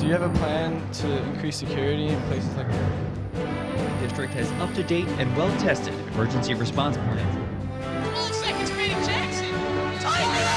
you have a plan to increase security in places like that? The district has up-to-date and well-tested emergency response plans. Come on, second speed Jackson. Tighten it up,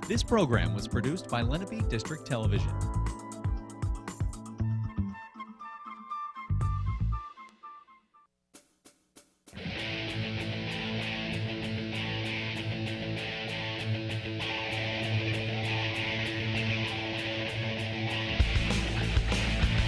This program was produced by Lenape District Television.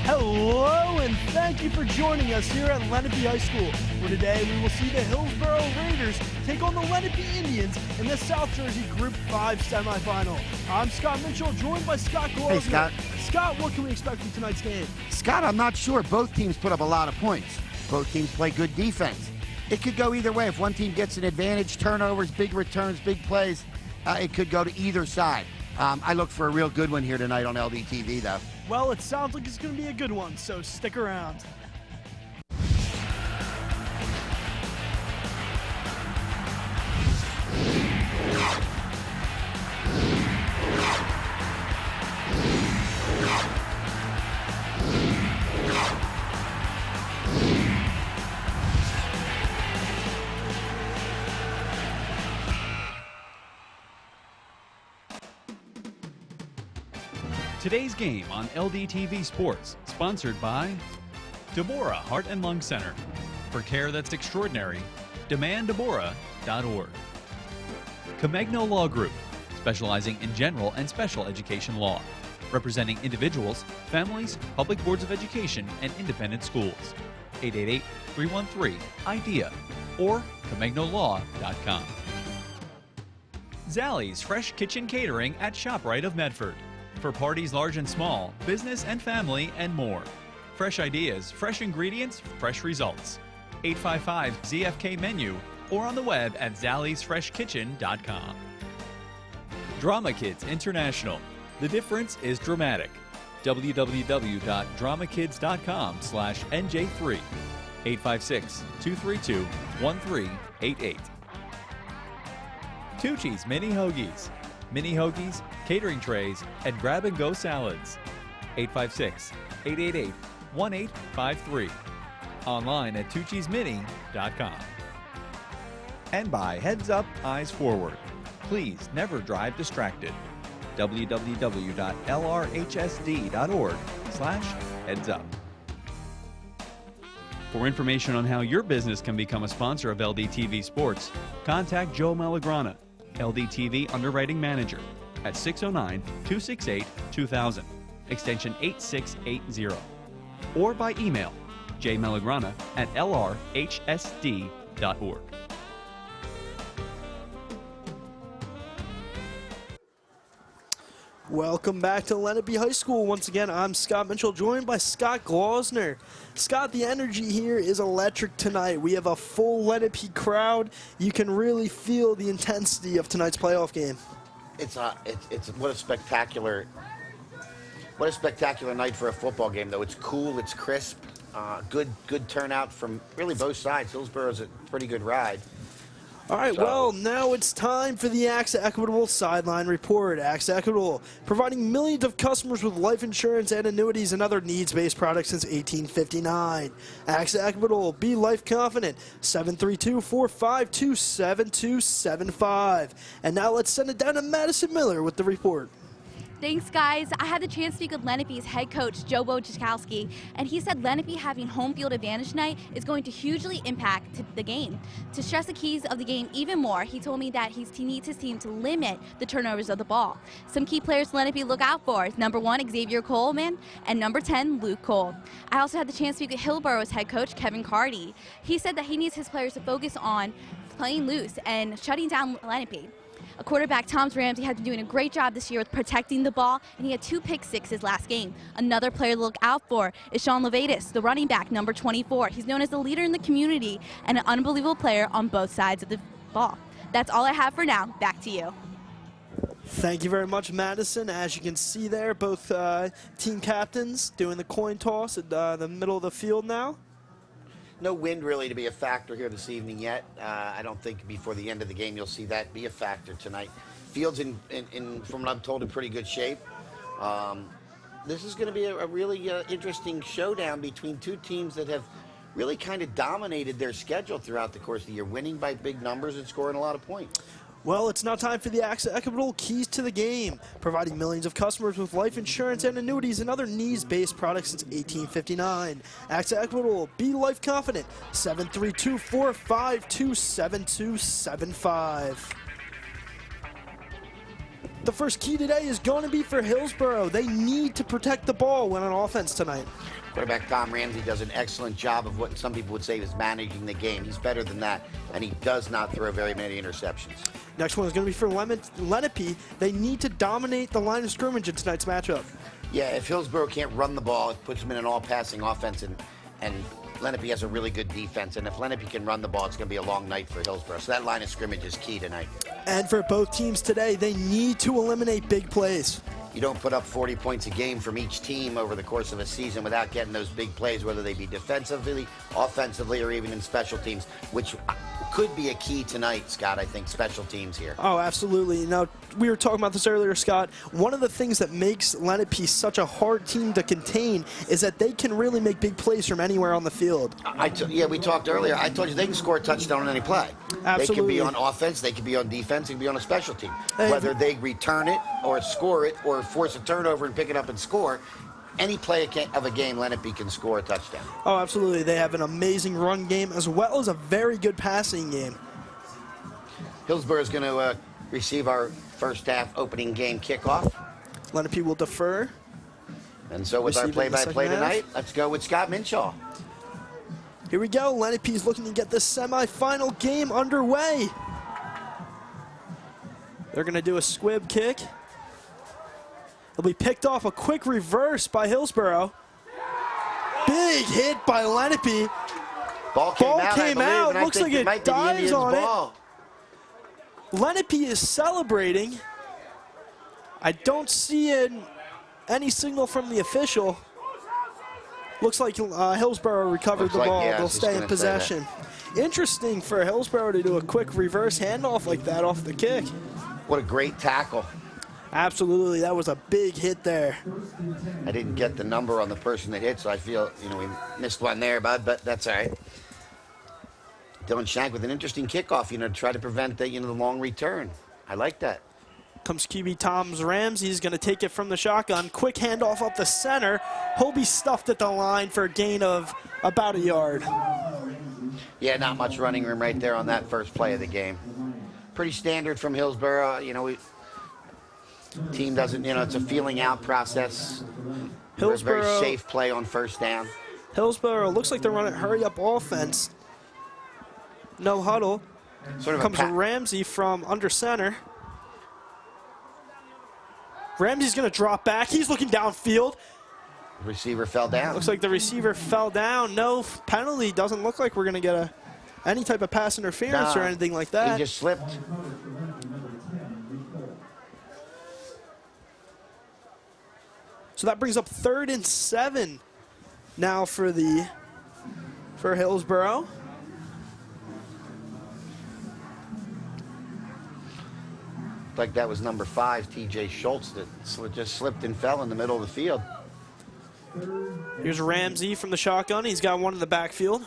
Hello, and thank you for joining us here at Lenape High School, where today we will see the Hillsborough Raiders take on the Lenape Indians in the South Jersey Group 5 semifinal. I'm Scott Mitchell, joined by Scott Glosner. Hey, Scott. Scott, what can we expect from tonight's game? Scott, I'm not sure. Both teams put up a lot of points. Both teams play good defense. It could go either way. If one team gets an advantage, turnovers, big returns, big plays, it could go to either side. I look for a real good one here tonight on LDTV, though. Well, it sounds like it's going to be a good one, so stick around. Today's game on LDTV Sports, sponsored by Deborah Heart and Lung Center. For care that's extraordinary, demanddeborah.org. Comegno Law Group, specializing in general and special education law, representing individuals, families, public boards of education, and independent schools. 888-313-IDEA or ComegnoLaw.com. Zallie's Fresh Kitchen Catering at ShopRite of Medford. For parties large and small, business and family, and more. Fresh ideas, fresh ingredients, fresh results. 855-ZFK menu or on the web at zalliesfreshkitchen.com. Drama Kids International. The difference is dramatic. www.dramakids.com/NJ3. 856-232-1388. Tucci's Mini Hoagies. Mini Hoagies, catering trays, and grab-and-go salads. 856-888-1853. Online at tuccismini.com. And by Heads Up, Eyes Forward. Please never drive distracted. www.lrhsd.org/headsup. For information on how your business can become a sponsor of LDTV Sports, contact Joe Malagrana, LDTV Underwriting Manager, at 609-268-2000, extension 8680, or by email jmalagrana@lrhsd.org. Welcome back to Lenape High School. Once again, I'm Scott Mitchell, joined by Scott Glosner. Scott, the energy here is electric tonight. We have a full Lenape crowd. You can really feel the intensity of tonight's playoff game. It's what a spectacular night for a football game, though. It's cool, it's crisp, good turnout from really both sides. Hillsborough's a pretty good ride. All right, well, now it's time for the AXA Equitable Sideline Report. AXA Equitable, providing millions of customers with life insurance and annuities and other needs-based products since 1859. AXA Equitable, be life confident, 732-452-7275. And now let's send it down to Madison Miller with the report. Thanks, guys. I had the chance to speak with Lenape's head coach, Joe Wojciechowski, and he said Lenape having home field advantage tonight is going to hugely impact the game. To stress the keys of the game even more, he told me that he needs his team to limit the turnovers of the ball. Some key players Lenape look out for is number 1, Xavier Coleman, and number 10, Luke Cole. I also had the chance to speak with Hillsborough's head coach, Kevin Carty. He said that he needs his players to focus on playing loose and shutting down Lenape. A quarterback, Tom Ramsey, has been doing a great job this year with protecting the ball, and he had 2 pick sixes last game. Another player to look out for is Sean Levatus, the running back, number 24. He's known as a leader in the community and an unbelievable player on both sides of the ball. That's all I have for now. Back to you. Thank you very much, Madison. As you can see there, both team captains doing the coin toss at the middle of the field now. No wind really to be a factor here this evening yet. I don't think before the end of the game you'll see that be a factor tonight. Field's from what I'm told, in pretty good shape. This is going to be a really interesting showdown between two teams that have really kind of dominated their schedule throughout the course of the year, winning by big numbers and scoring a lot of points. Well, it's now time for the AXA Equitable Keys to the Game, providing millions of customers with life insurance and annuities and other needs-based products since 1859. AXA Equitable, be life confident, 732-452-7275. The first key today is going to be for Hillsborough. They need to protect the ball when on offense tonight. Quarterback Tom Ramsey does an excellent job of what some people would say is managing the game. He's better than that, and he does not throw very many interceptions. Next one is going to be for Lenape. They need to dominate the line of scrimmage in tonight's matchup. Yeah, if Hillsborough can't run the ball, it puts them in an all-passing offense, and Lenape has a really good defense. And if Lenape can run the ball, it's going to be a long night for Hillsborough. So that line of scrimmage is key tonight. And for both teams today, they need to eliminate big plays. You don't put up 40 points a game from each team over the course of a season without getting those big plays, whether they be defensively, offensively, or even in special teams, which could be a key tonight, Scott, I think, special teams here. Oh, absolutely. Now, we were talking about this earlier, Scott. One of the things that makes Lenape such a hard team to contain is that they can really make big plays from anywhere on the field. Yeah, we talked earlier. I told you they can score a touchdown on any play. Absolutely. They can be on offense, they can be on defense, they can be on a special team. Whether they return it or score it or force a turnover and pick it up and score, any play of a game, Lenape can score a touchdown. Oh, absolutely. They have an amazing run game as well as a very good passing game. Hillsborough is going to receive our first half opening game kickoff. Lenape will defer. And so with our play-by-play tonight, let's go with Scott Minshaw. Here we go. Lenape is looking to get this semifinal game underway. They're going to do a squib kick. It'll be picked off, a quick reverse by Hillsborough. Big hit by Lenape. Ball came out. Looks like it dives on it. Lenape is celebrating. I don't see any signal from the official. Looks like Hillsborough recovered the ball. Yeah, they'll stay in possession. Interesting for Hillsborough to do a quick reverse handoff like that off the kick. What a great tackle. Absolutely, that was a big hit there. I didn't get the number on the person that hit, so I feel, we missed one there, bud, but that's all right. Dylan Shank with an interesting kickoff, to try to prevent the long return. I like that. Comes QB Tom Ramsey. He's going to take it from the shotgun. Quick handoff up the center. He'll be stuffed at the line for a gain of about a yard. Yeah, not much running room right there on that first play of the game. Pretty standard from Hillsborough. Team doesn't, it's a feeling out process. Hillsborough, very safe play on first down. Hillsborough looks like they're running hurry-up offense. No huddle. Sort of comes Ramsey from under center. Ramsey's going to drop back. He's looking downfield. Receiver fell down. Looks like the receiver fell down. No penalty. Doesn't look like we're going to get any type of pass interference or anything like that. He just slipped. So that brings up 3rd and 7 now for Hillsborough. Like that was number 5, TJ Schultz, that just slipped and fell in the middle of the field. Here's Ramsey from the shotgun. He's got one in the backfield.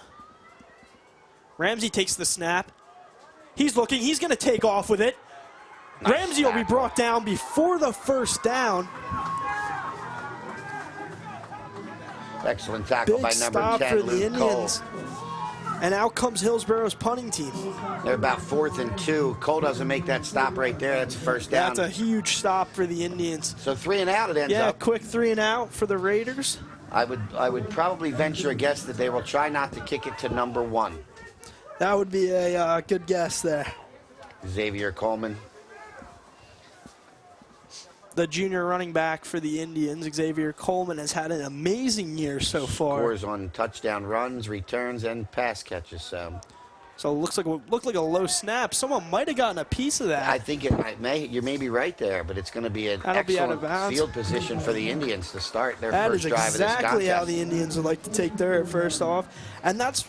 Ramsey takes the snap. He's looking. He's going to take off with it. Nice Ramsey will be brought down before the first down. Excellent tackle by number 10, for the Luke Indians. Cole. And out comes Hillsborough's punting team. They're about 4th and 2. Cole doesn't make that stop right there. That's a first down. That's a huge stop for the Indians. So 3 and out it ends up. Yeah, quick 3 and out for the Raiders. I would probably venture a guess that they will try not to kick it to number 1. That would be a good guess there. Xavier Coleman. the junior running back for the Indians, Xavier Coleman, has had an amazing year so far. Scores on touchdown runs, returns, and pass catches. So it looked like a low snap. Someone might have gotten a piece of that. I think you may be right there, but it's going to be an That'll be out of excellent bounds. field position for the Indians to start their That first is drive of this contest. exactly how the Indians would like to take their first off. And that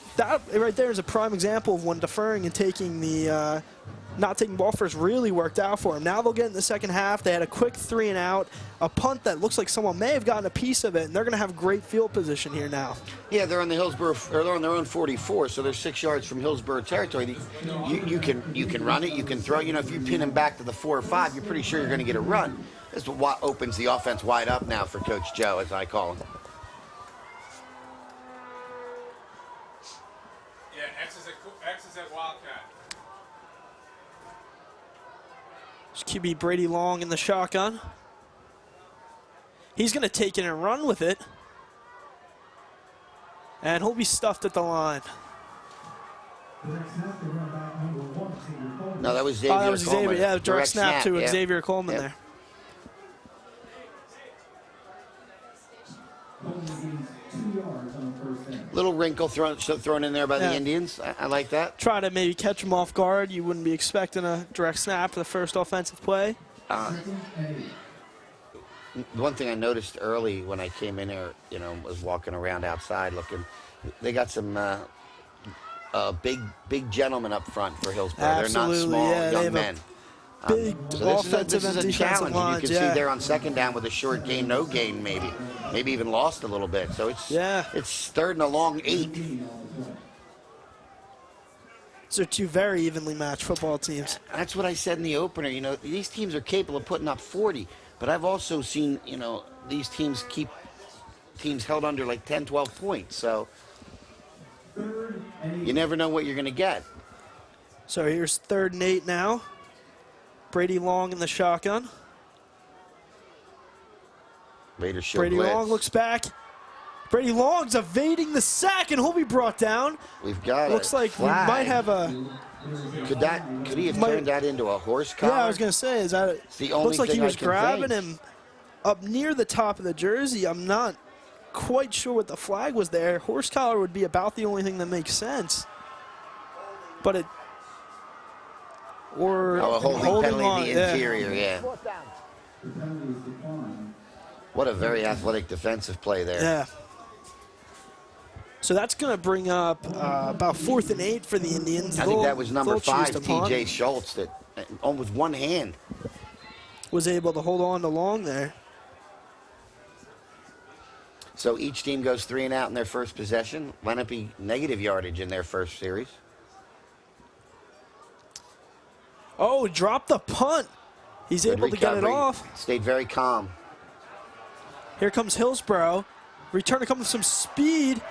right there is a prime example of when deferring and taking the not taking ball first really worked out for them. Now they'll get in the second half. They had a quick 3 and out, a punt that looks like someone may have gotten a piece of it, and they're going to have great field position here now. Yeah, they're on the Hillsborough, or they're on their own 44, so they're 6 yards from Hillsborough territory. You can run it, you can throw. You know, if you pin them back to the 4 or 5, you're pretty sure you're going to get a run. This is what opens the offense wide up now for Coach Joe, as I call him. Yeah, X is at Wildcat. QB Brady Long in the shotgun. He's going to take it and run with it. And he'll be stuffed at the line. No, that was Xavier Oh, that was Coleman. Xavier. Yeah, direct snap to yeah. Xavier Coleman there. Little wrinkle thrown in there by the Indians. I like that. Try to maybe catch him off guard. You wouldn't be expecting a direct snap for the first offensive play. One thing I noticed early when I came in here, you know, was walking around outside looking. They got some big gentlemen up front for Hillsborough. Absolutely, they're not small yeah, they young have a men. Big So offensive this and is a defensive challenge. lines. You can see they're on second down with a short gain, no gain, maybe even lost a little bit. So it's third and a long 8. These are two very evenly matched football teams. That's what I said in the opener. You know, these teams are capable of putting up 40, but I've also seen, you know, these teams keep teams held under like 10, 12 points. So you never know what you're going to get. So here's 3rd and 8 now. Brady Long in the shotgun. Raiders show Brady blitz. Long looks back. Brady Long's evading the sack, and he'll be brought down. We've got Looks like flag. we might have a... Could he have turned that into a horse collar? Yeah, I was going to say, is that... It's the only looks like he thing I was can grabbing think. him up near the top of the jersey. I'm not quite sure what the flag was there. Horse collar would be about the only thing that makes sense. But it... Or a holding penalty on, in the interior, yeah. What a very athletic defensive play there. Yeah. So that's going to bring up about 4th and 8 for the Indians. I think that was number They'll 5, choose to punt. T.J. Schultz, that with one hand. Was able to hold on to Long there. So each team goes 3 and out in their first possession. Lenape negative yardage in their first series. Oh, dropped the punt. He's Good able to get it recovery. off. Stayed very calm. Here comes Hillsborough. Return to come with some speed.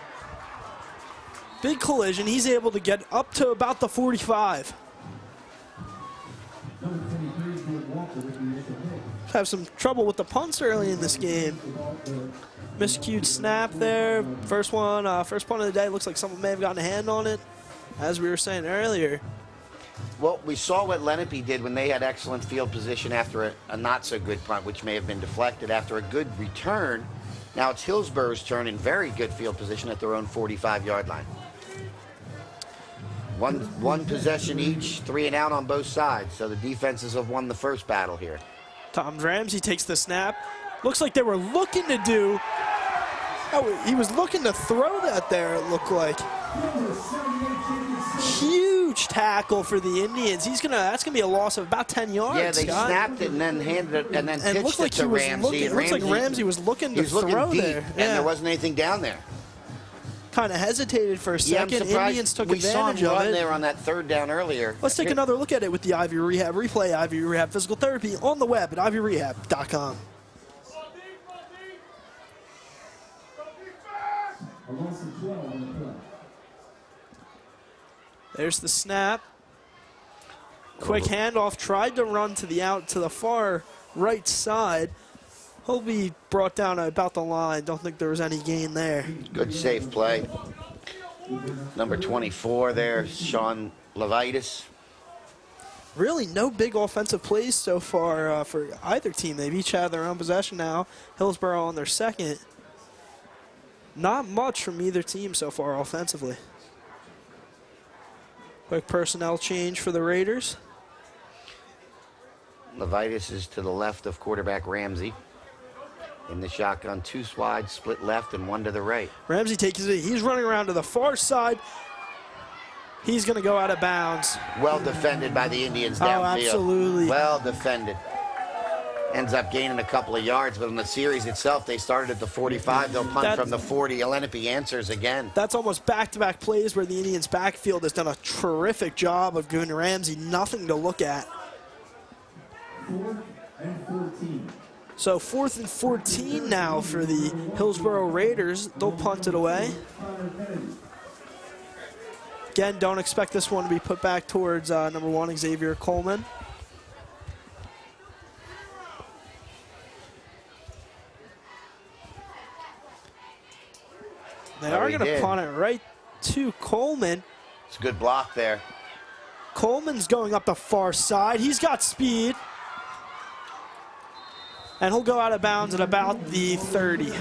Big collision. He's able to get up to about the 45. Have some trouble with the punts early in this game. Miscued snap there. First one, first punt of the day. Looks like someone may have gotten a hand on it, as we were saying earlier. Well, we saw what Lenape did when they had excellent field position after a not-so-good punt, which may have been deflected. After a good return, now it's Hillsborough's turn in very good field position at their own 45-yard line. One possession each, 3 and out on both sides. So the defenses have won the first battle here. Tom Ramsey takes the snap. Looks like they were looking to do... Oh, he was looking to throw that there, it looked like. Huge tackle for the Indians. That's gonna be a loss of about 10 yards. Yeah, they Scott. snapped it and then handed it and then And it pitched looked like it to he was Ramsey. looking. It looks like Ramsey was looking to throw deep, there. and Yeah. there wasn't anything down there. Kind of hesitated for a Yeah, I'm second. surprised. Indians took we saw advantage him of run it. there on that 3rd down earlier. Let's take another look at it with the Ivy Rehab replay. Ivy Rehab Physical Therapy on the web at ivyrehab.com. There's the snap. Quick handoff. Tried to run to the far right side. He'll be brought down about the line. Don't think there was any gain there. Good safe play. Number 24 there, Sean Levitis. Really no big offensive plays so far for either team. They've each had their own possession now. Hillsborough on their second. Not much from either team so far offensively. Quick personnel change for the Raiders. Levitas is to the left of quarterback Ramsey. In the shotgun, 2 wide, split left and 1 to the right. Ramsey takes it. He's running around to the far side. He's going to go out of bounds. Well defended by the Indians downfield. Oh, absolutely. Well defended. Ends up gaining a couple of yards, but in the series itself, they started at the 45. They'll punt from the 40. Lenape answers again. That's almost back-to-back plays where the Indians' backfield has done a terrific job of giving Ramsey nothing to look at. 4th and 14. So 4th and 14 now for the Hillsborough Raiders. They'll punt it away. Again, don't expect this one to be put back towards number 1, Xavier Coleman. They are going to punt it right to Coleman. It's a good block there. Coleman's going up the far side. He's got speed. And he'll go out of bounds at about the 30.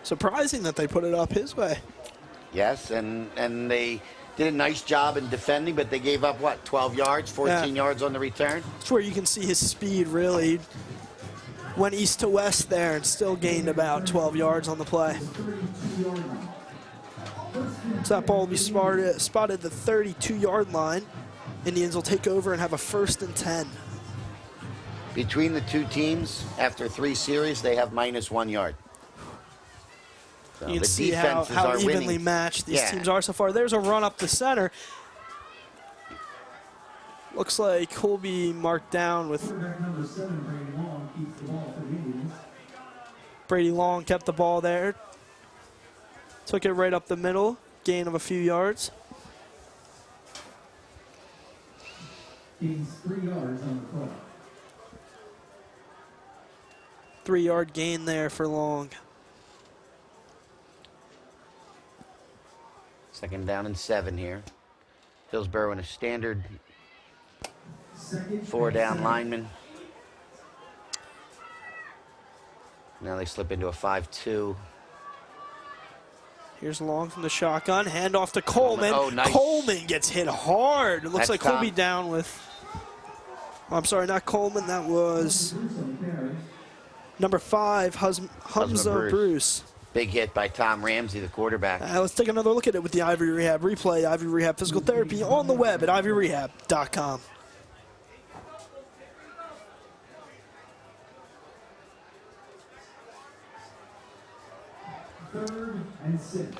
Surprising that they put it up his way. Yes, and they did a nice job in defending, but they gave up, what, 12 yards, 14 yards on the return? That's where you can see his speed really. Went east to west there and still gained about 12 yards on the play. So that ball will be spotted at the 32-yard line. Indians will take over and have a 1st and 10. Between the two teams, after 3 series, they have -1 yard. So You can the see how defenses are evenly winning. matched these teams are so far. There's a run up the center. Looks like he'll be marked down with Quarterback number 7, Brady Long, keeps the ball for the Indians. Brady Long kept the ball there. Took it right up the middle, gain of a few yards. Gains 3 yards on the play. 3-yard gain there for Long. 2nd down and 7 here. Hillsborough in a standard 4-down lineman. Now they slip into a 5-2. Here's Long from the shotgun. Hand off to Coleman. Oh, nice. Coleman gets hit hard. It looks That's like he'll be down with... I'm sorry, not Coleman. That was number 5, Humza Bruce. Big hit by Tom Ramsey, the quarterback. Let's take another look at it with the Ivory Rehab replay. Ivory Rehab Physical Therapy on the web at ivoryrehab.com. Third and 6.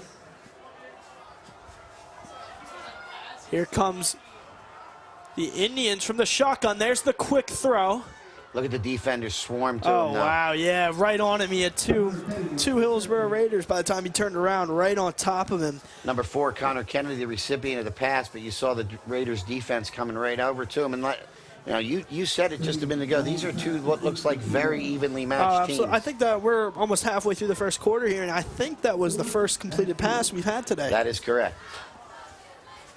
Here comes the Indians from the shotgun. There's the quick throw. Look at the defenders swarm to Oh, him now. wow, yeah, right on him. He had two Hillsborough Raiders by the time he turned around, right on top of him. Number 4, Connor Kennedy, the recipient of the pass, but you saw the Raiders defense coming right over to him. And you said it just a minute ago. These are two what looks like very evenly matched teams. I think that we're almost halfway through the first quarter here, and I think that was the first completed pass we've had today. That is correct.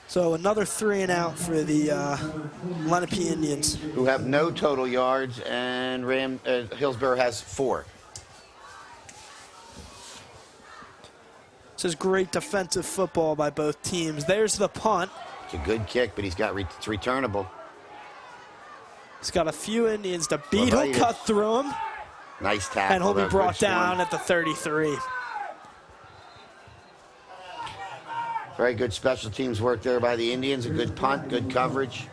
So another 3 and out for the Lenape Indians, who have no total yards, and Hillsborough has 4. This is great defensive football by both teams. There's the punt. It's a good kick, but it's returnable. He's got a few Indians to beat. He'll cut through him. Nice tackle. And he'll be brought down at the 33. Very good special teams work there by the Indians. A good punt, good coverage.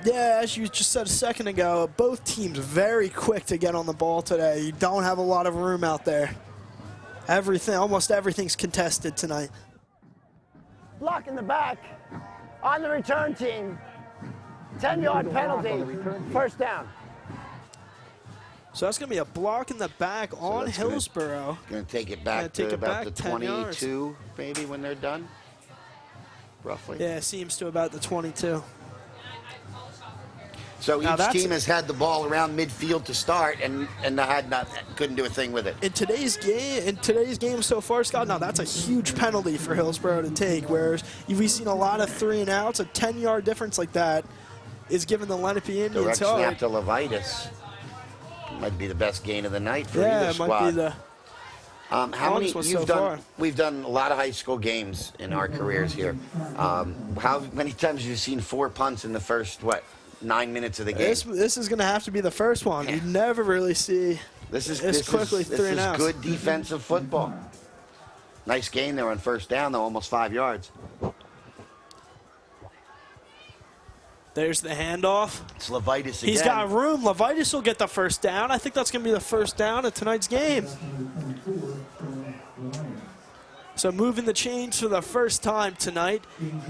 Yeah, as you just said a second ago, both teams very quick to get on the ball today. You don't have a lot of room out there. Almost everything's contested tonight. Block in the back on the return team. 10-yard penalty, 1st down. So that's going to be a block in the back on Hillsborough. Going to take it back to about the 22, maybe, when they're done, roughly. Yeah, it seems to about the 22. So Now each team has had the ball around midfield to start and couldn't do a thing with it. In today's game so far, Scott, now that's a huge penalty for Hillsborough to take, whereas we've seen a lot of 3 and outs. A 10-yard difference like that is giving the Lenape Indians Direct snap hard. to Levitas. Might be the best gain of the night for either squad. Might be the how many one you've so done? far. We've done a lot of high school games in our careers here. How many times have you seen 4 punts in the first 9 minutes of the game? This is going to have to be the first one. You never really see this is 3 and outs. Good defensive football. Nice gain there on first down, though, almost 5 yards. There's the handoff. It's Levitas again. He's got room. Levitas will get the first down. I think that's going to be the first down of tonight's game. So moving the chains for the first time tonight.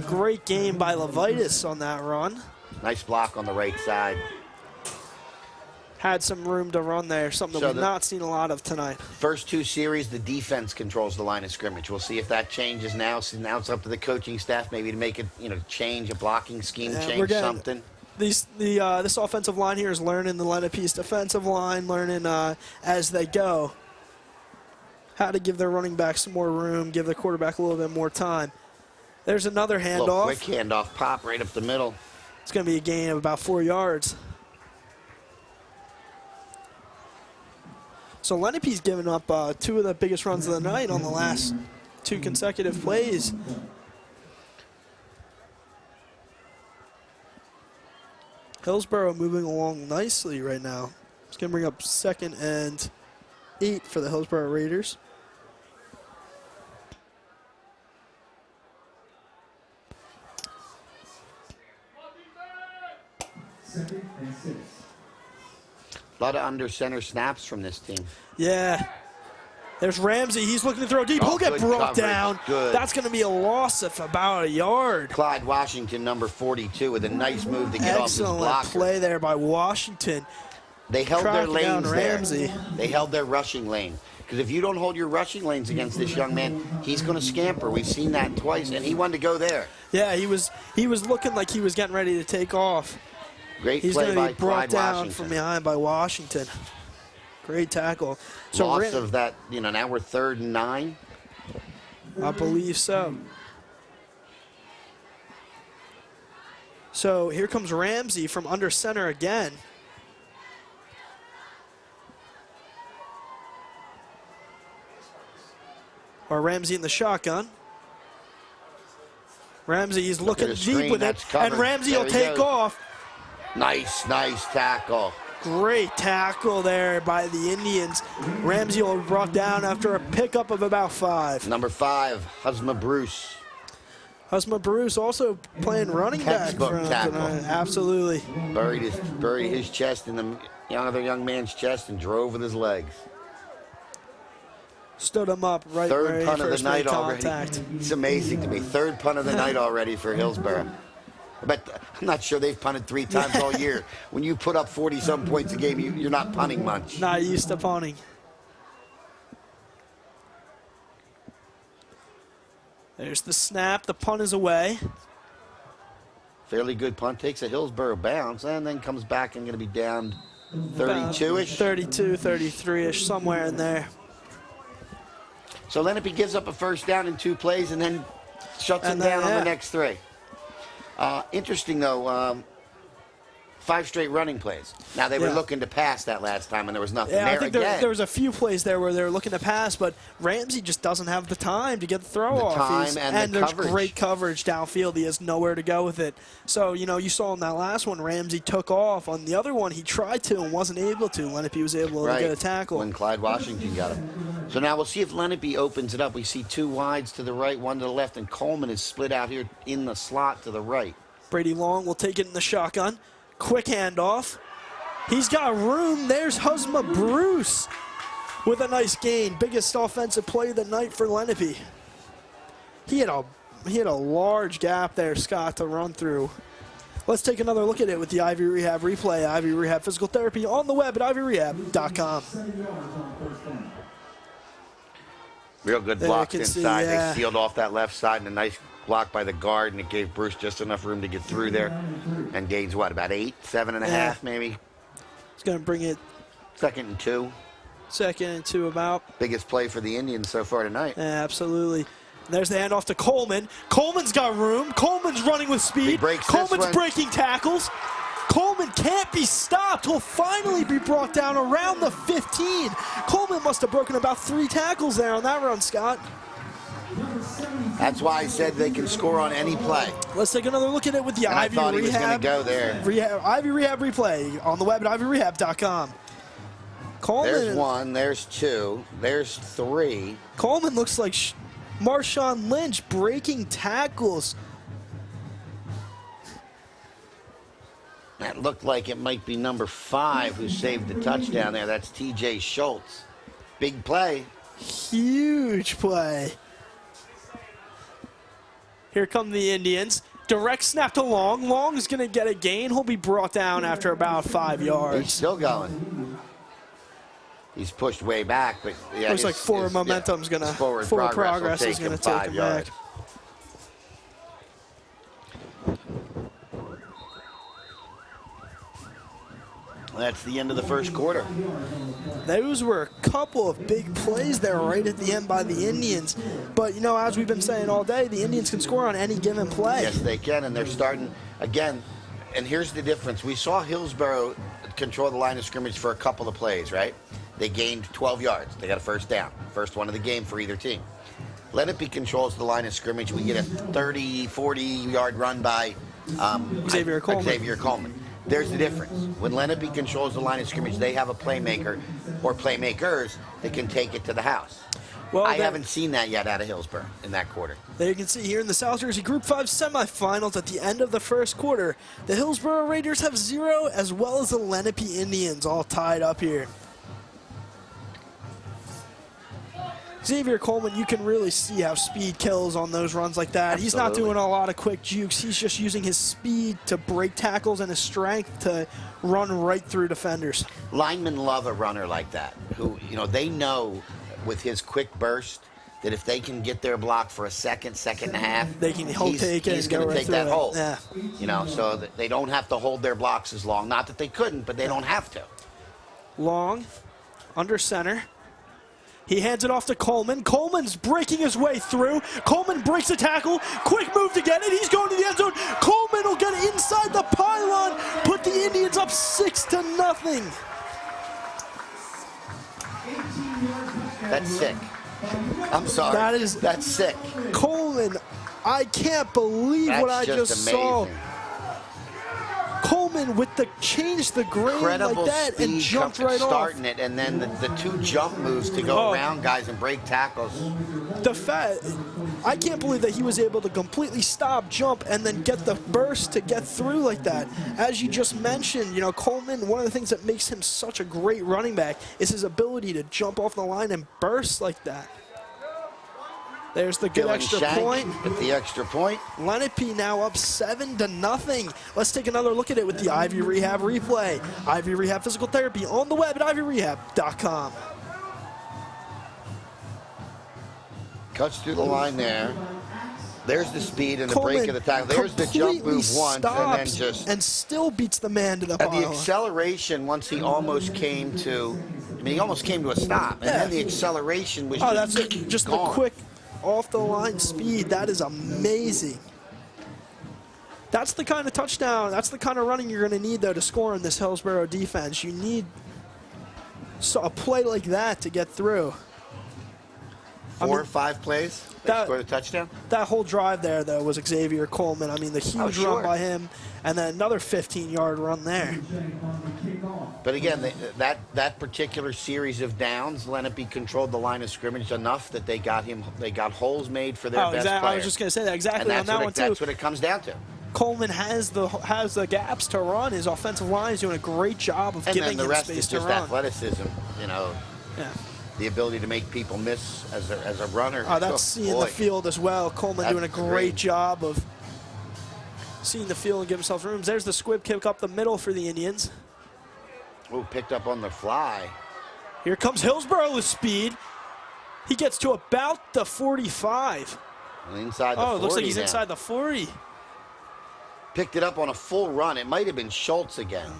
Great game by Levitas on that run. Nice block on the right side. Had some room to run there, something that we've not seen a lot of tonight. First 2 series, the defense controls the line of scrimmage. We'll see if that changes now. So now it's up to the coaching staff maybe to make it, change a blocking scheme, change something. This offensive line here is learning the Lenape's defensive line, learning as they go how to give their running back some more room, give the quarterback a little bit more time. There's another handoff. Quick handoff, pop right up the middle. It's going to be a gain of about 4 yards. So Lenape's given up 2 of the biggest runs of the night on the last 2 consecutive plays. Hillsborough moving along nicely right now. It's going to bring up 2nd and 8 for the Hillsborough Raiders. Second and 6. A lot of under center snaps from this team. Yeah. There's Ramsey. He's looking to throw deep. He'll get brought down. Good. That's going to be a loss of about a yard. Clyde Washington, number 42, with a nice move to get off his blocker. Excellent play there by Washington. They held their lanes there. Ramsey. They held their rushing lane. Because if you don't hold your rushing lanes against this young man, he's going to scamper. We've seen that twice, and he wanted to go there. Yeah, he was looking like he was getting ready to take off. Great He's play going to by be brought Clyde down Washington. from behind by Washington. Great tackle. So Loss of that, now we're 3rd and 9. I believe so. So here comes Ramsey from under center again. Or Ramsey in the shotgun. Ramsey is looking deep with it, and Ramsey will take off. Nice tackle. Great tackle there by the Indians. Ramsey will be brought down after a pickup of about 5. Number 5, Husma Bruce. Husma Bruce also playing running back Textbook for him tackle. tonight. Absolutely. Buried his chest in the other young man's chest and drove with his legs. Stood him up right Third where he punt of the first night made already. contact. It's amazing to me. 3rd punt of the night already for Hillsborough. But I'm not sure they've punted 3 times all year. When you put up 40-some points a game, you're not punting much. Not used to punting. There's the snap. The punt is away. Fairly good punt. Takes a Hillsborough bounce and then comes back and going to be down 32-ish. 32, 33-ish, somewhere in there. So Lenape gives up a first down in 2 plays and then shuts him down on the next 3. Interesting, though, 5 straight running plays. Now, they were looking to pass that last time, and there was nothing there. I think there was a few plays there where they were looking to pass, but Ramsey just doesn't have the time to get the throw off. And there's coverage. Great coverage downfield. He has nowhere to go with it. So, you saw in that last one, Ramsey took off. On the other one, he tried to and wasn't able to. Lenape was able to get a tackle. When Clyde Washington got him. So now we'll see if Lenape opens it up. We see 2 wides to the right, 1 to the left, and Coleman is split out here in the slot to the right. Brady Long will take it in the shotgun. Quick handoff. He's got room. There's Husma Bruce with a nice gain. Biggest offensive play of the night for Lenape. He had a large gap there, Scott, to run through. Let's take another look at it with the Ivy Rehab replay. Ivy Rehab Physical Therapy on the web at ivyrehab.com. Real good There blocks you can see, inside. yeah. They sealed off that left side, and a nice block by the guard, and it gave Bruce just enough room to get through there. And gains what, about 8, 7.5 Yeah. maybe? It's going to bring it 2nd and 2. 2nd and 2 about. Biggest play for the Indians so far tonight. Yeah, absolutely. And there's the handoff to Coleman. Coleman's got room. Coleman's running with speed. He breaks this Coleman's one. breaking tackles. Coleman can't be stopped. He'll finally be brought down around the 15. Coleman must have broken about 3 tackles there on that run, Scott. That's why I said they can score on any play. Let's take another look at it with the And I Ivy thought he was going Rehab. to go there. Ivy Rehab replay on the web at ivyrehab.com. Coleman, There's 1, there's 2, there's 3. Coleman looks like Marshawn Lynch breaking tackles. That looked like it might be number 5 who saved the touchdown there. That's TJ Schultz. Big play. Huge play. Here come the Indians. Direct snap to Long. Long's going to get a gain. He'll be brought down after about 5 yards. He's still going. He's pushed way back, but yeah, Looks like forward momentum's going to, forward progress is going to take him back. That's the end of the first quarter. Those were a couple of big plays there right at the end by the Indians. But, you know, as we've been saying all day, the Indians can score on any given play. Yes, they can, and they're starting again. And here's the difference. We saw Hillsborough control the line of scrimmage for a couple of plays, right? They gained 12 yards. They got a first down. First one of the game for either team. Lenape controls the line of scrimmage. We get a 30, 40-yard run by Xavier Coleman. There's the difference. When Lenape controls the line of scrimmage, they have a playmaker or playmakers that can take it to the house. Well, I haven't seen that yet out of Hillsborough in that quarter. There you can see here in the South Jersey Group 5 semifinals at the end of the first quarter, the Hillsborough Raiders have 0 as well as the Lenape Indians all tied up here. Xavier Coleman, you can really see how speed kills on those runs like that. Absolutely. He's not doing a lot of quick jukes. He's just using his speed to break tackles and his strength to run right through defenders. Linemen love a runner like that, who, you know, they know with his quick burst that if they can get their block for a second and a half, he's going to take that hold. Yeah. You know, so that they don't have to hold their blocks as long. Not that they couldn't, but they don't have to. Long, under center. He hands it off to Coleman. Coleman's breaking his way through. Coleman breaks a tackle. Quick move to get it. He's going to the end zone. Coleman will get inside the pylon. Put the Indians up 6-0. That's sick. I'm sorry. That's sick. Coleman, I can't believe what I just saw. Coleman with the change the grade Incredible like that speed, and jumped right off. starting it, and then the 2 jump moves to go around guys and break tackles. I can't believe that he was able to completely stop, jump, and then get the burst to get through like that. As you just mentioned, you know, Coleman, one of the things that makes him such a great running back is his ability to jump off the line and burst like that. There's the good extra point. With the extra point. Lenape now up 7-0. Let's take another look at it with the Ivy Rehab replay. Ivy Rehab Physical Therapy on the web at ivyrehab.com. Cuts through the line there. There's the speed and the Coleman break of the tackle. There's the jump move once and then just... And still beats the man to the And pylon. the acceleration, once he almost came to... I mean, he almost came to a stop. And then the acceleration was that's it. Just gone. the quick off-the-line speed. That is amazing. That's the kind of touchdown, that's the kind of running you're going to need, though, to score in this Hillsborough defense. You need a play like that to get through. 4 or 5 plays? They scored a touchdown? That whole drive there, though, was Xavier Coleman. I mean, the huge run by him, and then another 15-yard run there. But again, that particular series of downs, Lenape controlled the line of scrimmage enough that they got holes made for their best player. I was just going to say that exactly on that one, too. That's what it comes down to. Coleman has the gaps to run. His offensive line is doing a great job of giving him space to run. And then the rest is just athleticism, you know. Yeah. The ability to make people miss as a runner. That's seeing the field as well. Coleman doing a great job of seeing the field and give himself rooms. There's the squib kick up the middle for the Indians. Oh, picked up on the fly. Here comes Hillsborough with speed. He gets to about the 45. Inside the 40 Oh, it looks like he's now. inside the 40. Picked it up on a full run. It might have been Schultz again.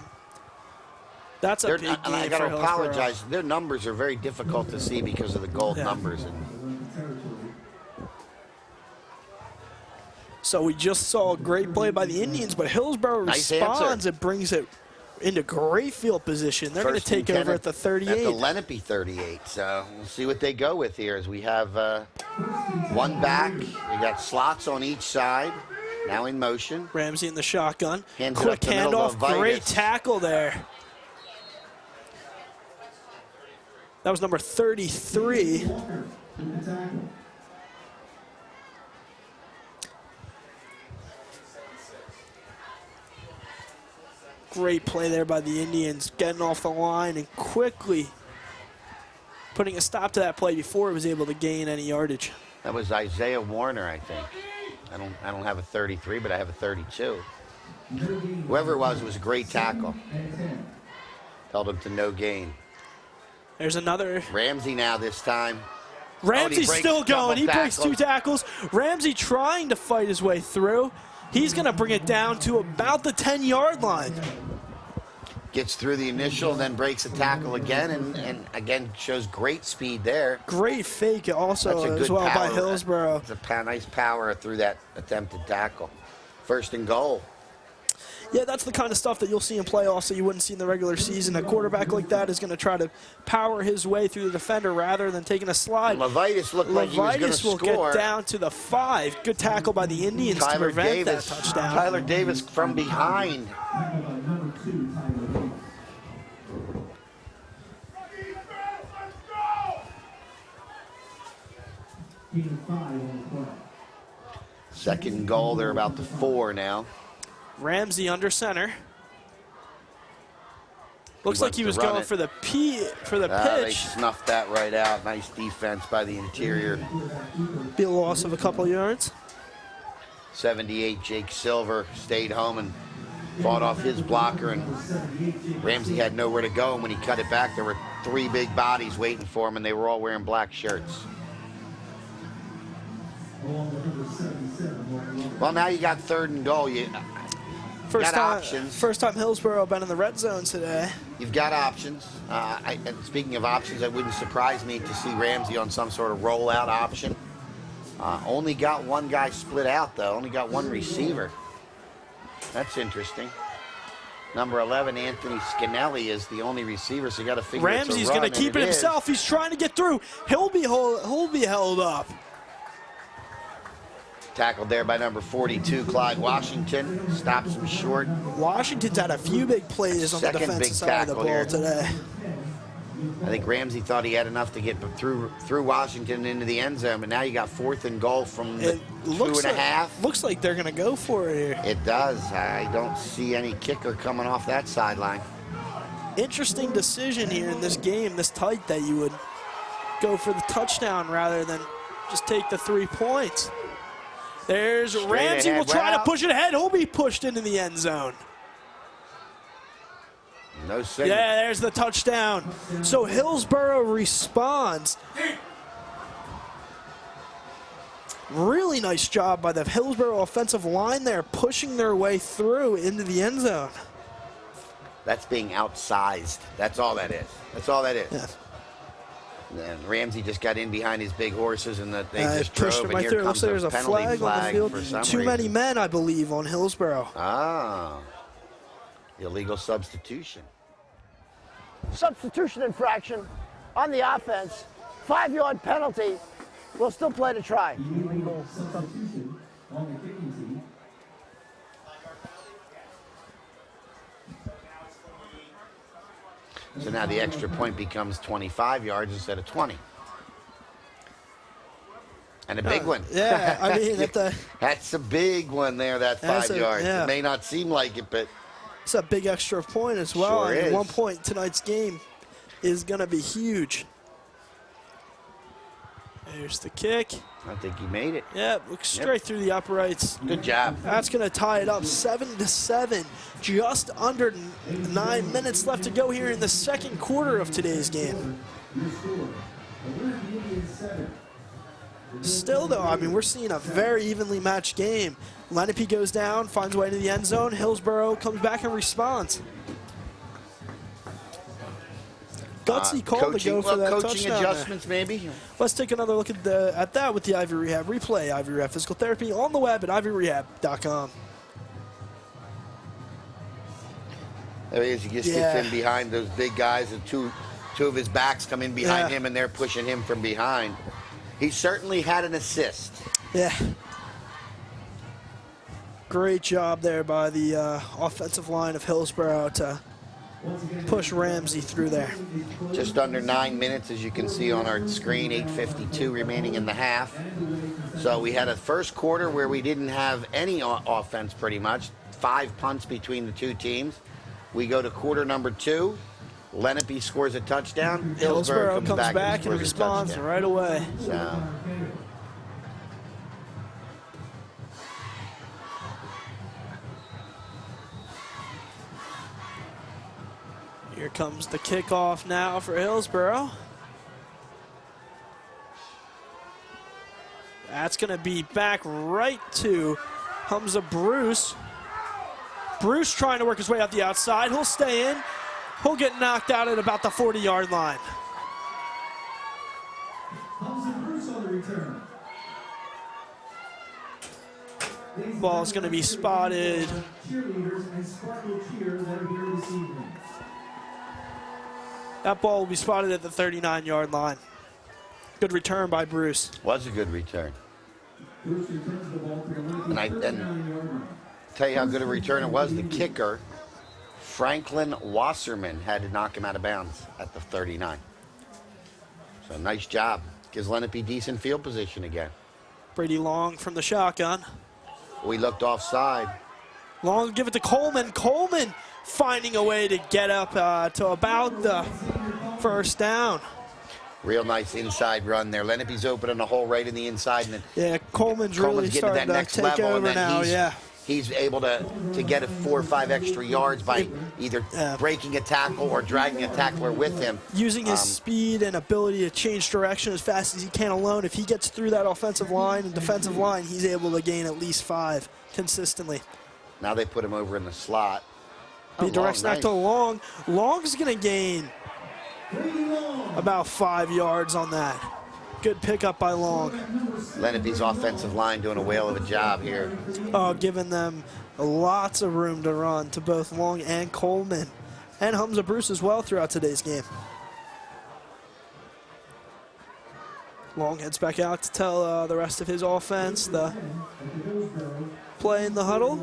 That's a big game and I got to for Hillsborough. apologize. Their numbers are very difficult to see because of the gold numbers. So we just saw a great play by the Indians, but Hillsborough Nice responds answer. and brings it into great field position. They're going to First and take 10 over at the 38. At the Lenape 38. So we'll see what they go with here as we have one back. We got slots on each side. Now in motion. Ramsey in the shotgun. Hands it Quick up the middle handoff. of Vitus. Great tackle there. That was number 33. Great play there by the Indians, getting off the line and quickly putting a stop to that play before it was able to gain any yardage. That was Isaiah Warner, I think. I don't have a 33, but I have a 32. Whoever it was a great tackle. Held him to no gain. There's another. Ramsey now this time. Ramsey's still going. He breaks tackles. 2 tackles. Ramsey trying to fight his way through. He's going to bring it down to about the 10-yard line. Gets through the initial, then breaks a tackle again, and again shows great speed there. Great fake also That's a good as well power. by Hillsborough. It's a nice power through that attempted tackle. First and goal. Yeah, that's the kind of stuff that you'll see in playoffs that you wouldn't see in the regular season. A quarterback like that is going to try to power his way through the defender rather than taking a slide. Levitus looked like he was going to will score. get down to the 5. Good tackle by the Indians to prevent that touchdown. Tyler Davis from behind. Second goal, they're about to 4 now. Ramsey under center. Looks like he was going for the They pitch. snuffed that right out. Nice defense by the interior. Be a loss of a couple yards. 78, Jake Silver stayed home and fought off his blocker, and Ramsey had nowhere to go, and when he cut it back, there were 3 big bodies waiting for him, and they were all wearing black shirts. Well, now you got 3rd and goal. You got options. First time Hillsborough been in the red zone today. You've got options. And speaking of options, it wouldn't surprise me to see Ramsey on some sort of rollout option. Only got one guy split out, though. Only got one receiver. That's interesting. Number 11, Anthony Scanelli, is the only receiver, so you got to figure Ramsey's going to keep it himself. He's trying to get through. He'll be held up. Tackled there by number 42, Clyde Washington. Stops him short. Washington's had a few big plays on the defensive side of the ball today. I think Ramsey thought he had enough to get through Washington into the end zone, but now you got 4th and goal from the 2.5. Looks like they're going to go for it here. It does. I don't see any kicker coming off that sideline. Interesting decision here in this game, this tight, that you would go for the touchdown rather than just take the 3 points. There's Ramsey, will try to push it ahead. He'll be pushed into the end zone. No signal. Yeah, there's the touchdown. So Hillsborough responds. Really nice job by the Hillsborough offensive line there, pushing their way through into the end zone. That's being outsized. That's all that is. That's all that is. Yeah. And Ramsey just got in behind his big horses, and they just pushed drove. him And right here through. comes Looks like there's a a penalty flag on the field. for some Too reason. many men, I believe, on Hillsborough. Ah, illegal substitution. Substitution infraction on the offense. 5-yard penalty. We'll still play to try. Illegal substitution on the kicking team. So now the extra point becomes 25 yards instead of 20. And a big one. Yeah, I mean, that's a big one there, that 5 yards. Yeah. It may not seem like it, but it's a big extra point as well. Sure And is. 1 point tonight's game is going to be huge. There's the kick. I think he made it. Yeah, looks straight through the uprights. Good job. That's going to tie it up 7-7. Just under 9 minutes left to go here in the second quarter of today's game. Your score. The winner of the Indians Still, though, I mean, we're seeing a very evenly matched game. Lenape goes down, finds a way to the end zone. Hillsborough comes back and responds. Gutsy call to go for that coaching touchdown adjustments, there. maybe. Let's take another look at that with the Ivy Rehab replay. Ivy Rehab Physical Therapy on the web at ivyrehab.com. There he is. He just gets in behind those big guys, and two of his backs come in behind him, and they're pushing him from behind. He certainly had an assist. Yeah. Great job there by the offensive line of Hillsborough to push Ramsey through there. Just under 9 minutes, as you can see on our screen, 8:52 remaining in the half. So we had a first quarter where we didn't have any offense pretty much. 5 punts between the two teams. We go to quarter number 2. Lenape scores a touchdown. Hillsborough comes back and scores responds right away. So. Here comes the kickoff now for Hillsborough. That's going to be back right to Hamza Bruce. Bruce trying to work his way out the outside. He'll stay in. He'll get knocked out at about the 40-yard line. Hamza Bruce on the return. Ball's going to be spotted. Cheerleaders and Sparkle Cheer that are here this evening. That ball will be spotted at the 39-yard line. Good return by Bruce. Was a good return. Bruce returns the ball to the And I tell you how good a return it was. The kicker, Franklin Wasserman, had to knock him out of bounds at the 39. So nice job. Gives Lenape decent field position again. Brady Long from the shotgun. We looked offside. Long give it to Coleman. Coleman finding a way to get up to about the first down. Real nice inside run there. Lenape's opening a hole right in the inside. And yeah, Coleman's really getting starting to that to next take level. over And then now, he's able to get a 4 or 5 extra yards by either breaking a tackle or dragging a tackler with him. Using his speed and ability to change direction as fast as he can alone. If he gets through that offensive line and defensive line, he's able to gain at least 5 consistently. Now they put him over in the slot. Be direct snap to Long. Long's going to gain about 5 yards on that. Good pickup by Long. Lenape's offensive line doing a whale of a job here. Giving them lots of room to run to both Long and Coleman. And Hamza Bruce as well throughout today's game. Long heads back out to tell the rest of his offense the play in the huddle.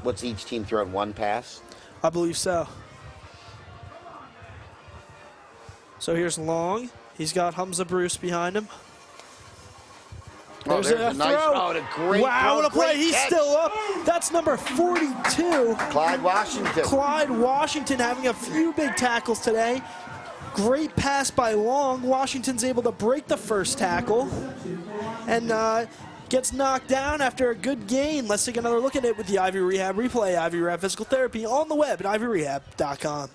What's each team thrown? 1 pass? I believe so. So here's Long. He's got Hamza Bruce behind him. There's a nice, throw. Great wow, what a play. He's catch. still up. That's number 42. Clyde Washington. Clyde Washington having a few big tackles today. Great pass by Long. Washington's able to break the first tackle and gets knocked down after a good gain. Let's take another look at it with the Ivy Rehab replay. Ivy Rehab Physical Therapy on the web at ivyrehab.com.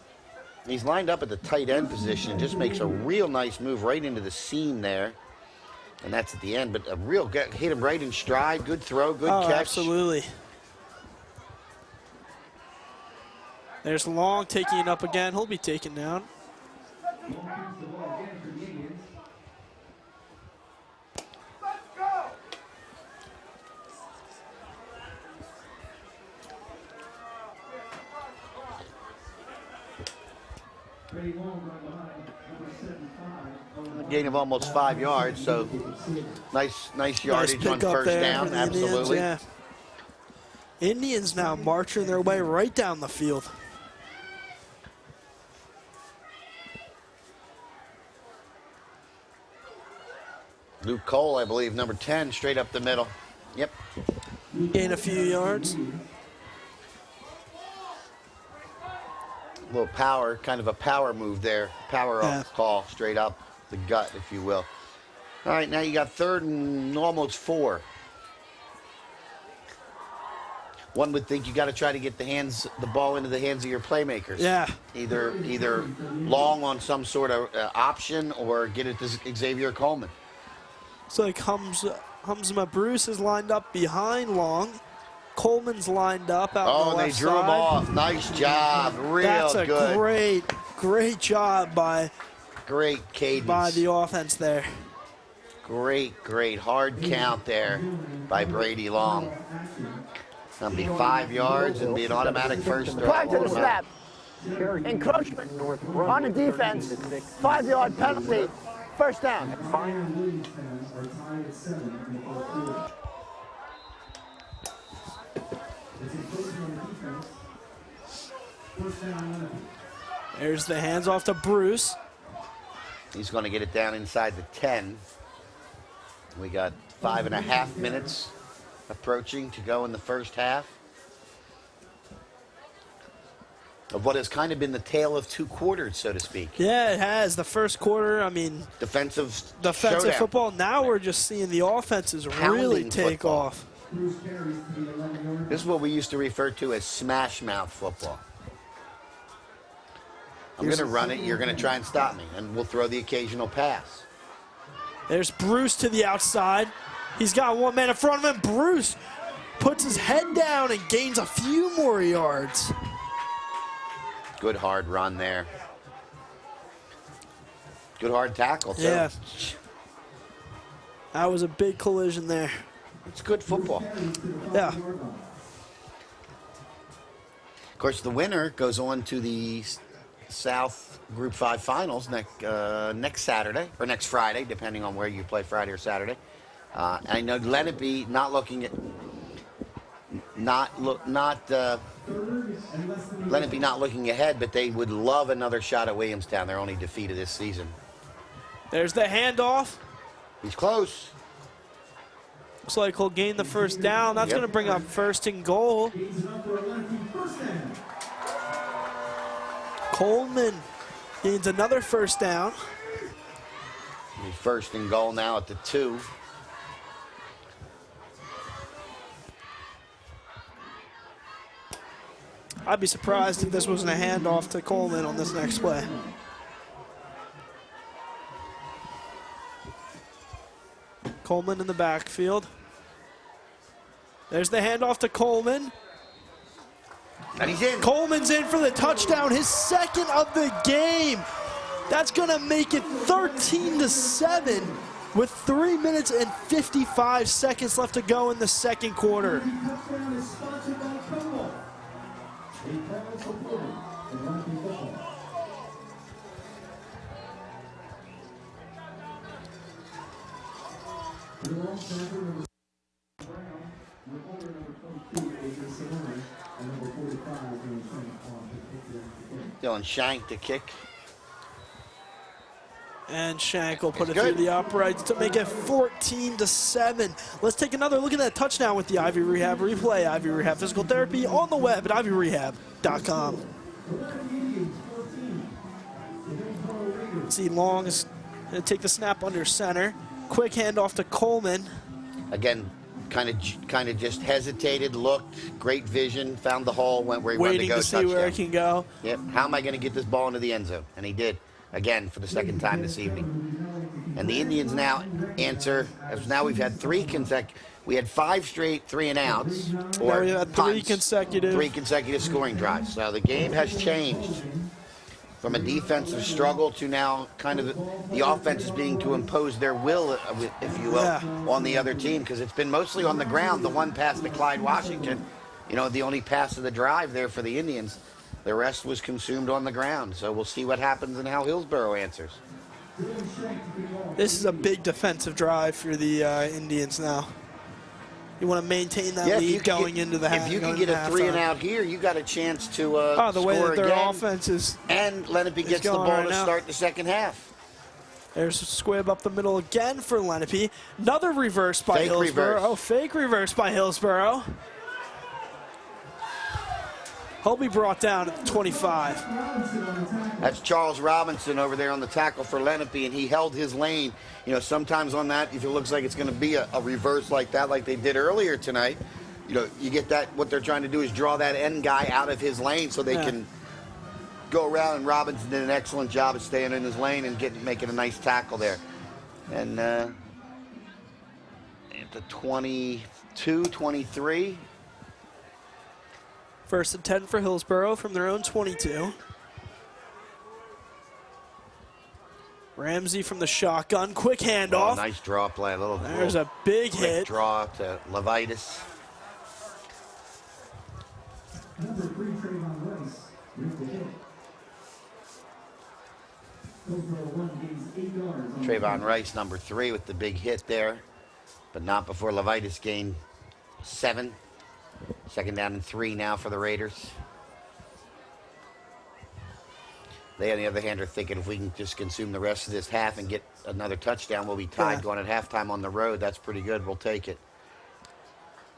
He's lined up at the tight end position and just makes a real nice move right into the seam there. And that's at the end, but a real hit him right in stride. Good throw, good catch. Absolutely. There's Long taking it up again. He'll be taken down. Gain of almost 5 yards, so nice yardage nice on first down. Absolutely. Indians, yeah. Indians now marching their way right down the field. Luke Cole, I believe, number 10, straight up the middle. Yep. Gain a few yards. A little power, kind of a power move there. Power up call, straight up the gut, if you will. All right, now you got 3rd and almost 4. one would think you got to try to get the ball into the hands of your playmakers. Yeah. Either long on some sort of option or get it to Xavier Coleman. So like Hamza Bruce is lined up behind Long. Coleman's lined up out on the left they drew side. him off. Nice job. Real That's a good. great job by cadence. the offense there. Great hard count there by Brady Long. That'll be 5 yards and be an automatic first throw. Prior to the snap, encroachment on the defense, 5-yard penalty, first down. There's the hands off to Bruce. He's going to get it down inside the 10. We got 5.5 minutes approaching to go in the first half of what has kind of been the tale of 2 quarters, so to speak. Yeah, it has. The first quarter, I mean, defensive showdown. Football. Now we're just seeing the offenses really take off. This is what we used to refer to as smash mouth football. I'm going to run it, you're going to try and stop me, and we'll throw the occasional pass. There's Bruce to the outside. He's got one man in front of him. Bruce puts his head down and gains a few more yards. Good hard run there. Good hard tackle, too. Yeah. That was a big collision there. It's good football. Yeah. Of course, the winner goes on to the South Group 5 Finals next Saturday, or next Friday, depending on where you play, Friday or Saturday. I know Lenape not looking ahead, but they would love another shot at Williamstown, their only defeat of this season. There's the handoff. He's close. Looks like he'll gain the first down. That's going to bring up 1st and goal. Coleman gains another first down. 1st and goal now at the 2. I'd be surprised if this wasn't a handoff to Coleman on this next play. Coleman in the backfield. There's the handoff to Coleman. And he's in. Coleman's in for the touchdown, his 2nd of the game. That's going to make it 13-7 with 3 minutes and 55 seconds left to go in the 2nd quarter. Dylan Shank to kick. And Shank will put it through the uprights to make it 14-7. Let's take another look at that touchdown with the Ivy Rehab replay. Ivy Rehab Physical Therapy on the web at ivyrehab.com. See, Long is going to take the snap under center. Quick handoff to Coleman. Again, kind of just hesitated, looked, great vision, found the hole, went where he wanted to go. Waiting to see where it can go. Yep. How am I going to get this ball into the end zone? And he did. Again, for the 2nd time this evening. And the Indians now answer, as now we've had 3 consecutive, we had 5 straight 3-and-outs. Now we had 3 consecutive scoring drives. So the game has changed from a defensive struggle to now kind of the offense is being to impose their will, if you will, on the other team, because it's been mostly on the ground. The one pass to Clyde Washington, the only pass of the drive there for the Indians. The rest was consumed on the ground. So we'll see what happens and how Hillsborough answers. This is a big defensive drive for the Indians now. You want to maintain that lead going into the half. If you can get a 3-and-out here, you got a chance to the score way that their again. offense is. And Lenape gets the ball to start the 2nd half. There's a squib up the middle again for Lenape. Another reverse by Hillsborough. Reverse. Oh, fake reverse by Hillsborough. He'll be brought down at the 25. That's Charles Robinson over there on the tackle for Lenape, and he held his lane. Sometimes on that, if it looks like it's going to be a reverse like that, like they did earlier tonight, you know, you get that. What they're trying to do is draw that end guy out of his lane so they can go around. And Robinson did an excellent job of staying in his lane and making a nice tackle there. And at the 22, 23. 1st and 10 for Hillsborough from their own 22. Ramsey from the shotgun. Quick handoff. Oh, nice draw play. There's a big hit. Draw to Levitis. Number 3, Trayvon Rice, with the hit. Hillsborough 1 gains 8 yards. Trayvon Rice, number 3, with the big hit there, but not before Levitis gained 7. 2nd down and 3 now for the Raiders. They, on the other hand, are thinking if we can just consume the rest of this half and get another touchdown, we'll be tied going at halftime on the road. That's pretty good. We'll take it.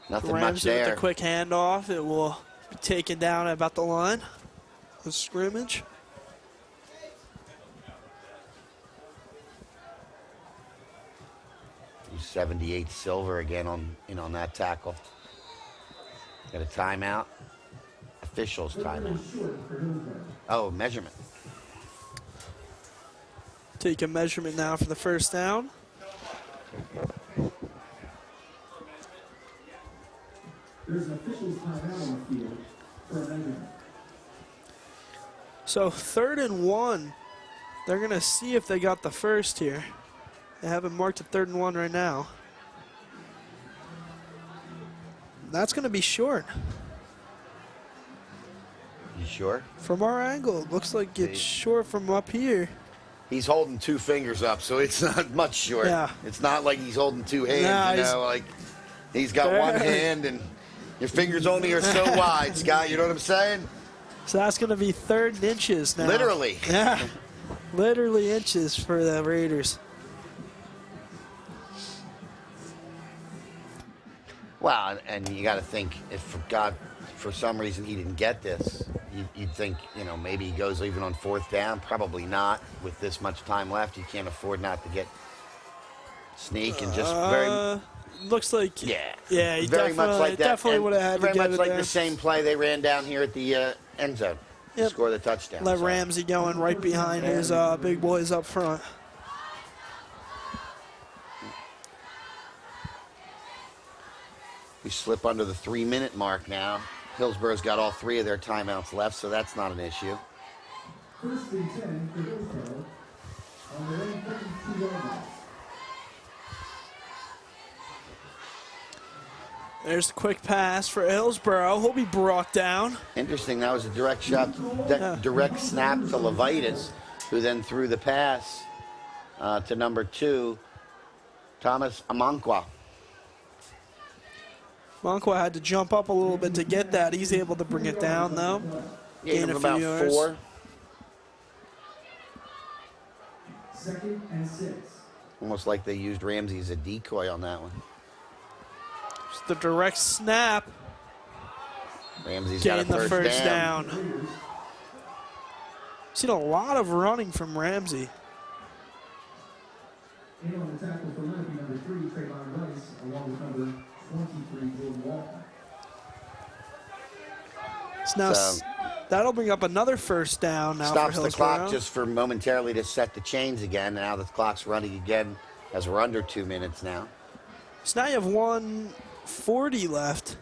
Nothing much there. With the quick handoff, it will be taken down at about the line of scrimmage. $78 Silver again on that tackle. Got a timeout. Officials timeout. Oh, measurement. Take a measurement now for the 1st down. There's an official's timeout on the field for a measurement. So 3rd and 1. They're going to see if they got the first here. They have it marked at 3rd and 1 right now. That's going to be short. You sure? From our angle, it looks like it's short from up here. He's holding 2 fingers up, so it's not much short. Yeah. It's not like he's holding 2 hands, Nah, you know, like he's got one hand and your fingers only are so wide, Scott, you know what I'm saying? So that's going to be 3rd and inches now. Literally. Yeah. Literally inches for the Raiders. Well, and you got to think, if for some reason he didn't get this, you'd think, you know, maybe he goes even on 4th down. Probably not. With this much time left, you can't afford not to get sneak and just looks like he very much like that. Definitely would have had to very get much it like there. the same play they ran down here at the end zone to score the touchdown. Let Ramsey going right behind his big boys up front. We slip under the 3-minute mark now. Hillsborough's got all 3 of their timeouts left, so that's not an issue. 1st and 10 for Hillsborough on their own 32-yard line. There's the quick pass for Hillsborough. He'll be brought down. Interesting. That was a direct shot, direct snap to Levitis, who then threw the pass to number 2, Thomas Amankwa. Monkwa had to jump up a little bit to get that. He's able to bring it down, though. Gain Gain of a about few yards. 4. 2nd and 6. Almost like they used Ramsey as a decoy on that one. Just the direct snap. Ramsey's got a Getting the first first down. down. Seen a lot of running from Ramsey. And on the tackle for Lenape, number 3, Trayvon Rice, along with number 23, Jordan Walker. So that'll bring up another first down now Stops for the clock Hillsborough. just for momentarily to set the chains again. Now the clock's running again as we're under 2 minutes now. So now you have 1:40 left.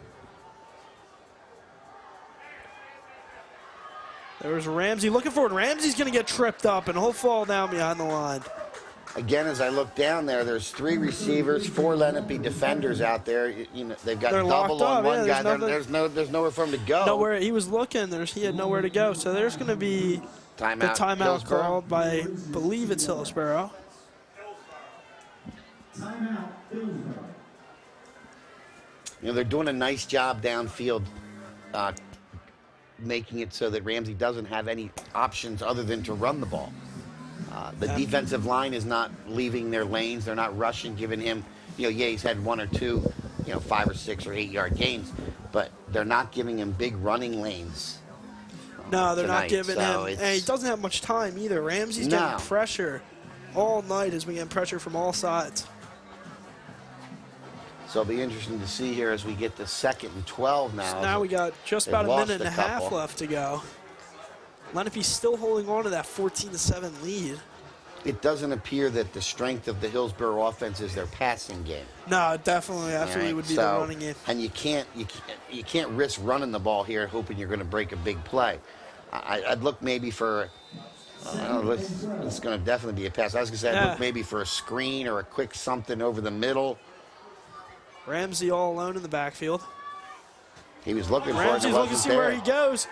There's Ramsey looking for it. Ramsey's going to get tripped up, and he'll fall down behind the line. Again, as I look down there, there's 3 receivers, 4 Lenape defenders out there. You know, they've got They're double locked on up, one yeah, guy. there's There's nowhere for him to go. Nowhere he was looking. He had nowhere to go. So there's going to be the timeout Hillsborough. called by, I believe it's Hillsborough. Timeout, Hillsborough. You know, they're doing a nice job downfield, making it so that Ramsey doesn't have any options other than to run the ball. The defensive line is not leaving their lanes. They're not rushing, giving him, he's had 1 or 2, 5 or 6 or 8 yard gains, but they're not giving him big running lanes. No, they're tonight, not giving so him. And he doesn't have much time either. Ramsey's No. getting pressure all night. Has been getting pressure from all sides. So it'll be interesting to see here as we get to 2nd and 12 now. So now we got just about a lost minute and a a half couple. left to go. Lenape's still holding on to that 14-7 lead. It doesn't appear that the strength of the Hillsborough offense is their passing game. No, definitely. Absolutely would be the running game. And you can't risk running the ball here hoping you're going to break a big play. I'd look maybe for, it's going to definitely be a pass. I was going to say I'd look maybe for a screen or a quick something over the middle. Ramsey all alone in the backfield. He was looking for it. Ramsey's looking to see where he goes.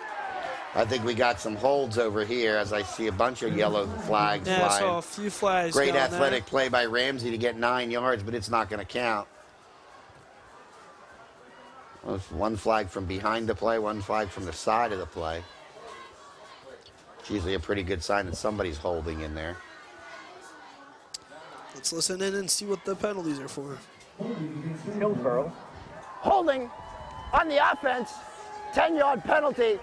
I think we got some holds over here as I see a bunch of yellow flags flying. I saw a few flags. Great down athletic there. play by Ramsey to get 9 yards, but it's not going to count. Well, one flag from behind the play, one flag from the side of the play. It's usually a pretty good sign that somebody's holding in there. Let's listen in and see what the penalties are for. Hillsborough. Holding on the offense, 10-yard penalty.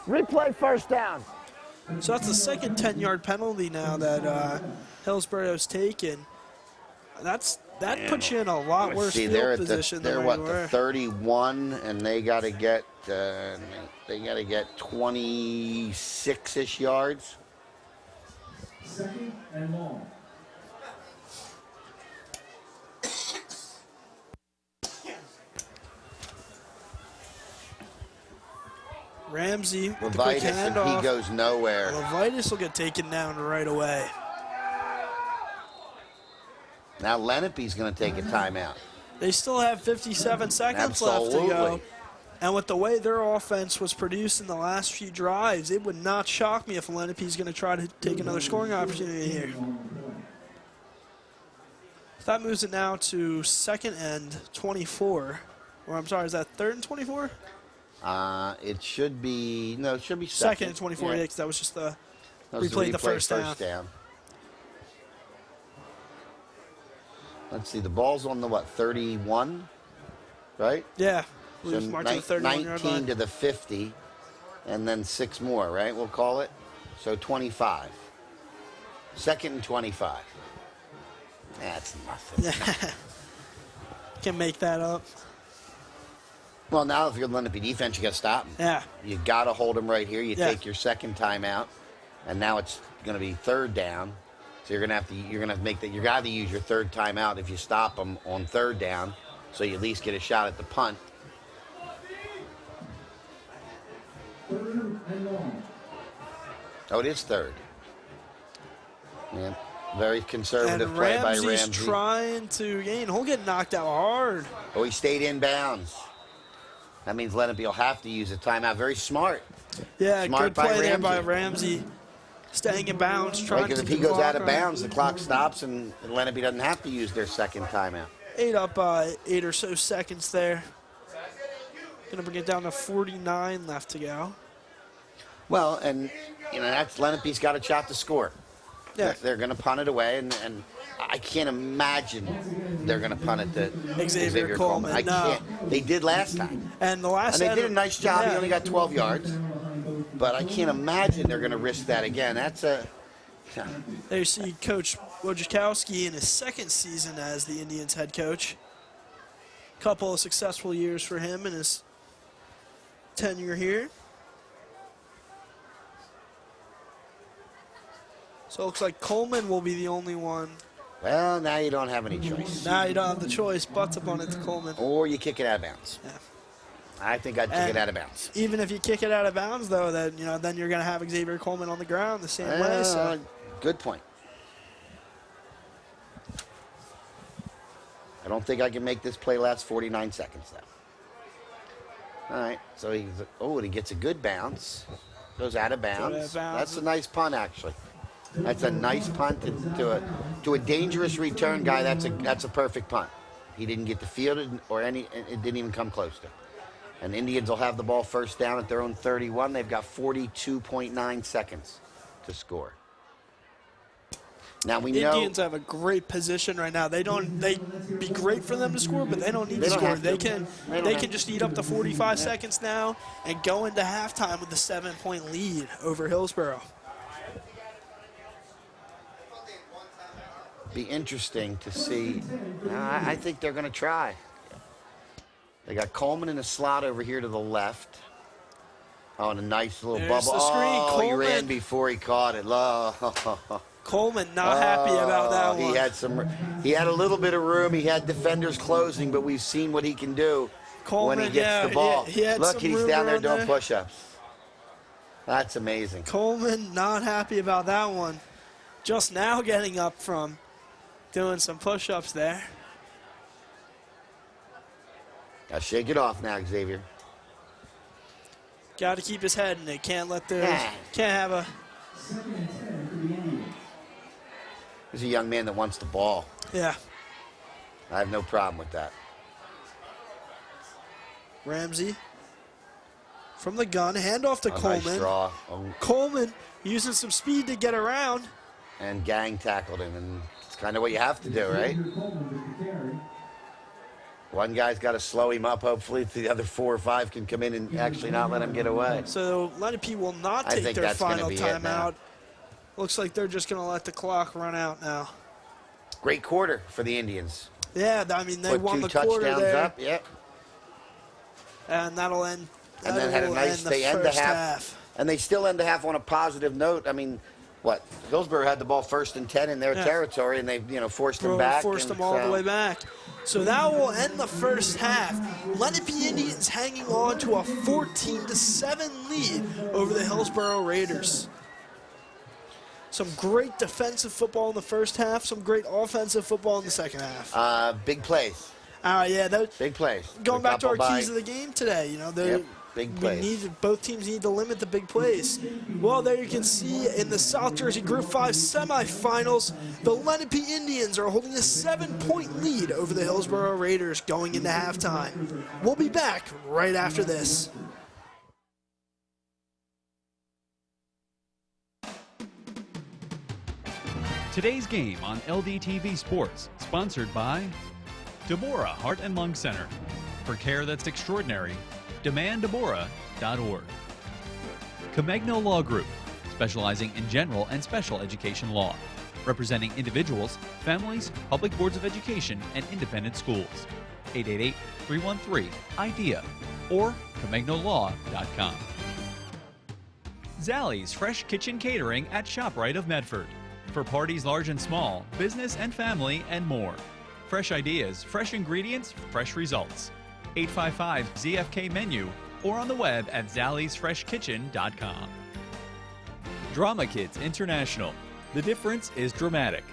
Replay first down. So that's the second 10-yard penalty now that Hillsborough's taken. That puts you in a lot worse field position they're than what, where you were. the 31, and they got to get 26-ish yards. 2nd and long. Ramsey with the quick Levitas, and handoff. he goes nowhere. Levitas will get taken down right away. Now Lenape's going to take a timeout. They still have 57 seconds left to go. And with the way their offense was produced in the last few drives, it would not shock me if Lenape's going to try to take another scoring opportunity here. So that moves it now to 2nd and 24. Or I'm sorry, is that 3rd and 24? It should be, no, it should be 2nd and 24, yeah, because that was just the replay the first down. Let's see, the ball's on the, what, 31, right? Yeah. So 19 to the 50, and then 6 more, right? We'll call it. So 25. 2nd and 25. That's nothing. Can make that up. Well, now if you're the Lenape defense, you got to stop them. Yeah. You got to hold them right here. You take your second timeout, and now it's going to be 3rd down. So you're going to make that. You got to use your 3rd timeout if you stop them on 3rd down, so you at least get a shot at the punt. 3rd and long. Oh, it is 3rd. Yeah. Very conservative And play by Ramsey's Ramsey. trying to gain. He'll get knocked out hard. Oh, he stayed in bounds. That means Lenape will have to use a timeout. Very smart. Yeah, Smart good play by there by Ramsey. Ramsey. Staying in bounds, trying to Because if he goes out of bounds, the clock stops, and Lenape doesn't have to use their 2nd timeout. 8 or so seconds there. Gonna bring it down to 49 left to go. Well, and that's Lenape's got a shot to score. Yeah. They're going to punt it away, and I can't imagine they're going to punt it to Xavier Coleman. I can't. They did last time. And the last And they did a nice job. Yeah. He only got 12 yards. But I can't imagine they're going to risk that again. That's a... There you see Coach Wojciechowski in his 2nd season as the Indians head coach. Couple of successful years for him in his tenure here. So it looks like Coleman will be the only one. Well, now you don't have any choice. Now you don't have the choice but to punt it to Coleman. Or you kick it out of bounds. Yeah. I think I'd kick it out of bounds. Even if you kick it out of bounds, though, then then you're going to have Xavier Coleman on the ground the same way. So. Good point. I don't think I can make this play last 49 seconds, though. All right, so and he gets a good bounce. Goes out of bounds. That's a nice punt, actually. That's a nice punt to a dangerous return guy. That's a perfect punt. He didn't get the field it didn't even come close to. And Indians will have the ball first down at their own 31. They've got 42.9 seconds to score. Now we know Indians have a great position right now. They'd be great for them to score, but they don't need to score. They can just eat up the 45 seconds now and go into halftime with a 7-point lead over Hillsborough. be interesting to see. I think they're going to try. They got Coleman in the slot over here to the left. Oh, and a nice little There's bubble. the screen. Oh, he ran Coleman. before he caught it. Coleman not happy about that one. He had a little bit of room. He had defenders closing, but we've seen what he can do when he gets the ball. He had Look, some he's room down there around doing there. push-ups. That's amazing. Coleman not happy about that one. Just now getting up from doing some push-ups there. Now shake it off now, Xavier. Got to keep his head in it. Can't let the Yeah. can't have a. Second and 10 for the Indians. He's a young man that wants the ball. Yeah. I have no problem with that. Ramsey from the gun, handoff to A Coleman. nice draw. Coleman using some speed to get around. And Gang tackled him, and it's kind of what you have to do, right? Xavier Coleman with the carry. One guy's got to slow him up. Hopefully the other 4 or 5 can come in and actually not let him get away. So Lenape will not I take think their that's gonna final be it now. timeout. Looks like they're just going to let the clock run out now. Great quarter for the Indians. Yeah, I mean, they Put won 2 the quarter touchdowns there. up, yep. And that'll end. And then had a that'll nice, end the they end the first half. And they still end the half on a positive note. I mean, what? Hillsborough had the ball 1st and 10 in their territory, and they, forced them back. Forced and them all the so- way back. So that will end the first half. Lenape Indians hanging on to a 14-7 lead over the Hillsborough Raiders. Some great defensive football in the first half, some great offensive football in the second half. Big plays. Yeah, Big plays. going back to our Couple keys of the game today, big we plays. both teams need to limit the big plays. Well, there you can see in the South Jersey Group 5 semifinals, the Lenape Indians are holding a 7-point lead over the Hillsborough Raiders going into halftime. We'll be back right after this. Today's game on LDTV Sports, sponsored by Deborah Heart and Lung Center. For care that's extraordinary, demanddeborah.org. Comegno Law Group, specializing in general and special education law, representing individuals, families, public boards of education, and independent schools. 888-313-IDEA or ComegnoLaw.com. Zallie's Fresh Kitchen Catering at ShopRite of Medford. For parties large and small, business and family, and more. Fresh ideas, fresh ingredients, fresh results. 855-ZFK menu or on the web at zalliesfreshkitchen.com. Drama Kids International. The difference is dramatic.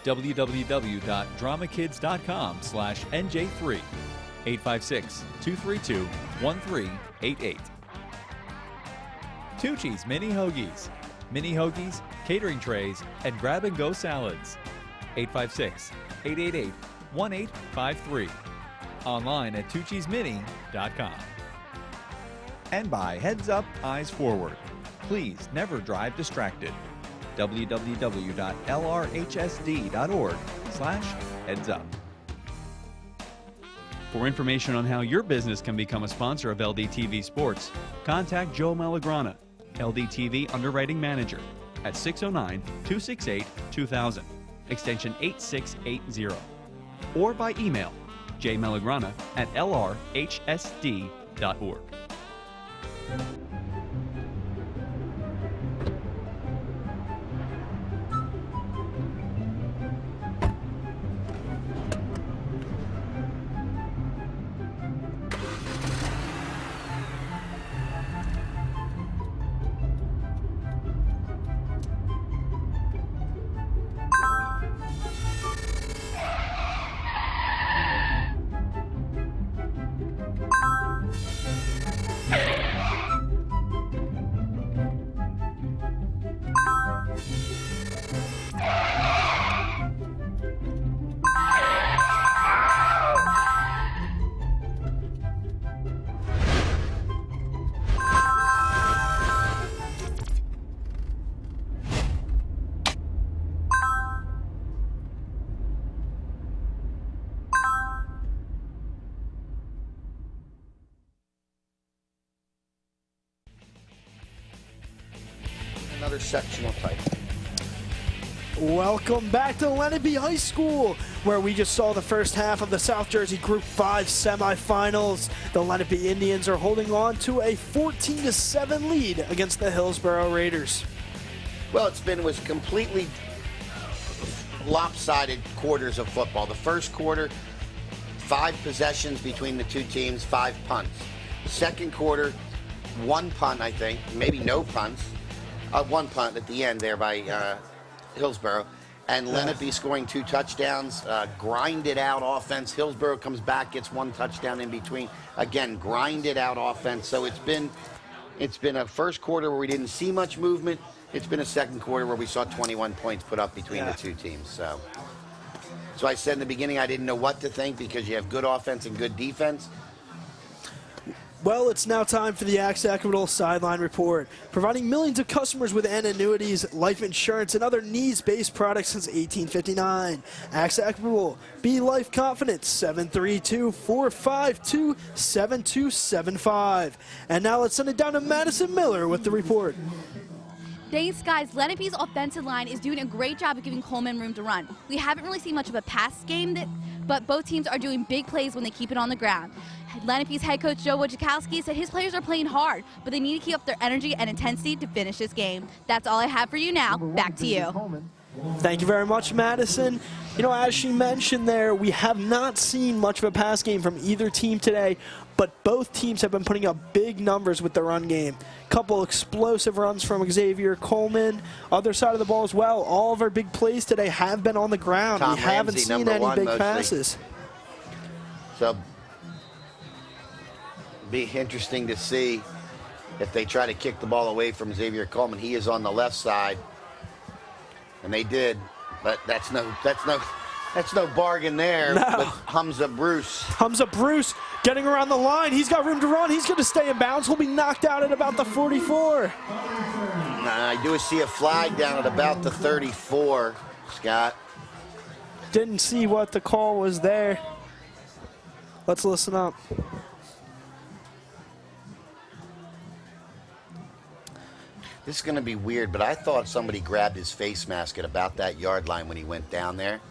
www.dramakids.com/NJ3. 856-232-1388. Tucci's Mini Hoagies. Mini Hoagies, catering trays, and grab-and-go salads. 856-888-1853. Online at tucci'smini.com. And by Heads Up, Eyes Forward. Please never drive distracted. www.lrhsd.org/headsup. For information on how your business can become a sponsor of LDTV Sports, contact Joe Malagrana, LDTV Underwriting Manager, at 609-268-2000, extension 8680, or by email jmalagrana@lrhsd.org. Another sectional type. Welcome back to Lenape High School, where we just saw the first half of the South Jersey Group 5 semifinals. The Lenape Indians are holding on to a 14-7 lead against the Hillsborough Raiders. Well, was completely lopsided quarters of football. The first quarter, 5 possessions between the two teams, 5 punts. The second quarter, 1 punt, I think, maybe no punts. 1 punt at the end there by Hillsborough. And Lenape scoring 2 touchdowns, grinded out offense. Hillsborough comes back, gets 1 touchdown in between. Again, grinded out offense. So it's been a first quarter where we didn't see much movement. It's been a second quarter where we saw 21 points put up between the two teams. So I said in the beginning I didn't know what to think because you have good offense and good defense. Well, it's now time for the AXA Equitable Sideline Report, providing millions of customers with annuities, life insurance, and other needs-based products since 1859. AXA Equitable, be life confident, 732-452-7275. And now let's send it down to Madison Miller with the report. Thanks, guys. Lenape's offensive line is doing a great job of giving Coleman room to run. We haven't really seen much of a pass game, but both teams are doing big plays when they keep it on the ground. Lenape's head coach Joe Wojciechowski said his players are playing hard, but they need to keep up their energy and intensity to finish this game. That's all I have for you now. Back to you. Thank you very much, Madison. You know, as she mentioned there, we have not seen much of a pass game from either team today, but both teams have been putting up big numbers with the run game. Couple explosive runs from Xavier Coleman. Other side of the ball as well. All of our big plays today have been on the ground. Tom We haven't Ramsey, seen any big mostly. passes. So be interesting to see if they try to kick the ball away from Xavier Coleman. He is on the left side, and they did, but that's no bargain there with Hamza Bruce. Hamza Bruce getting around the line. He's got room to run. He's going to stay in bounds. He'll be knocked out at about the 44. I do see a flag down at about the 34, Scott. Didn't see what the call was there. Let's listen up. This is going to be weird, but I thought somebody grabbed his face mask at about that yard line when he went down there.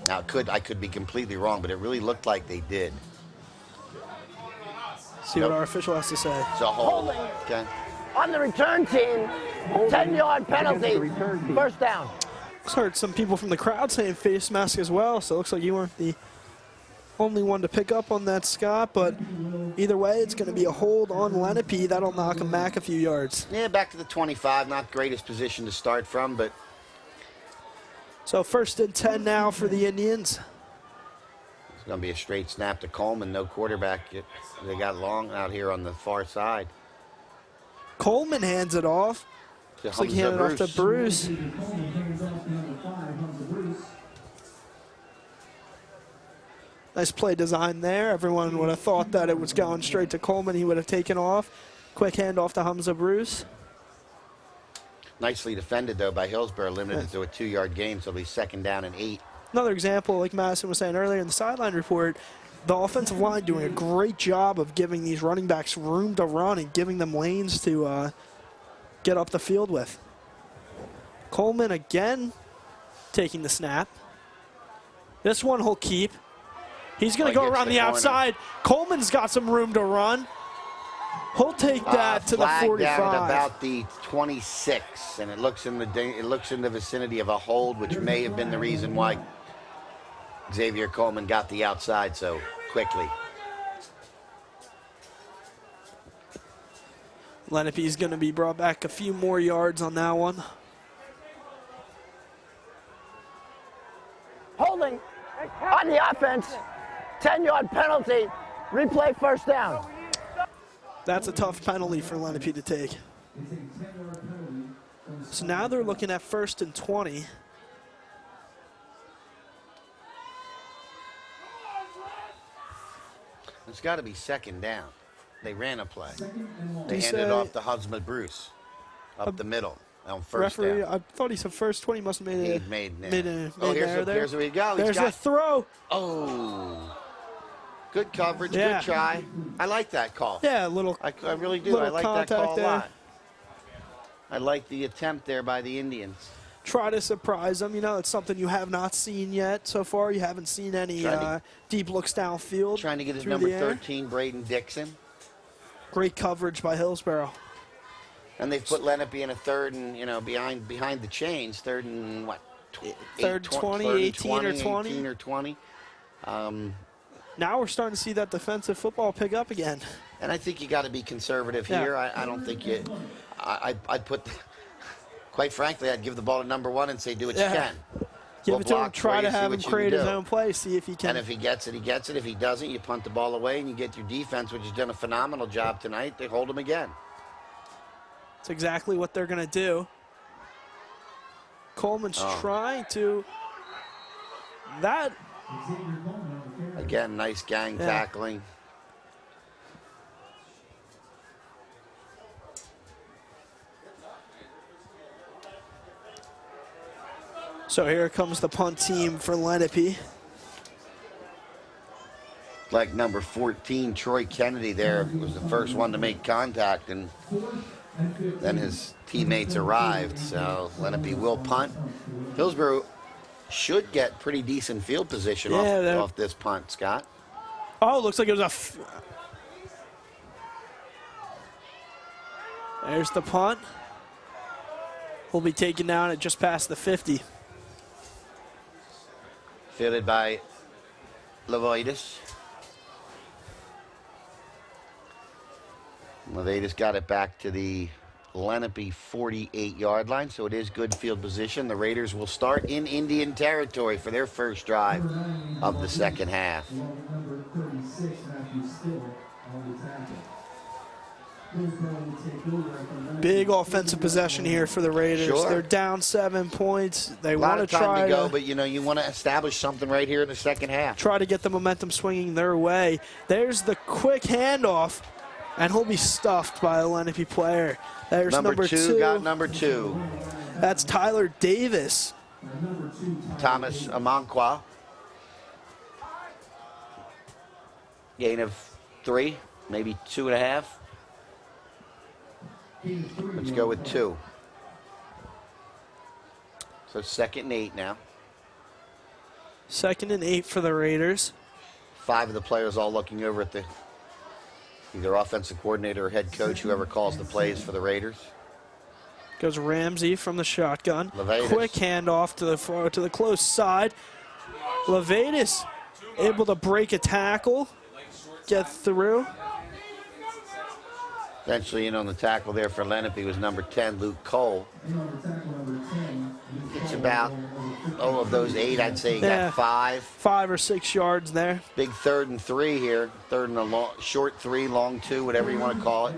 Now, I could be completely wrong, but it really looked like they did. See what our official has to say. It's a hold. Okay. On the return team, 10-yard penalty, first down. I heard some people from the crowd saying face mask as well, so it looks like you weren't the only one to pick up on that, Scott, but either way, it's going to be a hold on Lenape. That'll knock him back a few yards. Yeah, back to the 25. Not the greatest position to start from, but... So 1st and 10 now for the Indians. It's going to be a straight snap to Coleman. No quarterback. They got Long out here on the far side. Coleman hands it off. Looks like he handed it off to Bruce. Nice play design there. Everyone would have thought that it was going straight to Coleman. He would have taken off. Quick handoff to Hamza Bruce. Nicely defended, though, by Hillsborough, limited to a 2-yard gain, so it'll be 2nd down and 8. Another example, like Madison was saying earlier in the sideline report, the offensive line doing a great job of giving these running backs room to run and giving them lanes to get up the field with. Coleman again taking the snap. This one he'll keep. He's going to go around the outside. Coleman's got some room to run. He'll take that to the 45. Down at about the 26, and it looks in the vicinity of a hold, which may have been the reason why Xavier Coleman got the outside so quickly. Lenape's going to be brought back a few more yards on that one. Holding on the offense, 10-yard penalty, replay first down. That's a tough penalty for Lenape to take. So now they're looking at 1st and 20. It's got to be 2nd down. They ran a play. They He handed said- off to Husband Bruce up the middle on 1st Referee, down. I thought he said 1st 20. Must have made He a made oh, here's where we go. There's a throw. Oh, good coverage, Yeah. good try. I like that call. Yeah, a little. I really do. little I like that contact call a there. lot. I like the attempt there by the Indians. try to surprise them. You know, it's something you have not seen yet so far. You haven't seen any deep looks downfield. Trying to get his through number the air. 13, Braden Dixon. Great coverage by Hillsborough. And they've put Lenape in a third and, you know, behind the chains. Third and what? Third 20, 18 or 20. 18 or 20. Now we're starting to see that defensive football pick up again. And I think you got to be conservative here. I don't think you. I'd put. Quite frankly, I'd give the ball to number 1 and say, do what you can. Give it to him. Try to have him create his own play. See if he can. And if he gets it, he gets it. If he doesn't, you punt the ball away and you get your defense, which has done a phenomenal job tonight. They hold him again. That's exactly what they're going to do. Coleman's trying to. That. Again, nice gang tackling. So here comes the punt team for Lenape. Like number 14, Troy Kennedy there was the first one to make contact, and then his teammates arrived. So Lenape will punt. Hillsborough should get pretty decent field position off this punt, Scott. Oh, looks like it was There's the punt. Will be taken down at just past the 50. Fielded by Levitas. Levitas got it back to the Lenape 48-yard line, so it is good field position. The Raiders will start in Indian territory for their first drive of the second half. Big offensive possession here for the Raiders. Sure. They're down 7 points. They want to time try to go, but you know you want to establish something right here in the second half. Try to get the momentum swinging their way. There's the quick handoff, and he'll be stuffed by a Lenape player. There's number two. Got number 2. That's Tyler Davis. Thomas Amanqua. Gain of 3, maybe 2.5. Let's go with 2. So 2nd and 8 now. 2nd and 8 for the Raiders. 5 of the players all looking over at the either offensive coordinator or head coach, whoever calls the plays for the Raiders. Goes Ramsey from the shotgun. Levitas. Quick handoff to the close side. Levitas able to break a tackle, get through. Eventually in on the tackle there for Lenape was number 10, Luke Cole. It's about, of those 8, I'd say he got 5. 5 or 6 yards there. Big 3rd and 3 here. 3rd and a short 3, long 2, whatever you want to call it.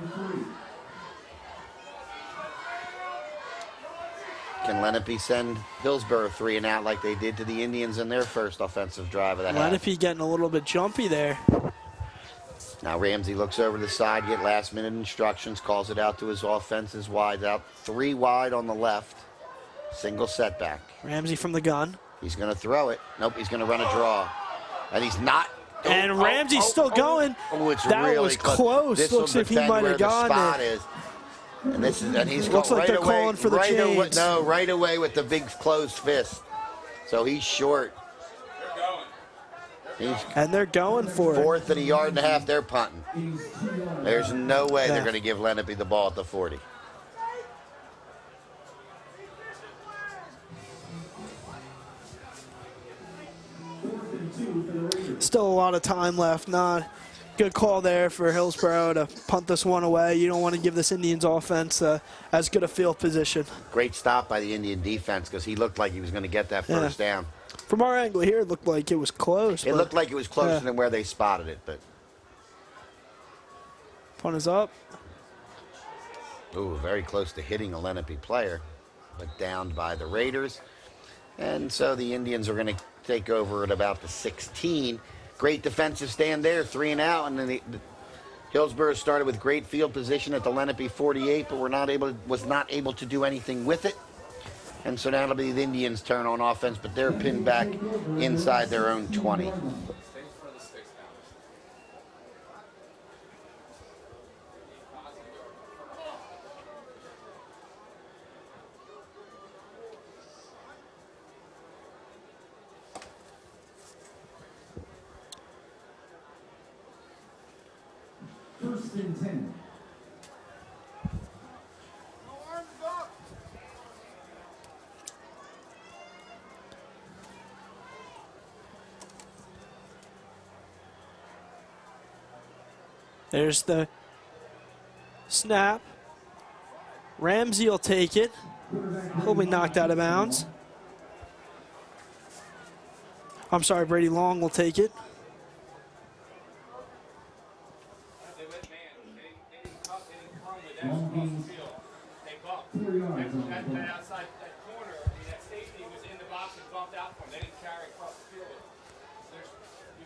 Can Lenape send Hillsborough 3 and out like they did to the Indians in their first offensive drive of the half? Lenape getting a little bit jumpy there. Now Ramsey looks over to the side, get last-minute instructions, calls it out to his offenses wide out. 3 wide on the left. Single setback. Ramsey from the gun. He's going to throw it. Nope, he's going to run a draw. And he's not. And Ramsey's still going. It's that really was close. This Looks like he might have gotten it. And he's looks like they're calling for the chains. Right away with the big closed fist. So he's short. And they're going for it. 4th and a yard and a half, they're punting. There's no way they're going to give Lenape the ball at the 40. Still a lot of time left. Not good call there for Hillsborough to punt this one away. You don't want to give this Indians offense as good a field position. Great stop by the Indian defense because he looked like he was going to get that first down. From our angle here, it looked like it was close. It looked like it was closer than where they spotted it, but. Punt is up. Ooh, very close to hitting a Lenape player, but downed by the Raiders. And so the Indians are going to take over at about the 16. Great defensive stand there, 3 and out, and then the Hillsborough started with great field position at the Lenape 48, but was not able to do anything with it. And so now it'll be the Indians' turn on offense, but they're pinned back inside their own 20. First and 10. There's the snap. Ramsey will take it. He'll be knocked out of bounds. I'm sorry, Brady Long will take it. Long gains. They bumped. 4 yards on the That play. outside, that corner, that safety was in the box and bumped out from. They didn't carry across the field.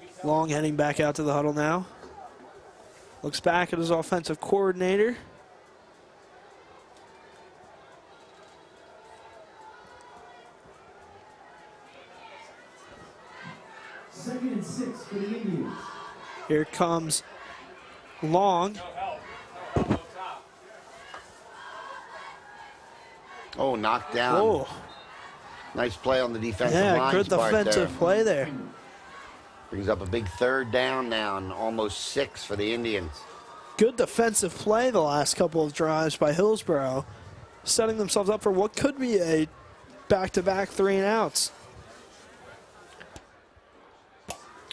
You can tell Long heading back out to the huddle now. Looks back at his offensive coordinator. Second and 6 for the Indians. Here comes Long. Oh, knocked down. Oh, Nice play on the defensive yeah, line's good part there. defensive play there. Brings up a big third down now and almost 6 for the Indians. Good defensive play the last couple of drives by Hillsborough, setting themselves up for what could be a back-to-back 3 and outs.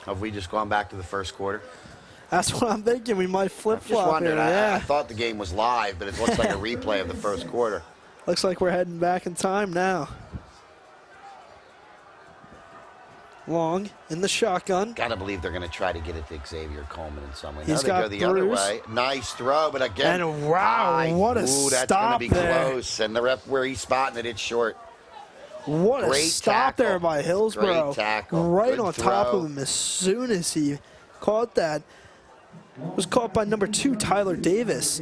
Have we just gone back to the first quarter? That's what I'm thinking. We might Just flip-flop wondered. here. I Yeah, thought the game was live, but it looks like a replay of the first quarter. looks like we're heading back in time now. Long in the shotgun. Gotta believe they're gonna try to get it to Xavier Coleman in some way. He's Now they got go the other Bruce. way. Nice throw, but again, And wow, what a ooh, that's stop gonna be there. close. And the ref, where he's spotting it, it's short. What a Great stop tackle. there by Hillsborough. Great tackle. Right Good on top throw. of him as soon as he caught that. Was caught by number 2, Tyler Davis.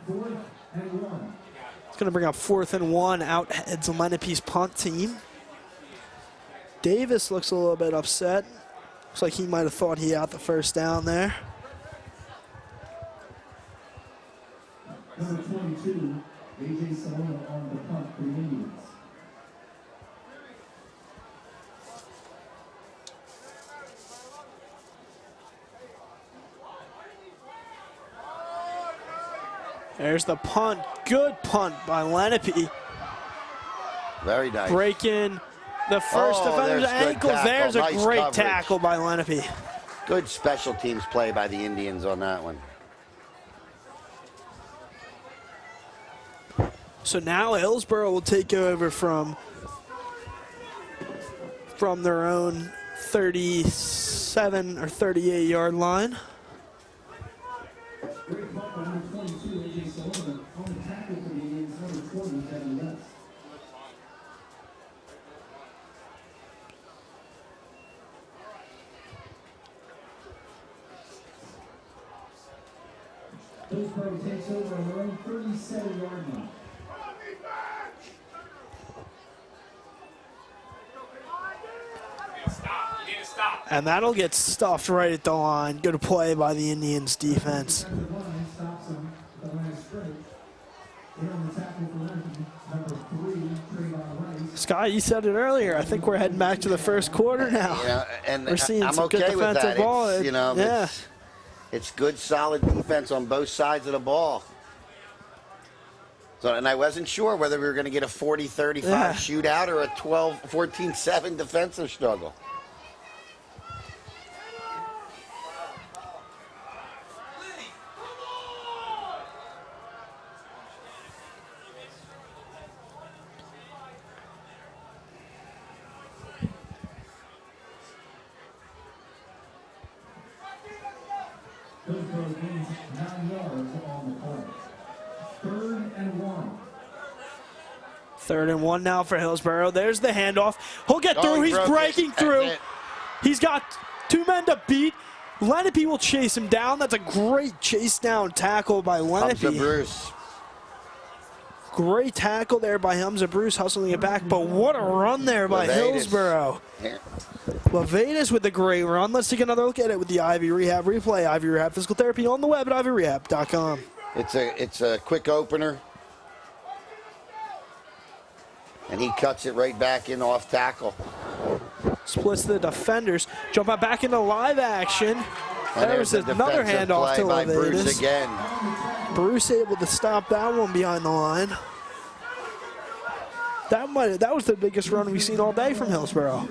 Fourth and 1. It's going to bring up 4th and 1. Out heads Lenape's punt team. Davis looks a little bit upset. Looks like he might have thought he had the first down there. Number 22, A.J. Salona on the punt for the Indians. There's the punt. Good punt by Lenape. Very nice. Breaking the first Oh, defender's there's good ankles. tackle. There's a Nice great coverage. tackle by Lenape. Good special teams play by the Indians on that one. So now Hillsborough will take over from their own 37 or 38 yard line. Great punt by number 22, A.J. Salona. On the tackle for the Indians, number 20, Devin West. Hillsborough takes over on their own 37-yard line. stop. You need to stop. And that'll get stuffed right at the line. Good play by the Indians defense. Defensive line stops him at the line of scrimmage. In on the tackle for Lenape, number 3, Trayvon Rice. Scott, you said it earlier. I think we're heading back to the first quarter now. Yeah, and We're seeing I'm some okay good with defensive that. ball. It's, you know, Yeah. it's good, solid defense on both sides of the ball. So, and I wasn't sure whether we were going to get a 40-35 Yeah. shootout or a 14-7 defensive struggle. Hillsborough gains 9 yards on the play. 3rd and 1. 3rd and 1 now for Hillsborough. There's the handoff. He'll get through. he He's broke it. breaking That's through. it. He's got 2 men to beat. Lenape will chase him down. That's a great chase down tackle by Hamza Lenape. Bruce. Great tackle there by Hamza Bruce, hustling it back. But what a run there by Levatus. Hillsborough. Yeah. Levatus with a great run. Let's take another look at it with the Ivy Rehab replay. Ivy Rehab Physical Therapy on the web at ivyrehab.com. It's a quick opener. And he cuts it right back in off tackle. Splits the defenders. Jump out back into live action. And There's there's a another defensive handoff play to by Bruce Lenape. again. Bruce able to stop that one behind the line. That was the biggest run we've seen all day from Hillsborough.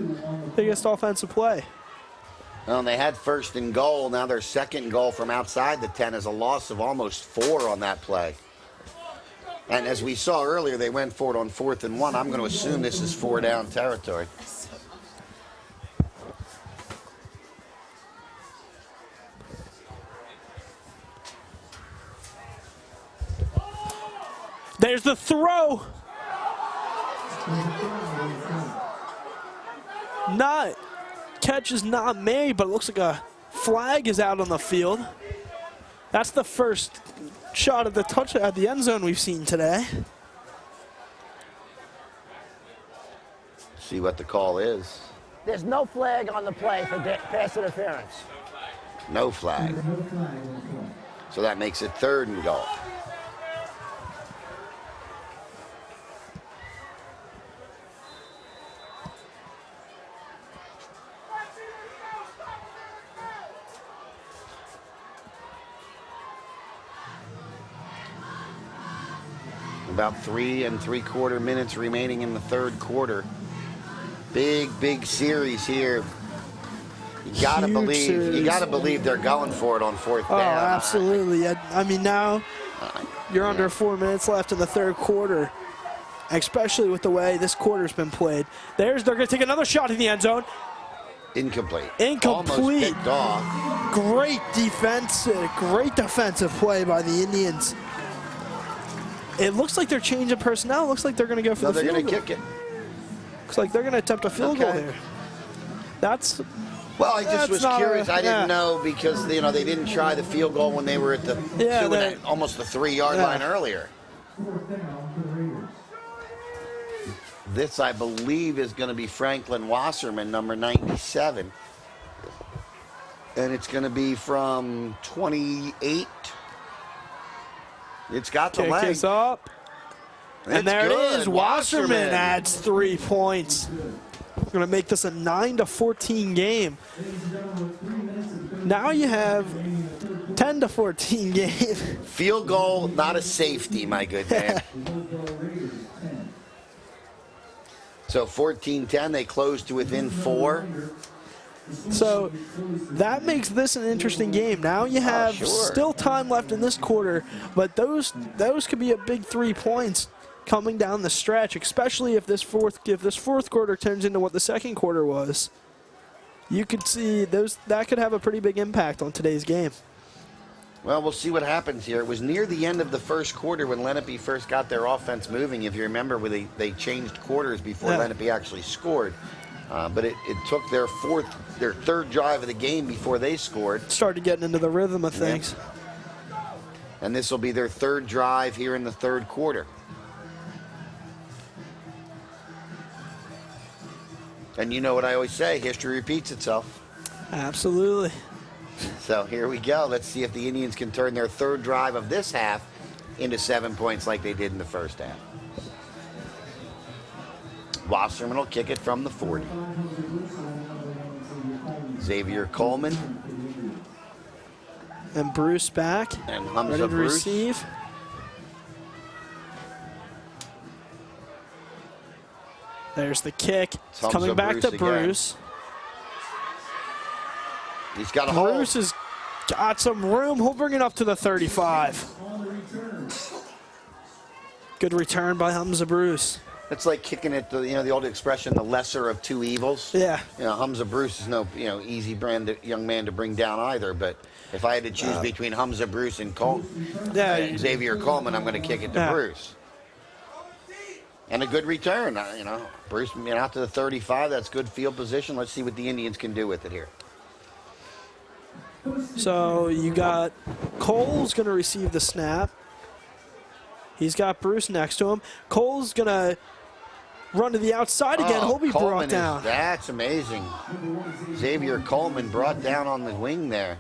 Biggest offensive play. Well, they had 1st and goal. Now their 2nd goal from outside the 10 is a loss of almost 4 on that play. And as we saw earlier, they went for it on 4th and 1. I'm going to assume this is 4 down territory. There's the throw. Catch is not made, but it looks like a flag is out on the field. That's the first shot at the touch at the end zone we've seen today. See what the call is. There's no flag on the play for pass interference. No flag. So that makes it 3rd and goal. About 3 3/4 minutes remaining in the 3rd quarter. Big series here. You gotta believe they're going for it on 4th down. Oh, absolutely. I mean, now you're under 4 minutes left in the 3rd quarter, especially with the way this quarter's been played. They're going to take another shot in the end zone. Incomplete. Incomplete. Almost picked off. Great defensive play by the Indians. It looks like they're changing personnel. It looks like they're going to go for the field goal. They're going to kick it. Looks like they're going to attempt a field goal here. Well, I just was curious. I didn't know because they didn't try the field goal when they were at the almost the 3-yard line earlier. This, I believe, is going to be Franklin Wasserman, number 97, and it's going to be from 28. It's got the leg. Kick is up. And there it is. Wasserman adds 3 points. Going to make this a 9-14 game. Now you have 10-14 game. Field goal, not a safety, my good man. So 14-10, they close to within 4. So that makes this an interesting game. Now you have still time left in this quarter, but those could be a big 3 points coming down the stretch, especially if this fourth quarter turns into what the 2nd quarter was. You could see that could have a pretty big impact on today's game. Well, we'll see what happens here. It was near the end of the 1st quarter when Lenape first got their offense moving. If you remember, where they changed quarters before Lenape actually scored. But it took their 3rd drive of the game before they scored. Started getting into the rhythm of things. And this will be their 3rd drive here in the 3rd quarter. And you know what I always say, history repeats itself. Absolutely. So here we go. Let's see if the Indians can turn their 3rd drive of this half into 7 points like they did in the 1st half. Wasserman will kick it from the 40. Xavier Coleman. And Bruce back. And Hamza ready to Bruce. receive. There's the kick. It's coming back to Bruce. He's got a hold. Bruce has got some room. He'll bring it up to the 35. Good return by Hamza Bruce. It's like kicking it to, the old expression, the lesser of 2 evils. Yeah. Hamza Bruce is no, easy young man to bring down either. But if I had to choose between Hamza Bruce and Xavier Coleman, I'm going to kick it to Bruce. And a good return, Bruce out to the 35. That's good field position. Let's see what the Indians can do with it here. So you got Cole's going to receive the snap. He's got Bruce next to him. Cole's going to run to the outside again. He'll be brought down. That's amazing. Xavier Coleman brought down on the wing there.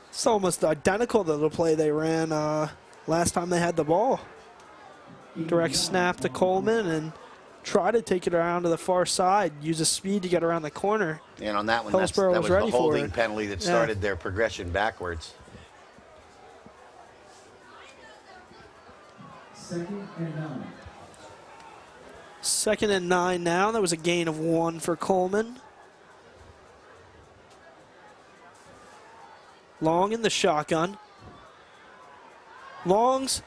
It's almost identical to the play they ran last time they had the ball. Direct snap to Coleman and try to take it around to the far side, use his speed to get around the corner. And on that one, Hillsborough that was was ready the for holding it. penalty that Yeah. started their progression backwards. Second and 9. 2nd and 9 now. That was a gain of 1 for Coleman. Long in the shotgun. Long's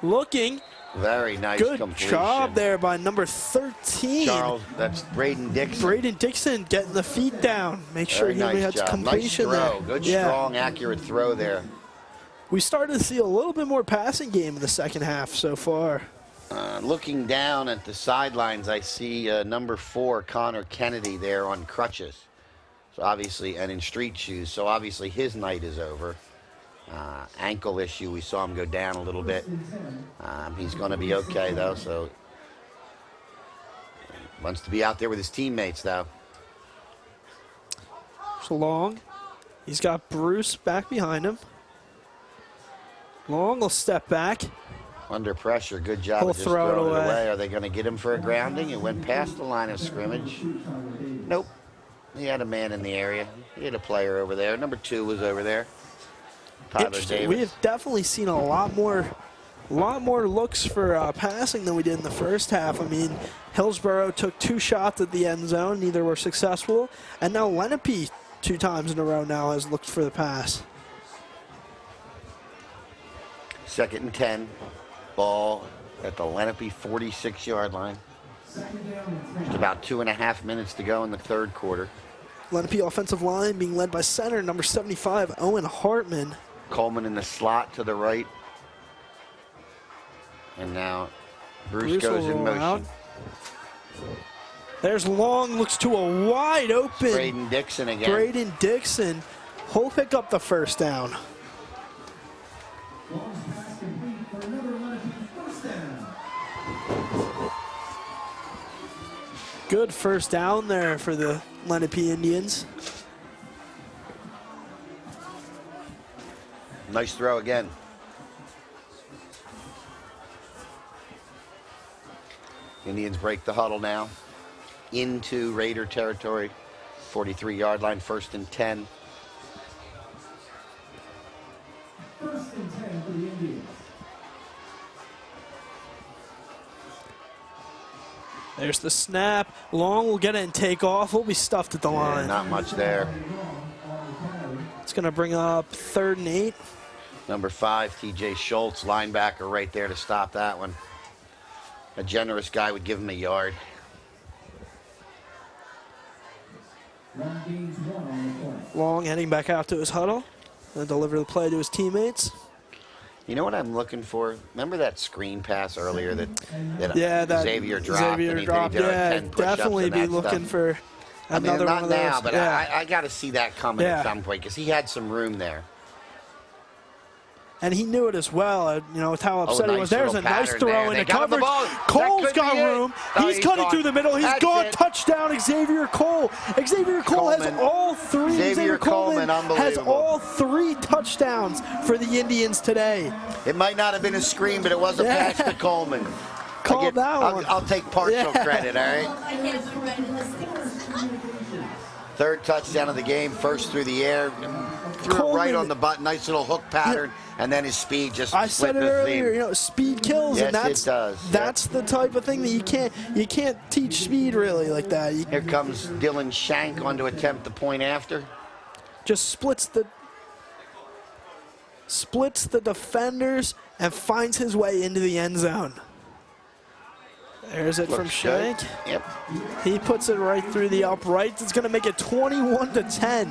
looking. Very nice Good completion. job there by number 13. Charles, that's Braden Dixon. Braden Dixon getting the feet down. Make sure Very he nice had job. completion Nice throw. there. Good, strong, accurate throw there. We started to see a little bit more passing game in the second half so far. Looking down at the sidelines, I see number 4, Connor Kennedy, there on crutches. So obviously, and in street shoes. So obviously his night is over. Ankle issue. We saw him go down a little bit. He's going to be okay, though. So wants to be out there with his teammates, though. So Long. He's got Bruce back behind him. Long will step back. Under pressure. Good job He'll of just throw it throwing it away. away. Are they going to get him for a grounding? It went past the line of scrimmage. Nope. He had a man in the area. He had a player over there. Number 2 was over there. Tyler Interesting. Davis. We have definitely seen a lot more looks for passing than we did in the first half. I mean, Hillsborough took 2 shots at the end zone. Neither were successful. And now Lenape 2 times in a row now has looked for the pass. 2nd and 10. Ball at the Lenape 46-yard line. Just about 2.5 minutes to go in the 3rd quarter. Lenape offensive line being led by center number 75, Owen Hartman. Coleman in the slot to the right. And now Bruce goes will in roll motion. out. There's Long, looks to a wide open Braden Dixon again. Braden Dixon. He'll pick up the first down. Long's pass complete for another Lenape first down. Good first down there for the Lenape Indians. Nice throw again. Indians break the huddle now into Raider territory. 43-yard line, 1st and 10. First and 10 for the Indians. There's the snap. Long will get it and take off. He'll be stuffed at the line. Not much there. It's going to bring up 3rd and 8. Number 5, TJ Schultz, linebacker right there to stop that one. A generous guy would give him a yard. Long gains 1 on the play. Long heading back out to his huddle and deliver the play to his teammates. You know what I'm looking for? Remember that screen pass earlier that That Xavier dropped? Xavier and he dropped. did like Yeah, 10 push-ups definitely and be that looking stuff. for I mean, another not one of those. now, but Yeah. I got to see that coming Yeah. at some point because he had some room there. And he knew it as well, you know, with how upset he nice was. There's a little nice pattern throw there. into They got him the coverage. ball. That Cole's could got be it. room. Oh, He's he's cutting gone. through the middle. He's That's gone. it. Touchdown, Xavier Cole. Xavier Cole has Coleman. all 3. Xavier Coleman, has unbelievable. all 3 touchdowns for the Indians today. It might not have been a screen, but it was a Yeah. pass to Coleman. Call that one. I'll take partial Yeah. credit, all right? 3rd touchdown of the game, 1st through the air. Threw it right Coleman- on the button. Nice little hook pattern, and then his speed just I split said it the earlier, seam. you know, speed kills, Yes, and that's it does. that's the type of thing that you can't teach speed really like that. Here comes Dylan Shank on to attempt the point after. Just splits the defenders and finds his way into the end zone. There's it from Looks Shank. good. Yep. He puts it right through the uprights. It's going to make it 21-10.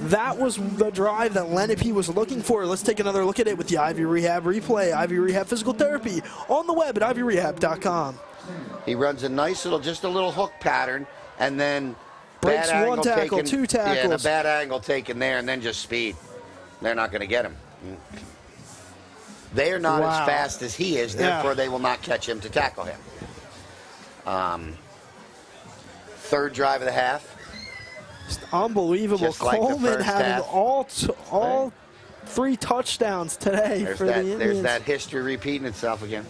That was the drive that Lenape was looking for. Let's take another look at it with the Ivy Rehab replay. Ivy Rehab Physical Therapy on the web at ivyrehab.com. He runs a nice just a little hook pattern, and then Breaks bad one angle tackle, taken, 2 tackles. Yeah, and a bad angle taken there, and then just speed. They're not going to get him. They are not Wow. as fast as he is, therefore they will not catch him to tackle him. 3rd drive of the half. Just unbelievable. Just like the Coleman first having half. all 3 touchdowns today for the Indians. There's that history repeating itself again.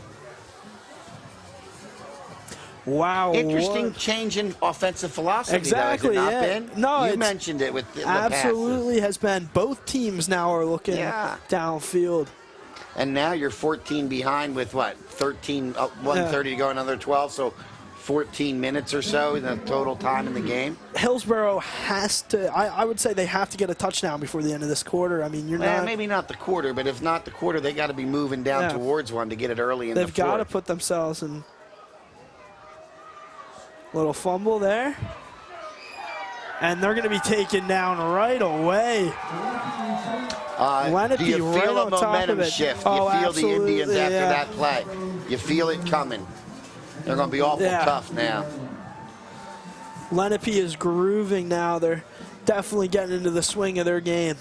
Wow. Interesting what- change in offensive philosophy, Exactly, though, has it not yeah. been? No, you it's mentioned it with the absolutely has been. Both teams now are looking downfield. And now you're 14 behind with what? 1:30 to go, another 12, so 14 minutes or so in the total time in the game. Hillsborough has to, I would say they have to get a touchdown before the end of this quarter. I mean, you're Well, not. maybe not the quarter, but if not the quarter, they got to be moving down towards one to get it early in the fourth. They've got to put themselves in. Little fumble there. And they're going to be taken down right away. Lenape do you right feel on a top momentum of it. shift? Oh, You feel the Indians absolutely, after that play. You feel it coming. They're going to be awful tough now. Lenape is grooving now. They're definitely getting into the swing of their game.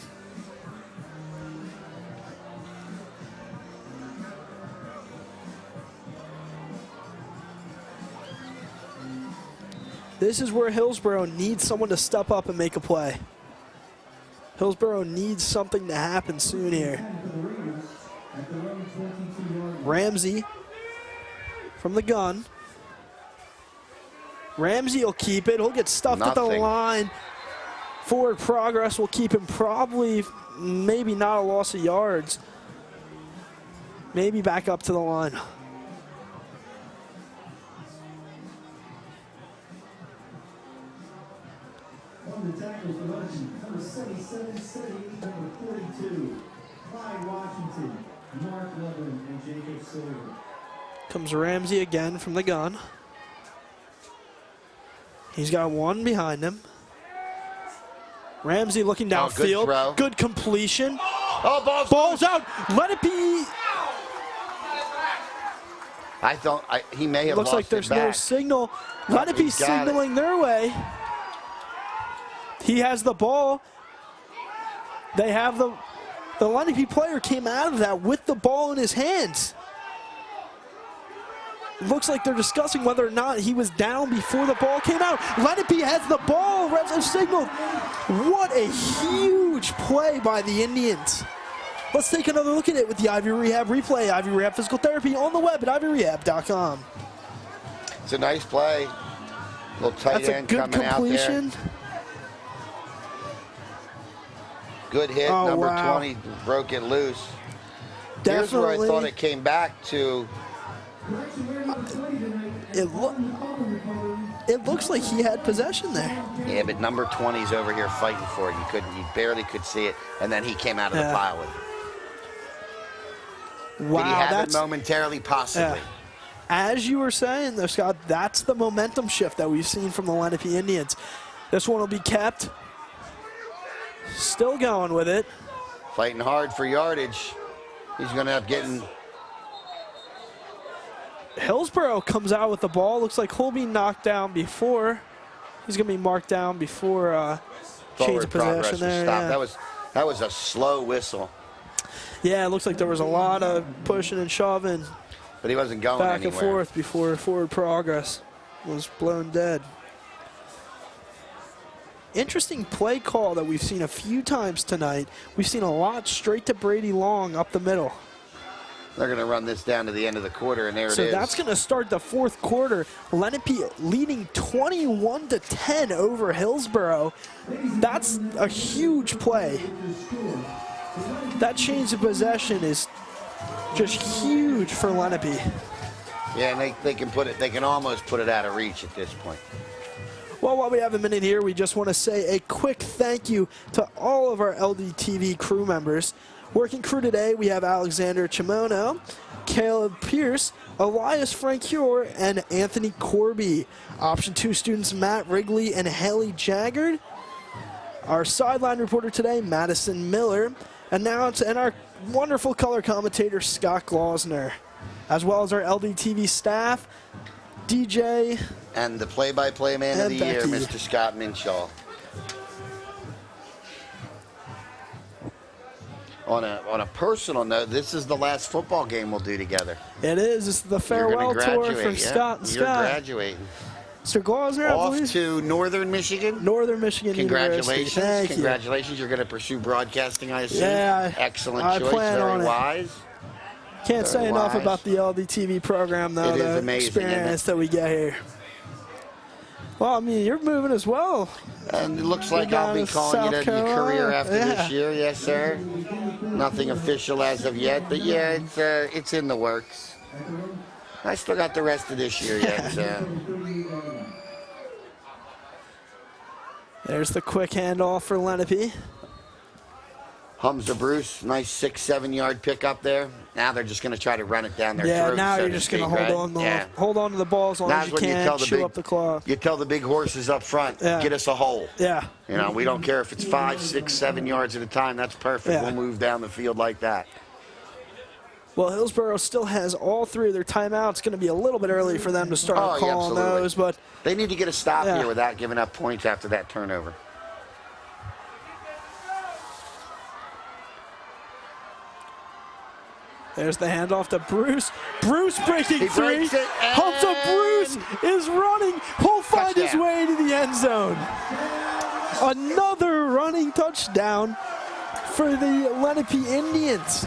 This is where Hillsborough needs someone to step up and make a play. Hillsborough needs something to happen soon here. Ramsey from the gun. Ramsey will keep it. He'll get stuffed at the line. Forward progress will keep him probably, maybe not a loss of yards. Maybe back up to the line. On the tackle for London, number 77, 78, number 42, Clyde Washington, Mark Levin, and Jacob Silver. Comes Ramsey again from the gun. He's got one behind him. Ramsey looking downfield. Good completion. Oh, ball's out. Let it be. I thought he may have Looks like there's no signal. Let it be signaling their way. He has the ball. They have the Lenape player came out of that with the ball in his hands. Looks like they're discussing whether or not he was down before the ball came out. Lenape has the ball. Refs have signaled. What a huge play by the Indians. Let's take another look at it with the Ivy Rehab replay. Ivy Rehab Physical Therapy on the web at ivyrehab.com. It's a nice play. Little tight end coming out there. Good hit. Number 20 broke it loose. Definitely. Here's where I thought it came back to. It looks like he had possession there. Yeah, but number 20's over here fighting for it. You barely could see it, and then he came out of the pile with it. Wow, did he have it momentarily? Possibly. As you were saying, though, Scott, that's the momentum shift that we've seen from the Lenape Indians. This one will be kept. Still going with it. Fighting hard for yardage. He's going to end up getting. Hillsborough comes out with the ball. Looks like he'll be knocked down before. He's going to be marked down before change of possession there. Yeah. That was a slow whistle. Yeah, it looks like there was a lot of pushing and shoving. But he wasn't going back anywhere. and forth before forward progress was blown dead. Interesting play call that we've seen a few times tonight. We've seen a lot straight to Brady Long up the middle. They're going to run this down to the end of the quarter, and there it is. So that's going to start the fourth quarter. Lenape leading 21-10 over Hillsborough. That's a huge play. That change of possession is just huge for Lenape. Yeah, and they can put it. They can almost put it out of reach at this point. Well, while we have a minute here, we just want to say a quick thank you to all of our LDTV crew members. Working crew today, we have Alexander Chimono, Caleb Pierce, Elias Francoeur, and Anthony Corby. Option 2 students Matt Wrigley and Haley Jaggard. Our sideline reporter today, Madison Miller. And our wonderful color commentator, Scott Glausner. As well as our LDTV staff, DJ. And the play-by-play man of the year, Mr. Scott Minshaw. On a personal note, this is the last football game we'll do together. It is. This is the farewell tour for Scott and Scott. You're graduating. Mr. Glausner, off to Northern Michigan. Northern Michigan Congratulations. University. Congratulations. You're going to pursue broadcasting, I assume. Yeah. Excellent choice. Very wise. Can't say enough about the LDTV program, though. It is amazing, experience that we get here. Well, I mean, you're moving as well. And it looks like You're I'll be down to calling you South to your career Carolina. after this year. Yes, sir. Nothing official as of yet, but yeah, it's in the works. I still got the rest of this year yet, so. There's the quick handoff for Lenape. Humza Bruce, nice 6-7 yard pickup there. Now they're just going to try to run it down their throat. Yeah, now so you're to just going to speak, hold right? on, hold on to the ball as long Now as is you when you can, tell the chew big, up the clock. you tell the big horses up front, Yeah. get us a hole. Yeah. You know, we don't care if it's 5, 6, 7 yards at a time. That's perfect. Yeah. We'll move down the field like that. Well, Hillsborough still has all 3 of their timeouts. It's going to be a little bit early for them to start calling those, but they need to get a stop Yeah. here without giving up points after that turnover. there's the handoff to Bruce. Bruce breaking He 3. breaks it, Humza Bruce is running. He'll find his Touchdown. way to the end zone. Another running touchdown for the Lenape Indians.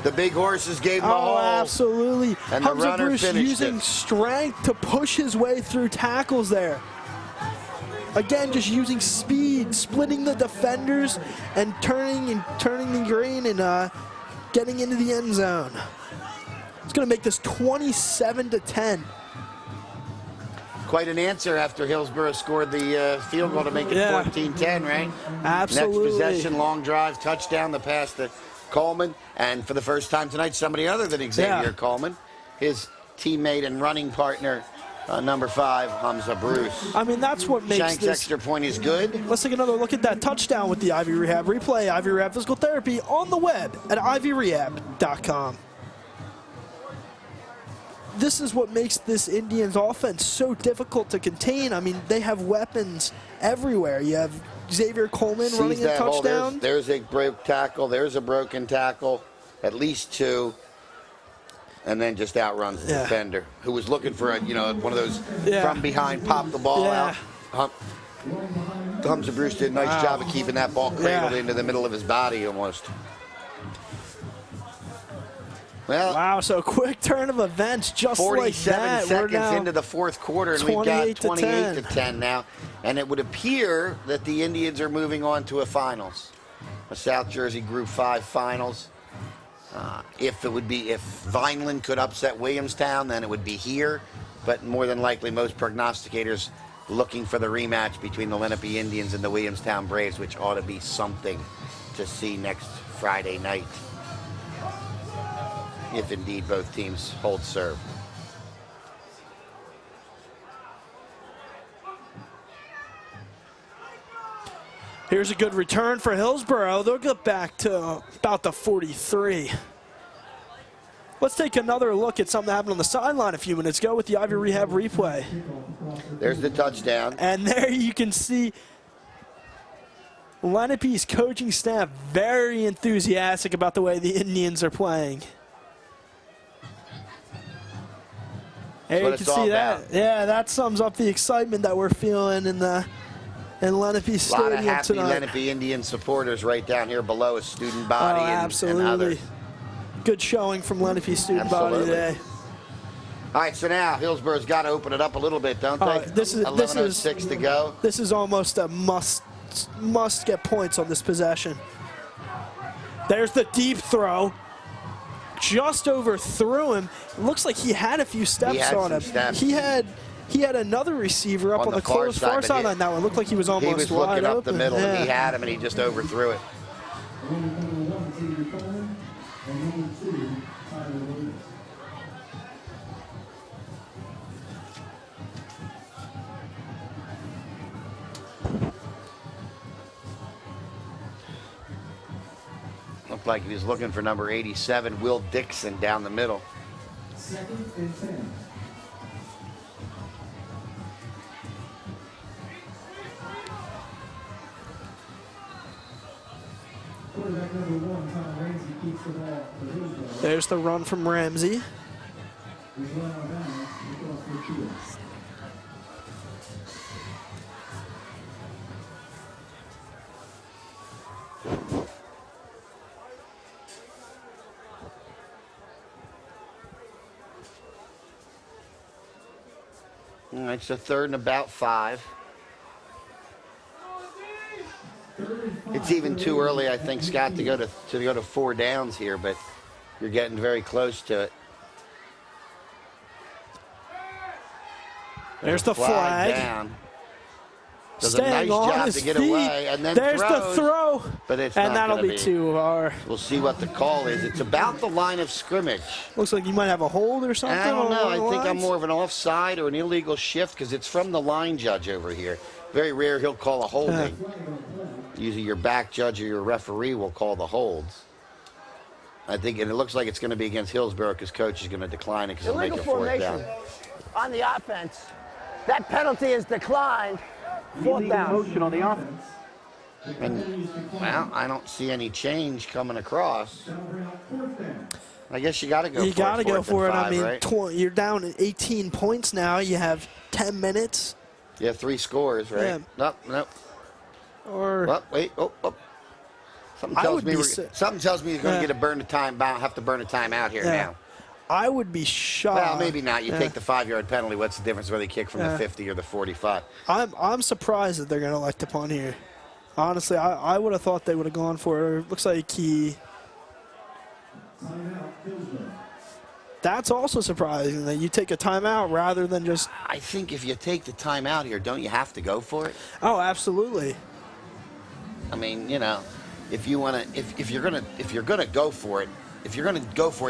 The big horses gave him a Oh, hole. absolutely. And the Humza runner Bruce finished using it. strength to push his way through tackles there. Again, just using speed, splitting the defenders and turning the green and getting into the end zone. It's going to make this 27-10. Quite an answer after Hillsborough scored the field goal to make it 14-10, right? Absolutely. Next possession, long drive, touchdown, the pass to Coleman. And for the first time tonight, somebody other than Xavier Coleman, his teammate and running partner, number 5, Humza Bruce. I mean, that's what makes Shank's this. extra point is good. Let's take another look at that touchdown with the Ivy Rehab replay. Ivy Rehab Physical Therapy on the web at ivyrehab.com. This is what makes this Indians offense so difficult to contain. I mean, they have weapons everywhere. You have Xavier Coleman running a Sees that hole. touchdown. There's a broke tackle. There's a broken tackle. At least 2. And then just outruns the defender, who was looking for one of those from behind, pop the ball out. Humza Bruce did a nice job of keeping that ball cradled into the middle of his body almost. Well, wow, so quick turn of events just like 47 that. seconds into the fourth quarter, and we've got 28 to 10 now. And it would appear that the Indians are moving on to a finals, a South Jersey Group 5 finals. If Vineland could upset Williamstown, then it would be here. But more than likely, most prognosticators looking for the rematch between the Lenape Indians and the Williamstown Braves, which ought to be something to see next Friday night, if indeed both teams hold serve. Here's a good return for Hillsborough. They'll get back to about the 43. Let's take another look at something that happened on the sideline a few minutes ago with the Ivy Rehab replay. There's the touchdown. And there you can see Lenape's coaching staff very enthusiastic about the way the Indians are playing. There you can see that. Yeah, that sums up the excitement that we're feeling in Lenape Stadium tonight. A lot of happy tonight. Lenape Indian supporters right down here below, a student body and others. Good showing from Lenape student body today. All right, so now Hillsborough's got to open it up a little bit, don't they? This is 11:06 to go. This is almost a must get points on this possession. There's the deep throw. Just overthrew him. It looks like he had a few steps on him. He had another receiver up on the far sideline. That one looked like he was almost He was wide looking up open. the middle, and he had him, and he just overthrew it. Looked like he was looking for number 87, Will Dixon, down the middle. 2nd and 10. Quarterback number 1, Tom Ramsey, keeps the ball for Hillsborough. There's the run from Ramsey. He's run out of bounds across the field. All right, so 3rd and about 5. It's even too early, I think, Scott, to go to 4 downs here, but you're getting very close to it. There's the flag. Down. Does Staying a nice on job his to get feet. away, and then There's throws, the throw. But it's and not that'll be too far. We'll see what the call is. It's about the line of scrimmage. Looks like you might have a hold or something. I don't know. I along the think I'm lines. more of an offside or an illegal shift because it's from the line judge over here. Very rare he'll call a holding. Usually your back judge or your referee will call the holds. I think, and it looks like it's going to be against Hillsborough because coach is going to decline it because he'll make Illegal a 4th down. formation on the offense. That penalty is declined. 4th down. Motion on the offense. And, well, I don't see any change coming across. I guess you got to go for it. You got to go for it. 5, I mean, right? you're down at 18 points now. You have 10 minutes. You have 3 scores, right? Yeah. Nope. Or Wait. Something I tells would me be something tells me you're going to get a burn of time. Have to burn a time out here now. I would be shocked. Well, maybe not. You take the 5-yard penalty. What's the difference whether you kick from the 50 or the 45? I'm surprised that they're going to elect a punt here. Honestly, I would have thought they would have gone for it. Looks like that's also surprising that you take a timeout rather than just. I think if you take the timeout here, don't you have to go for it? Oh, absolutely. I mean, if you want to, if you're gonna go for it,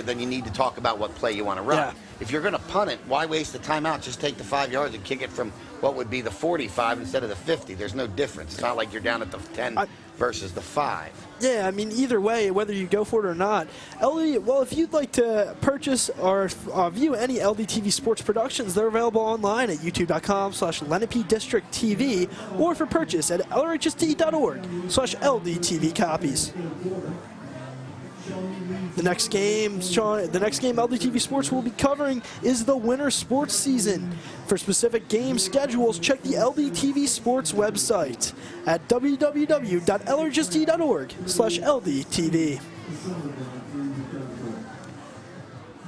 then you need to talk about what play you want to run. Yeah. If you're gonna punt it, why waste the timeout? Just take the 5 yards and kick it from what would be the 45 instead of the 50. There's no difference. It's not like you're down at the 10 versus the 5. Yeah, I mean, either way, whether you go for it or not. Well, if you'd like to purchase or view any LDTV sports productions, they're available online at youtube.com/Lenape District TV or for purchase at lhsd.org/LDTV copies. The next game LDTV Sports will be covering is the winter sports season. For specific game schedules, check the LDTV Sports website at www.lhsd.org/LDTV.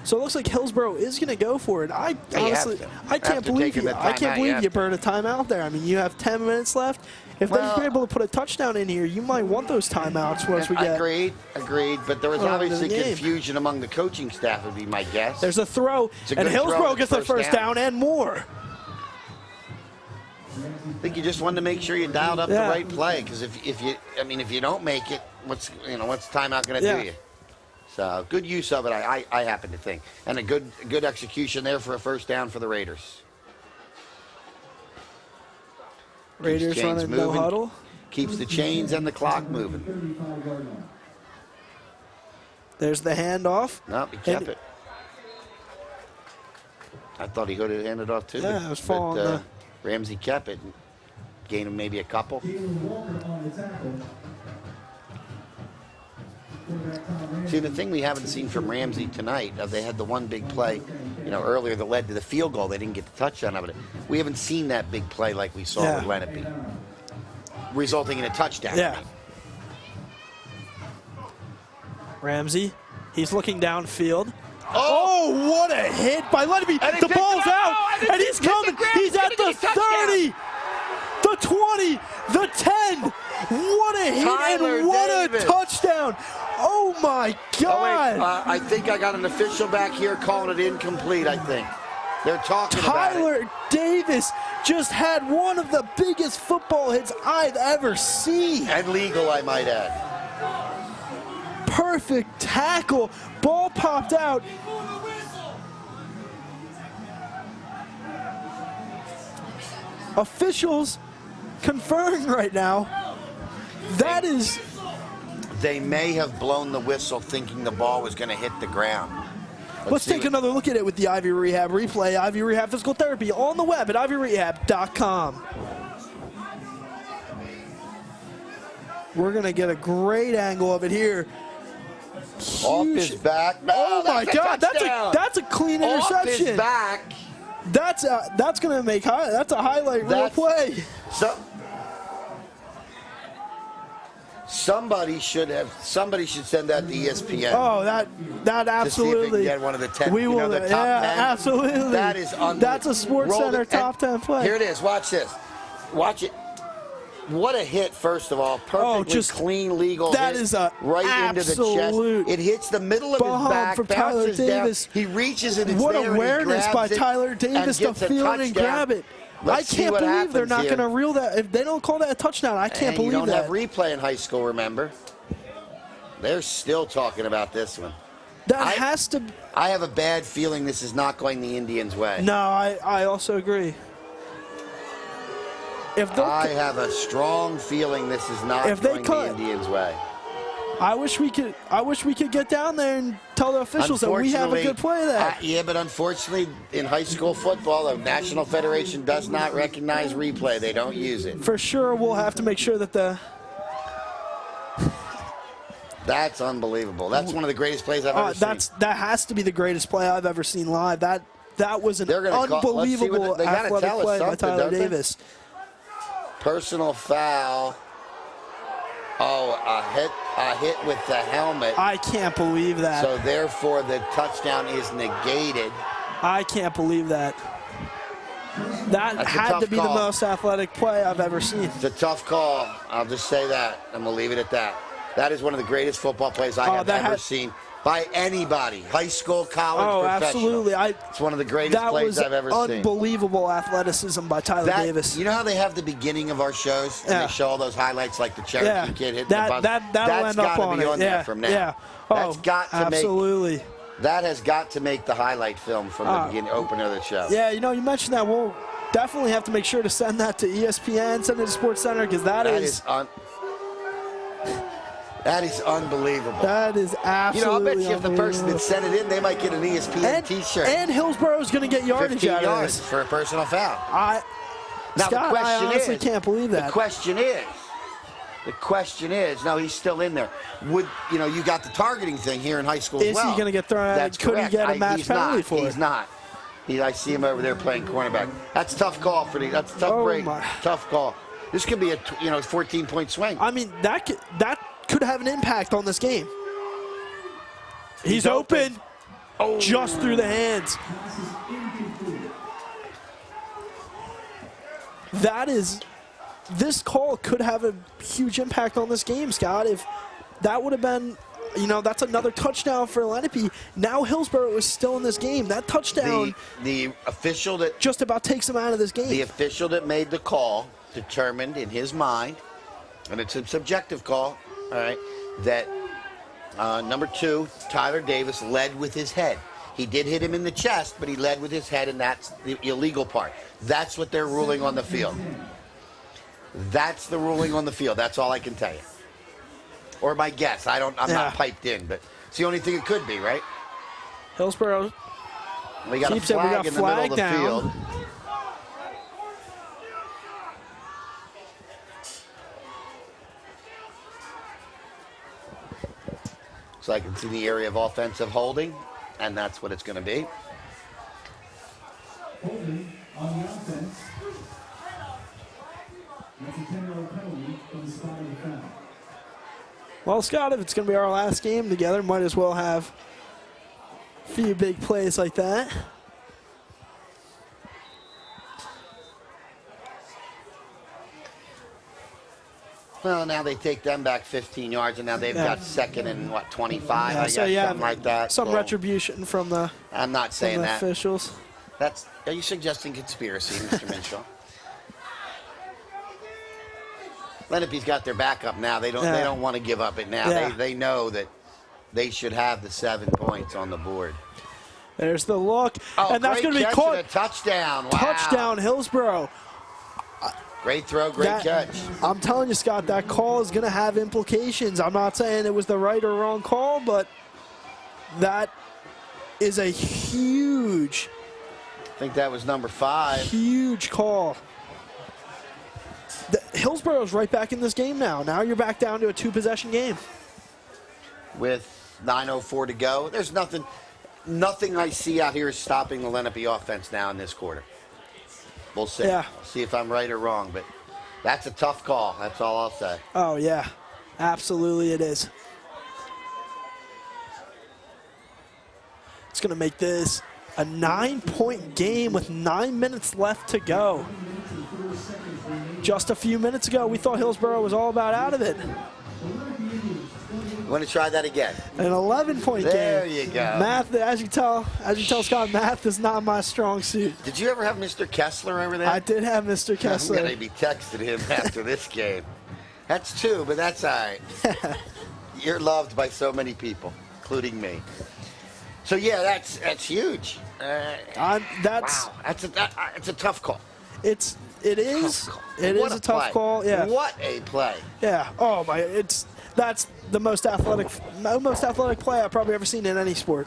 So it looks like Hillsborough is going to go for it. I can't believe you burned a timeout there. I mean, you have 10 minutes left. If they're able to put a touchdown in here, you might want those timeouts once we get. Agreed. But there was obviously confusion among the coaching staff, would be my guess. There's a throw, and Hillsborough gets the first down and more. I think you just wanted to make sure you dialed up the right play, because if you don't make it, what's timeout going to do you? So good use of it, I happen to think, and a good execution there for a first down for the Raiders. Raiders running no huddle. Keeps the chains and the clock moving. There's the handoff. No, he kept it. I thought he could have handed off too. Yeah, it was falling. Ramsey kept it and gained him maybe a couple. See, the thing we haven't seen from Ramsey tonight, they had the one big play, earlier that led to the field goal. They didn't get the touchdown of it. We haven't seen that big play like we saw with Lenape, resulting in a touchdown. Yeah. Ramsey, he's looking downfield. Oh, what a hit by Lenape. The ball's out, and he's coming. He's at the 30, the 20, the 10. What a hit and what a touchdown. Oh, my God. Oh, wait, I think I got an official back here calling it incomplete, I think. They're talking about it. Tyler Davis just had one of the biggest football hits I've ever seen. And legal, I might add. Perfect tackle. Ball popped out. Officials conferring right now. That is. They may have blown the whistle thinking the ball was going to hit the ground. Let's take another look at it with the Ivy Rehab replay. Ivy Rehab Physical Therapy on the web at ivyrehab.com. We're going to get a great angle of it here. Huge. Off his back. No, oh, my God. That's a clean interception. Off his back. That's going to make that's a highlight reel play. Somebody should send that to ESPN. Oh, that To see if they absolutely. can get one of the 10. We you will. know, the top Yeah, 10. absolutely. That is That's a Sports Center top 10 play. Here it is. Watch this. Watch it. What a hit, first of all. Perfectly just clean, legal that hit. is a right into the absolute chest. It hits the middle of his bomb back, from Tyler bounces Davis. down. He reaches it. It's What there, and he awareness by grabs it Tyler Davis and to gets a feel it and touchdown. grab it. Let's I see can't what believe they're happens not here. going to reel that. If they don't call that a touchdown, I can't And believe you don't that. have replay in high school, remember? They're still talking about this one. That has to. I have a bad feeling this is not going the Indians' way. No, I also agree. If I have a strong feeling this is not going the Indians' way. I wish we could get down there and tell the officials that we have a good play there. Yeah, but unfortunately, in high school football, the National Federation does not recognize replay. They don't use it. For sure, we'll have to make sure that the. That's unbelievable. That's one of the greatest plays I've ever seen. That has to be the greatest play I've ever seen live. That was an unbelievable they gotta athletic tell us play by something, Tyler don't they? Davis. Personal foul. Oh, a hit with the helmet. I can't believe that. So therefore, the touchdown is negated. I can't believe that. That That's a had tough to be call. the most athletic play I've ever seen. It's a tough call. I'll just say that, and we'll leave it at that. That is one of the greatest football plays I have ever seen by anybody, high school, college, professional. Absolutely. It's one of the greatest plays I've ever seen. Unbelievable athleticism by Tyler Davis. You know how they have the beginning of our shows, and they show all those highlights like the Cherokee kid hitting the buzzer? That'll That's end up got to on be it. on there from now. Yeah. That's got to absolutely. That has got to make the highlight film from the beginning, opener of the show. Yeah, you mentioned that. We'll definitely have to make sure to send that to ESPN, send it to Sports Center, because that is unbelievable. That is absolutely I'll bet you if the person that sent it in, they might get an ESPN T-shirt. And Hillsborough's going to get yardage 15 out yards of this. for a personal foul. Now, Scott, I honestly can't believe that. The question is, no, he's still in there. You got the targeting thing here in high school as well. Is he going to get thrown out? That's Could correct. he get a match penalty for it? He's not. I see him over there playing cornerback. That's a tough call for that's a tough break. Tough call. This could be a 14-point swing. I mean, that could have an impact on this game. He's open. Oh. Just through the hands. This call could have a huge impact on this game, Scott. If that would have been, that's another touchdown for Lenape. Now Hillsborough is still in this game. That touchdown, the official that just about takes him out of this game. The official that made the call determined in his mind, and it's a subjective call, all right, that number 2, Tyler Davis, led with his head. He did hit him in the chest, but he led with his head, and that's the illegal part. That's what they're ruling on the field. That's the ruling on the field. That's all I can tell you. Or my guess. I'm not piped in, but it's the only thing it could be, right? Hillsborough we got a flag in the middle of the field. Looks like it's in the area of offensive holding, and that's what it's going to be. Holding on the offense. That's a 10-yard penalty from the spot of the foul. Well, Scott, if it's going to be our last game together, might as well have a few big plays like that. Well, now they take them back 15 yards, and now they've got second and, 25, I guess, something like that. Some retribution from the I'm not saying that. Officials. Are you suggesting conspiracy, Mr. Minshaw? Lenape's got their backup now. They don't want to give up it now. Yeah. They know that they should have the 7 points on the board. There's the look, and that's going to be catch caught. and a touchdown. Wow. Touchdown, Hillsborough. Great throw, great catch. I'm telling you, Scott, that call is going to have implications. I'm not saying it was the right or wrong call, but that is a huge, I think that was number 5. huge call. Hillsborough's right back in this game now. Now you're back down to a 2-possession game. With 9:04 to go, there's nothing I see out here is stopping the Lenape offense now in this quarter. We'll see. Yeah. We'll see if I'm right or wrong, but that's a tough call. That's all I'll say. Oh, yeah. Absolutely it is. It's going to make this a 9-point game with 9 minutes left to go. Just a few minutes ago, we thought Hillsborough was all about out of it. You want to try that again? An 11-point game. There you go. Math, as you tell Scott, math is not my strong suit. Did you ever have Mr. Kessler over there? I did have Mr. Kessler. I'm going to be texting him after this game. That's 2, but that's all right. You're loved by so many people, including me. So yeah, that's huge. Wow, that's a tough call. It is a tough call. Yeah. What a play. Yeah. Oh my! That's the most athletic play I've probably ever seen in any sport.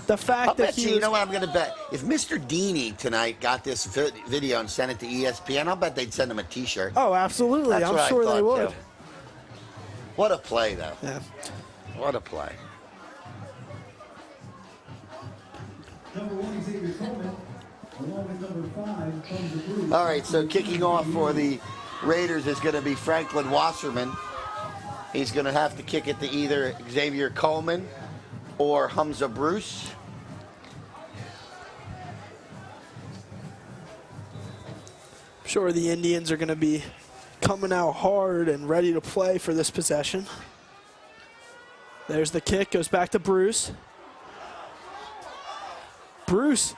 The fact that you know what I'm going to bet? If Mr. Deeney tonight got this video and sent it to ESPN, I'll bet they'd send him a T-shirt. Oh, absolutely. I'm sure they would. Too. What a play, though. Yeah. What a play. Number 1, Xavier Coleman. Along with number 5, comes the Bruce. All right, so kicking off for the Raiders is going to be Franklin Wasserman. He's going to have to kick it to either Xavier Coleman or Hamza Bruce. I'm sure the Indians are going to be coming out hard and ready to play for this possession. There's the kick, goes back to Bruce. Bruce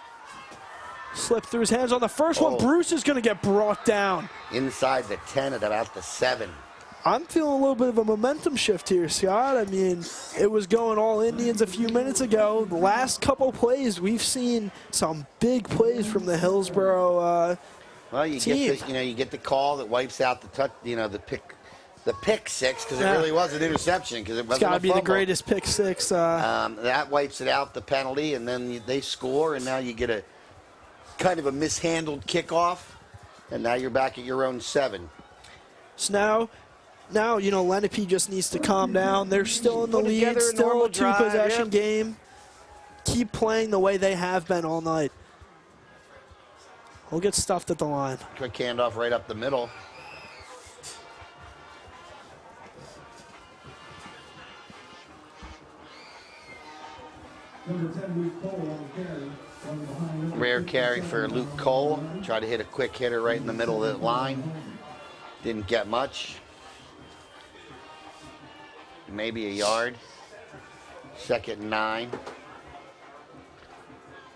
slipped through his hands on the first one. Bruce is going to get brought down. Inside the 10 at about the 7. I'm feeling a little bit of a momentum shift here, Scott. I mean, it was going all Indians a few minutes ago. The last couple plays, we've seen some big plays from the Hillsborough well, you team. You get the call that wipes out the pick six, because it really was an interception, because it wasn't It's got to a be fumble. the greatest pick six. That wipes it out, the penalty, and then they score, and now you get a kind of a mishandled kickoff, and now you're back at your own 7. So now Lenape just needs to calm down. They're still in the lead, still a 2-possession game. Keep playing the way they have been all night. We'll get stuffed at the line. Quick handoff right up the middle. Number 10, Luke Cole on the carry. Rare carry for Luke Cole. Tried to hit a quick hitter right in the middle of the line. Didn't get much. Maybe a yard. 2nd and 9.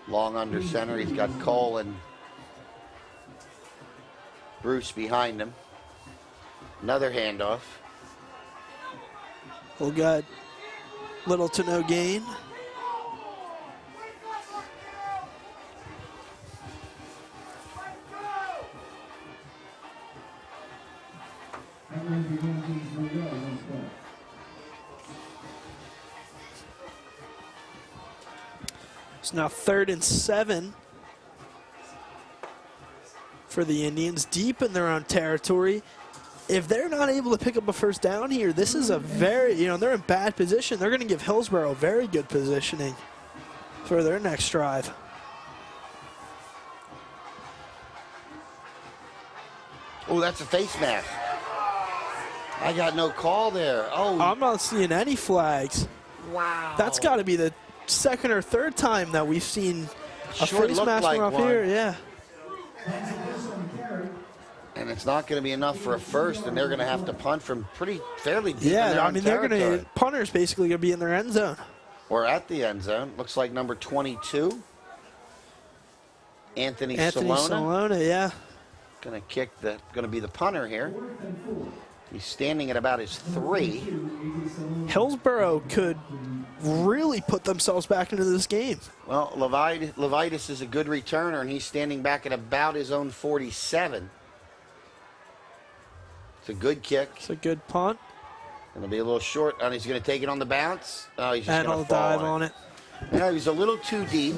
Long under center. He's got Cole and Bruce behind him. Another handoff. We'll get little to no gain. It's now 3rd and 7 for the Indians, deep in their own territory. If they're not able to pick up a first down here, this is a very, they're in bad position. They're going to give Hillsborough very good positioning for their next drive. Oh, that's a face mask. I got no call there. Oh, I'm not seeing any flags. Wow. That's got to be the 2nd or 3rd time that we've seen a Sure face looked mask like up one. here. Yeah. And it's not going to be enough for a first, and they're going to have to punt from fairly deep in Yeah, their I own mean, they're going territory. to, punter's basically going to be in their end zone. Or at the end zone. Looks like number 22. Anthony Solona, yeah. Going to be the punter here. He's standing at about his 3. Hillsborough could really put themselves back into this game. Well, Levitas is a good returner, and he's standing back at about his own 47. It's a good kick. It's a good punt. Going to be a little short, and he's going to take it on the bounce. Oh, he's just And going he'll to fall dive on it. No, he's a little too deep.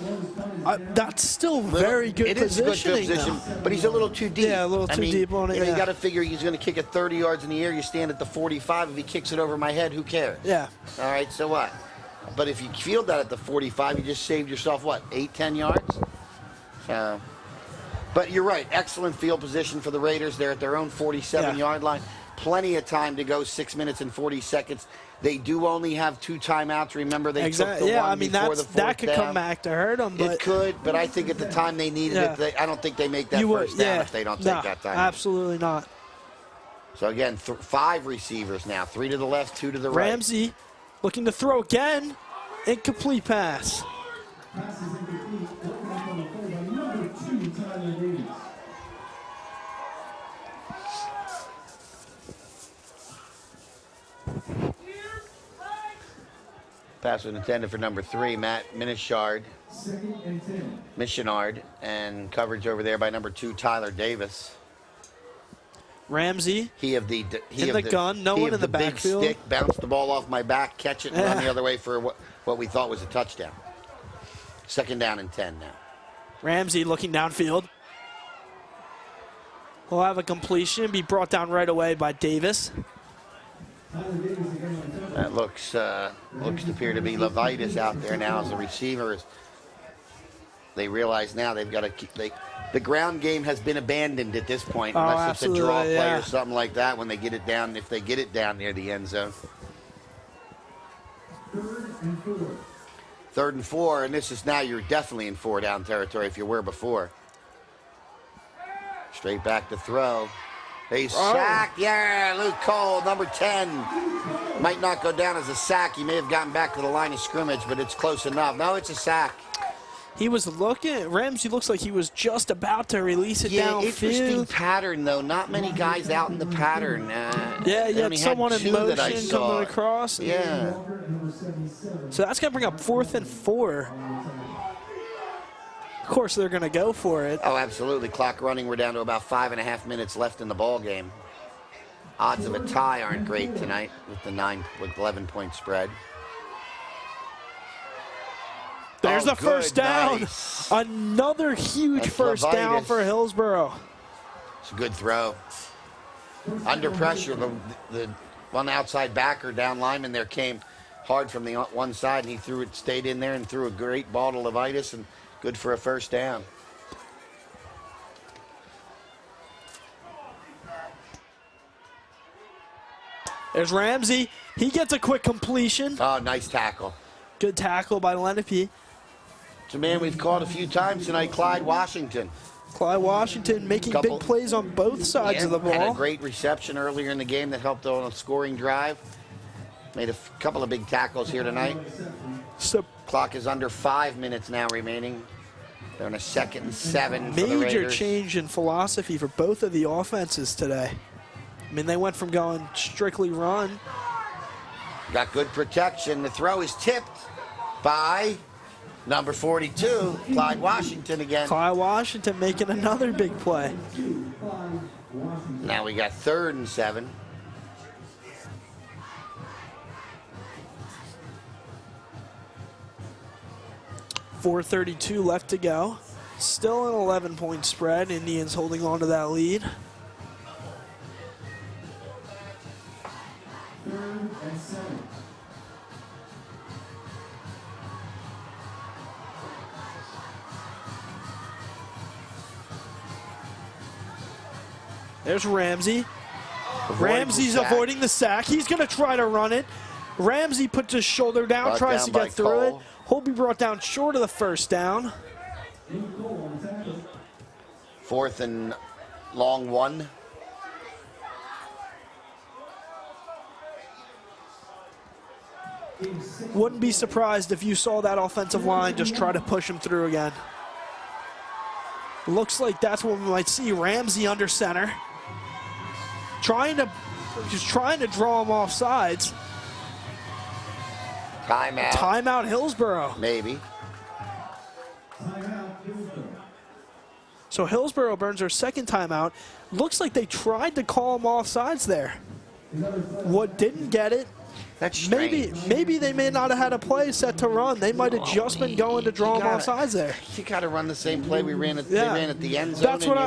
That's still very good It is a good positioning, position, though. but he's a little too deep. Yeah, a little too deep on it, You yeah. got to figure he's going to kick it 30 yards in the air. You stand at the 45. If he kicks it over my head, who cares? Yeah. All right, so what? But if you field that at the 45, you just saved yourself, what, 8, 10 yards? But you're right. Excellent field position for the Raiders. They're at their own 47-yard line. plenty of time to go, 6 minutes and 40 seconds. They do only have 2 timeouts. Remember, they took the yeah, one I mean, before the fourth that could down. come back to hurt them. But It could, but I think at the time they needed it, I don't think they make that first down if they don't take that time. Absolutely not. So again, 5 receivers now, 3 to the left, 2 to the right. Ramsey looking to throw again. Incomplete pass. Pass is incomplete. Broken up on the play by number 2, Tyler Davis. Pass was intended for number 3, Matt Minishard. 2nd and 10. Missionard, and coverage over there by number 2, Tyler Davis. Ramsey He of the gun, no he one of in the big backfield. stick, bounced the ball off my back, catch it, and run the other way for what we thought was a touchdown. 2nd down and 10 now. Ramsey looking downfield. He'll have a completion, be brought down right away by Davis. Tyler Davis again on top. That looks to appear to be Levitas out there now as a receiver. They realize now they've got to keep. The ground game has been abandoned at this point, unless it's a draw play or something like that. When they get it down, if they get it down near the end zone. 3rd and 4. 3rd and 4, and this is now you're definitely in 4-down territory if you were before. Straight back to throw. They sacked. Yeah, Luke Cole, number 10. Might not go down as a sack. He may have gotten back to the line of scrimmage, but it's close enough. No, it's a sack. He was looking. Ramsey looks like he was just about to release it downfield. Interesting pattern, though. Not many guys out in the pattern. You had someone in motion coming across. Yeah. So that's going to bring up 4th and 4. Of course, they're going to go for it. Oh, absolutely. Clock running. We're down to about 5.5 minutes left in the ball game. Odds of a tie aren't great tonight with the 11-point spread. There's the first down. Nice. Another huge first down for Hillsborough. It's a good throw. Under pressure, the one outside backer down lineman there came hard from the one side, and he threw it, stayed in there, and threw a great ball to Levitas, and good for a first down. There's Ramsey. He gets a quick completion. Oh, nice tackle. Good tackle by Lenape. It's a man we've caught a few times tonight, Clyde Washington. Clyde Washington making big plays on both sides of the ball. Had a great reception earlier in the game that helped on a scoring drive. Made a couple of big tackles here tonight. So clock is under 5 minutes now remaining. They're in a 2nd and 7 for the major Raiders. change in philosophy for both of the offenses today. I mean, they went from going strictly run. Got good protection. The throw is tipped by number 42, Clyde Washington again. Clyde Washington making another big play. Now we got 3rd and 7. .432 left to go. Still an 11-point spread. Indians holding on to that lead. 3rd and 7. There's Ramsey. Ramsey's avoiding the sack. He's going to try to run it. Ramsey puts his shoulder down, tries to get through it. He'll be brought down short of the first down. 4th and long 1. Wouldn't be surprised if you saw that offensive line just try to push him through again. Looks like that's what we might see. Ramsey under center. Just trying to draw him off sides. Timeout. Timeout Hillsborough. Maybe. Timeout Hillsborough. So Hillsborough burns their 2nd timeout. Looks like they tried to call him off sides there. What didn't get it. That's strange. Maybe they may not have had a play set to run. They might have just been going to draw him off sides there. You got to run the same play we ran at, they ran at the end zone.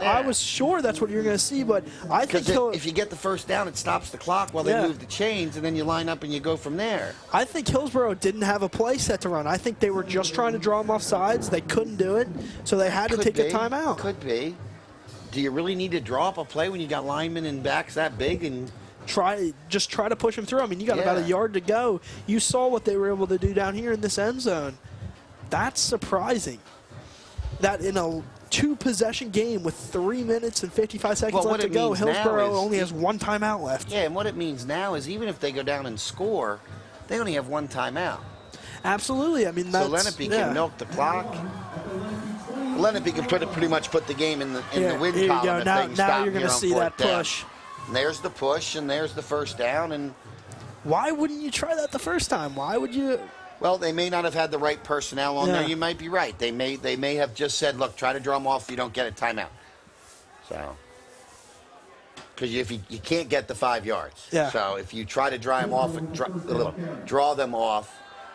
I was sure that's what you're going to see, but I think if you get the first down, it stops the clock while they move the chains, and then you line up and you go from there. I think Hillsborough didn't have a play set to run. I think they were just trying to draw him off sides. They couldn't do it, so they had to take a timeout. Could be. do you really need to draw up a play when you got linemen and backs that big? And try to push him through. I mean, you got about a Yeah. yard to go. You saw what they were able to do down here in this end zone. That's surprising. That in a 2-possession game with 3 minutes and 55 seconds Well, what left to it go, means now Hillsborough is only has 1 timeout left. yeah, and what it means now is even if they go down and score, they only have 1 timeout. Absolutely. I mean, that's So Lenape can milk the clock. Lenape can pretty much put the game in the win here you column go. if Now, they can stop now you're here going to on see 4th that down. push. And there's the push, and there's the first down, and Why wouldn't you try that the first time? Why would you? well, they may not have had the right personnel on Yeah. there. You might be right. They may have just said, look, try to draw them off if you don't get a timeout. So, because if you can't get the 5 yards. Yeah. So if you try to draw them off, draw them off,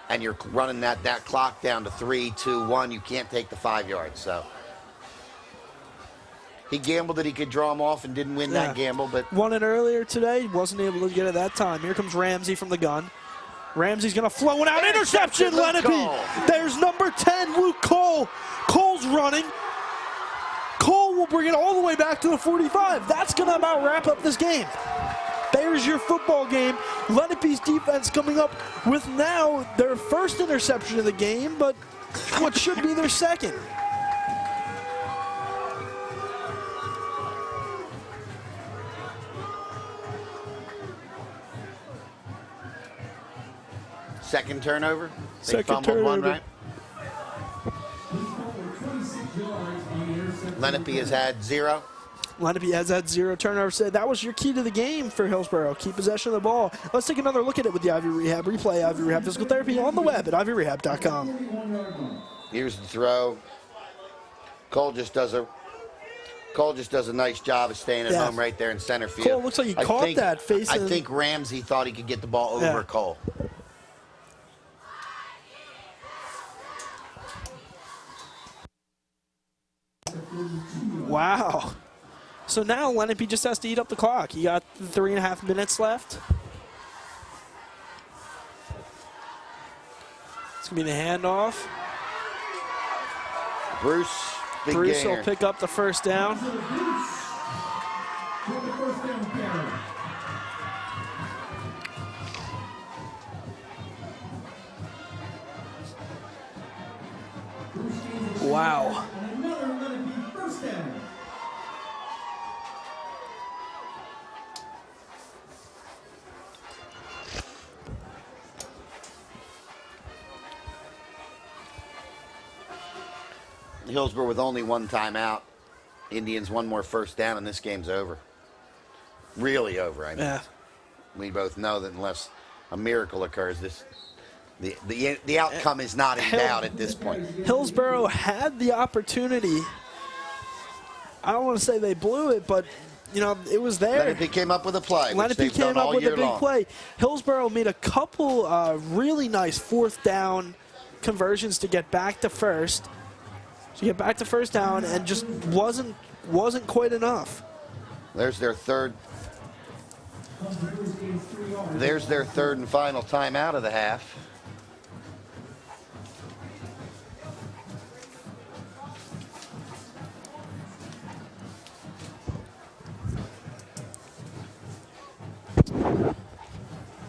and you're running that clock down to 3, 2, 1, you can't take the 5 yards. So he gambled that he could draw them off and didn't win that gamble, but Won it earlier today, wasn't able to get it that time. Here comes Ramsey from the gun. Ramsey's going to flow one out. Interception, Luke Lenape. Cole. There's number 10, Luke Cole. Cole's running. Cole will bring it all the way back to the 45. That's going to about wrap up this game. There's your football game. Lenape's defense coming up with now their first interception of the game, but what should be their second. second turnover. They Second fumbled one, turnover. right? Lenape has had 0. Lenape has had 0 turnovers. That was your key to the game for Hillsborough. Keep possession of the ball. Let's take another look at it with the Ivy Rehab replay. Ivy Rehab Physical Therapy on the web at ivyrehab.com. Here's the throw. Cole just does a nice job of staying at home right there in center field. Cole looks like he caught that facing. I think Ramsey thought he could get the ball over Cole. Wow. So now Lenape just has to eat up the clock. He got 3.5 minutes left. It's going to be the handoff. Bruce, big Bruce gainer. will pick up the first down. Wow. Hillsborough with only 1 timeout. Indians 1 more first down, and this game's over. Really over, I mean. Yeah. We both know that unless a miracle occurs, the outcome is not in doubt at this point. Hillsborough had the opportunity. I don't want to say they blew it, but you know it was there. Lenape came up with a play, which Lenape they've came done up all with a year big long. play. Hillsborough made a couple really nice 4th down conversions to get back to first. To get back to first down, and just wasn't quite enough. There's their third and final timeout of the half.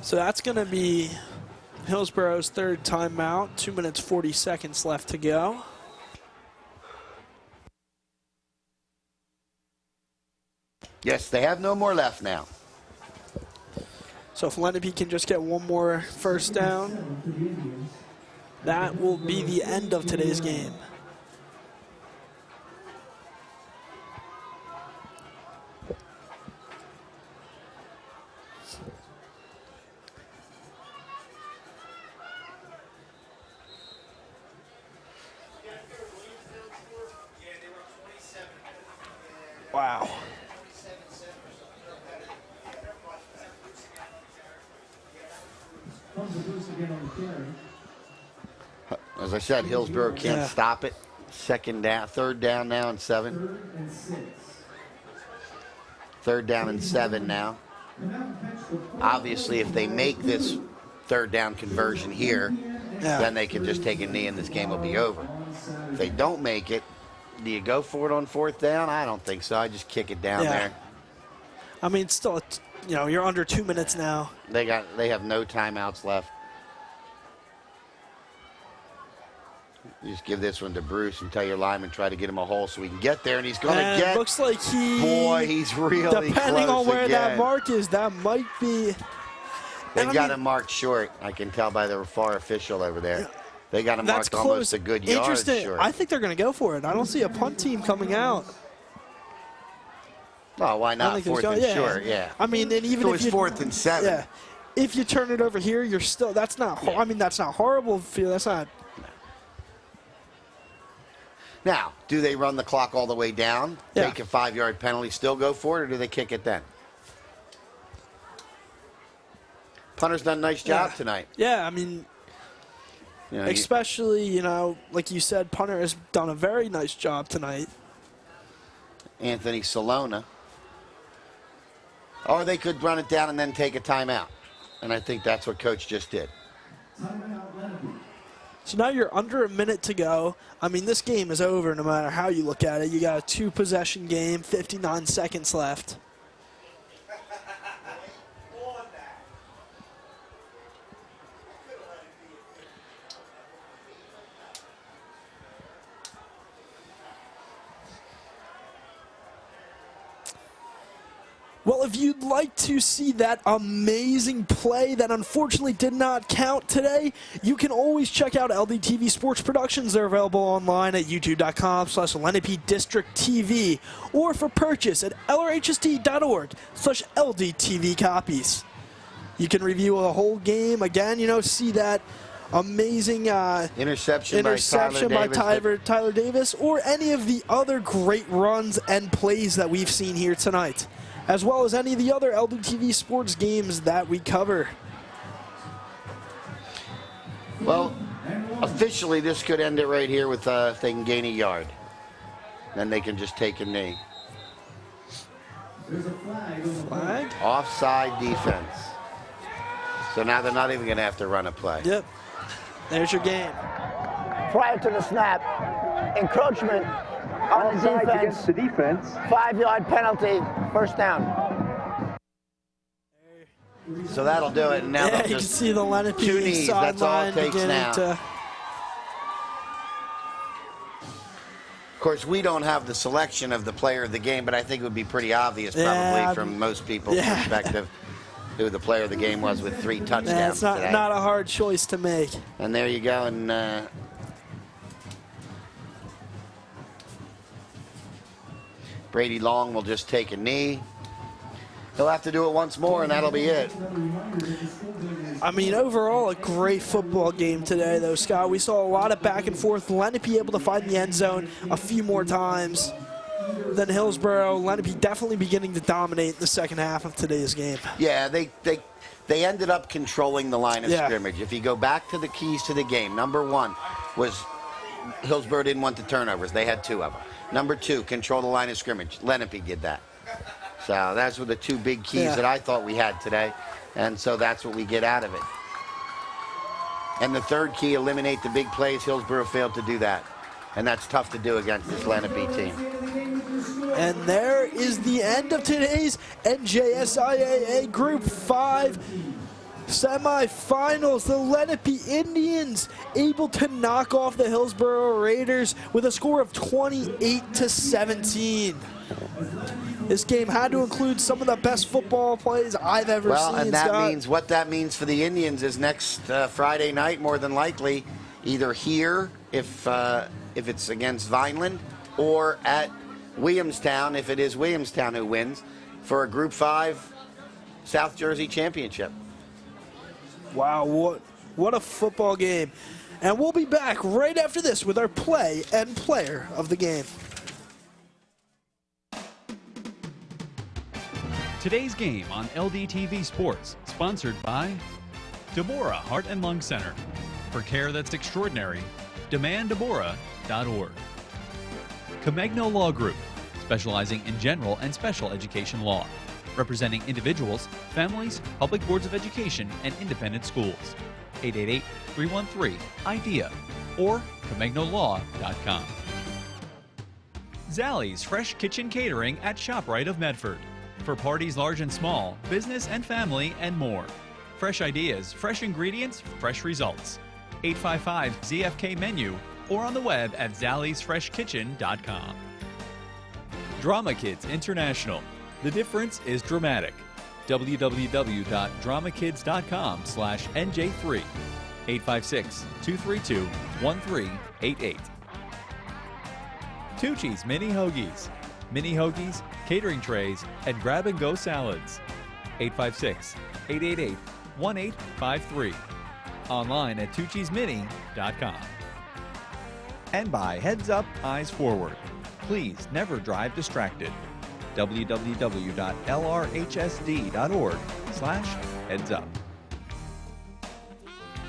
So that's going to be Hillsborough's 3rd timeout. 2 minutes 40 seconds left to go. Yes, they have no more left now. So if Lenape can just get 1 more first down, that will be the end of today's game. Wow. As I said, Hillsborough can't Yeah. stop it. 2nd down, 3rd down now and 7. 3rd down and 7 now. Obviously, if they make this 3rd down conversion here, then they can just take a knee and this game will be over. If they don't make it, do you go for it on 4th down? I don't think so. I just kick it down there. I mean, still, you know, you're under 2 minutes now. They have no timeouts left. You just give this one to Bruce and tell your lineman try to get him a hole so we can get there, and he's going to get. Looks like he's really depending close on where again. that mark is, that might be. They've got him marked short. I can tell by the far official over there. They got him marked almost a good yard Interesting. short. I think they're going to go for it. I don't see a punt team coming out. Well, why not? 4th and short, yeah. I mean, and even if it's 4th and 7. Yeah. If you turn it over here, you're still. That's not. I mean, that's not horrible. That's not. Now, do they run the clock all the way down, take a 5-yard penalty, still go for it, or do they kick it then? Punter's done a nice job tonight. Yeah, I mean, especially, you know, like you said, punter has done a very nice job tonight. Anthony Salona. Or they could run it down and then take a timeout. And I think that's what Coach just did. So now you're under a minute to go. I mean, this game is over no matter how you look at it. You got a 2-possession game, 59 seconds left. Well, if you'd like to see that amazing play that unfortunately did not count today, you can always check out LDTV Sports Productions. They're available online at youtube.com/Lenape District TV or for purchase at lrhst.org/LDTV copies. You can review a whole game again, you know, see that amazing interception by Tyler Davis, or any of the other great runs and plays that we've seen here tonight, as well as any of the other LDTV sports games that we cover. Well, officially, this could end it right here with if they can gain a yard. Then they can just take a knee. There's a flag. Offside defense. So now they're not even going to have to run a play. Yep. There's your game. Prior to the snap, encroachment on the defense. 5-yard penalty, 1st down. So that'll do it. And now you can see the Lenape 2 knees. That's all it takes now. Of course, we don't have the selection of the player of the game, but I think it would be pretty obvious probably from most people's perspective who the player of the game was with 3 touchdowns it's not a hard choice to make. And there you go. And Brady Long will just take a knee. He'll have to do it once more, and that'll be it. I mean, overall, a great football game today, though, Scott. We saw a lot of back and forth. Lenape able to find the end zone a few more times than Hillsborough. Lenape definitely beginning to dominate in the second half of today's game. Yeah, they ended up controlling the line of scrimmage. If you go back to the keys to the game, number 1 was Hillsborough didn't want the turnovers. They had 2 of them. Number 2, control the line of scrimmage. Lenape did that. So those were the 2 big keys that I thought we had today. And so that's what we get out of it. And the 3rd key, eliminate the big plays. Hillsborough failed to do that. And that's tough to do against this Lenape team. And there is the end of today's NJSIAA Group 5 semifinals. The Lenape Indians able to knock off the Hillsborough Raiders with a score of 28-17. This game had to include some of the best football plays I've ever seen. Well, and that Scott. means what that means for the Indians is next Friday night, more than likely, either here if it's against Vineland, or at Williamstown if it is Williamstown who wins, for a Group 5 South Jersey championship. Wow, what a football game. And we'll be back right after this with our play and player of the game. Today's game on LDTV Sports, sponsored by Deborah Heart and Lung Center. For care that's extraordinary, demanddeborah.org. Comegno Law Group, specializing in general and special education law, representing individuals, families, public boards of education, and independent schools. 888-313-IDEA or ComegnoLaw.com. Zallie's Fresh Kitchen Catering at ShopRite of Medford. For parties large and small, business and family, and more. Fresh ideas, fresh ingredients, fresh results. 855-ZFK menu or on the web at zalliesfreshkitchen.com. Drama Kids International. The difference is dramatic. www.dramakids.com/NJ3. 856-232-1388. Tucci's Mini Hoagies. Mini Hoagies, catering trays, and grab-and-go salads. 856-888-1853. Online at tucci'smini.com. And by Heads Up, Eyes Forward. Please never drive distracted. www.lrhsd.org/headsup.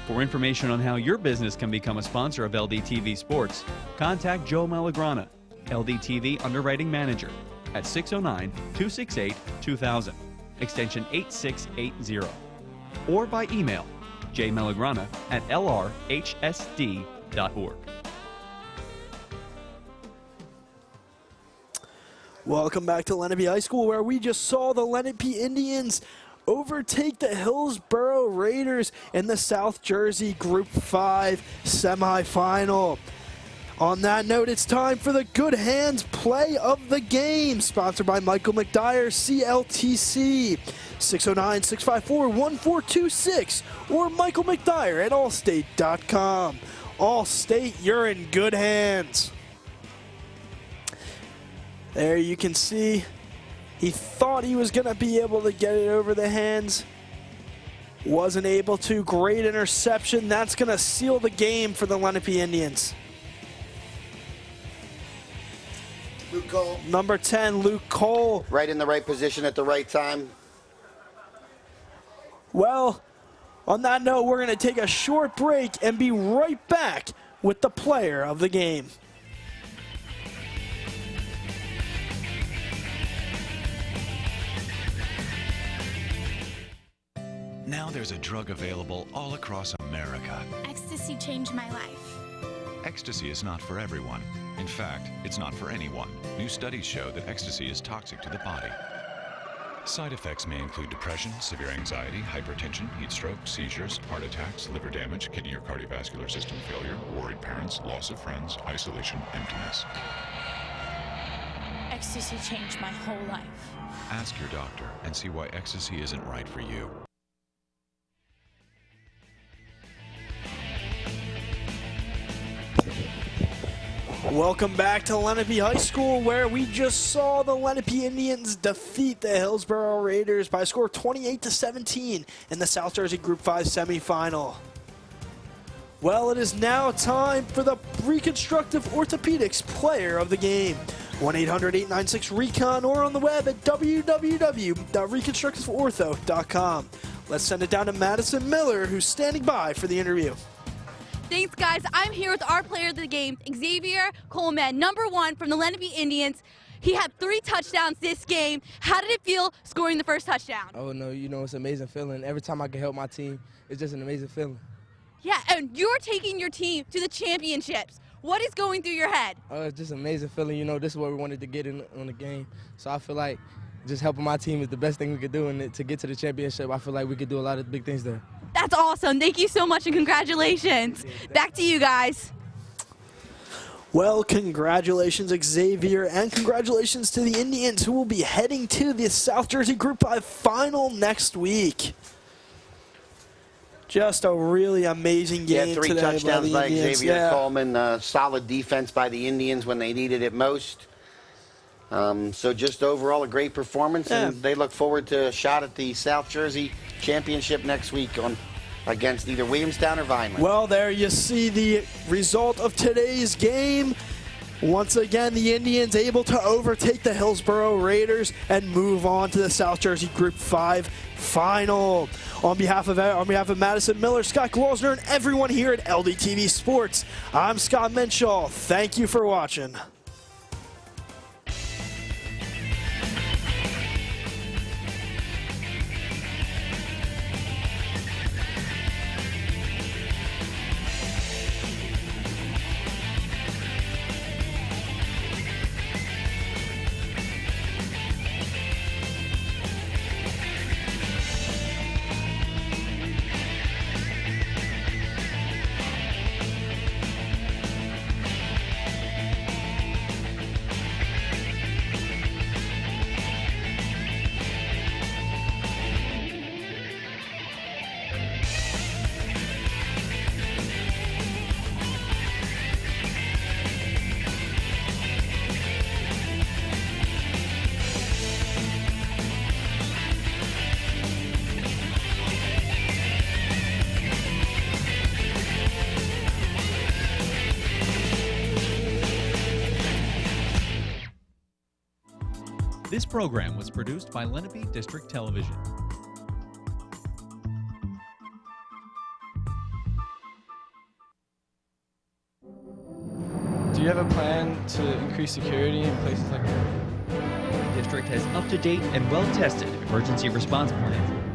For information on how your business can become a sponsor of LDTV Sports, contact Joe Malagrana, LDTV Underwriting Manager, at 609-268-2000, extension 8680, or by email jmalagrana@lrhsd.org. Welcome back to Lenape High School, where we just saw the Lenape Indians overtake the Hillsborough Raiders in the South Jersey Group 5 semifinal. On that note, it's time for the Good Hands Play of the Game, sponsored by Michael McDyer, CLTC, 609-654-1426, or Michael McDyer at allstate.com. Allstate, you're in good hands. There you can see he thought he was going to be able to get it over the hands. Wasn't able to. Great interception. That's going to seal the game for the Lenape Indians. Luke Cole. Number 10, Luke Cole. Right in the right position at the right time. Well, on that note, we're going to take a short break and be right back with the player of the game. Now there's a drug available all across America. Ecstasy changed my life. Ecstasy is not for everyone. In fact, it's not for anyone. New studies show that ecstasy is toxic to the body. Side effects may include depression, severe anxiety, hypertension, heat stroke, seizures, heart attacks, liver damage, kidney or cardiovascular system failure, worried parents, loss of friends, isolation, emptiness. Ecstasy changed my whole life. Ask your doctor and see why ecstasy isn't right for you. Welcome back to Lenape High School, where we just saw the Lenape Indians defeat the Hillsborough Raiders by a score of 28-17 in the South Jersey Group 5 semifinal. Well, it is now time for the Reconstructive Orthopedics Player of the Game. 1-800-896-RECON or on the web at www.reconstructiveortho.com. Let's send it down to Madison Miller, who's standing by for the interview. Thanks, guys. I'm here with our player of the game, Xavier Coleman, number 1 from the Lenape Indians. He had 3 touchdowns this game. How did it feel scoring the first touchdown? Oh, no, it's an amazing feeling. Every time I can help my team, it's just an amazing feeling. Yeah, and you're taking your team to the championships. What is going through your head? Oh, it's just an amazing feeling. This is what we wanted to get in on the game. So I feel like just helping my team is the best thing we could do, and to get to the championship, I feel like we could do a lot of big things there. That's awesome. Thank you so much, and congratulations. Back to you guys. Well, congratulations, Xavier, and congratulations to the Indians, who will be heading to the South Jersey Group 5 final next week. Just a really amazing game Yeah, 3 today touchdowns by Indians. Xavier Coleman. Solid defense by the Indians when they needed it most. So just overall a great performance, and they look forward to a shot at the South Jersey Championship next week against either Williamstown or Vineland. Well, there you see the result of today's game. Once again, the Indians able to overtake the Hillsborough Raiders and move on to the South Jersey Group 5 final. On behalf of Madison Miller, Scott Glosner, and everyone here at LDTV Sports, I'm Scott Menshaw. Thank you for watching. This program was produced by Lenape District Television. Do you have a plan to increase security in places like that? The district has up-to-date and well-tested emergency response plans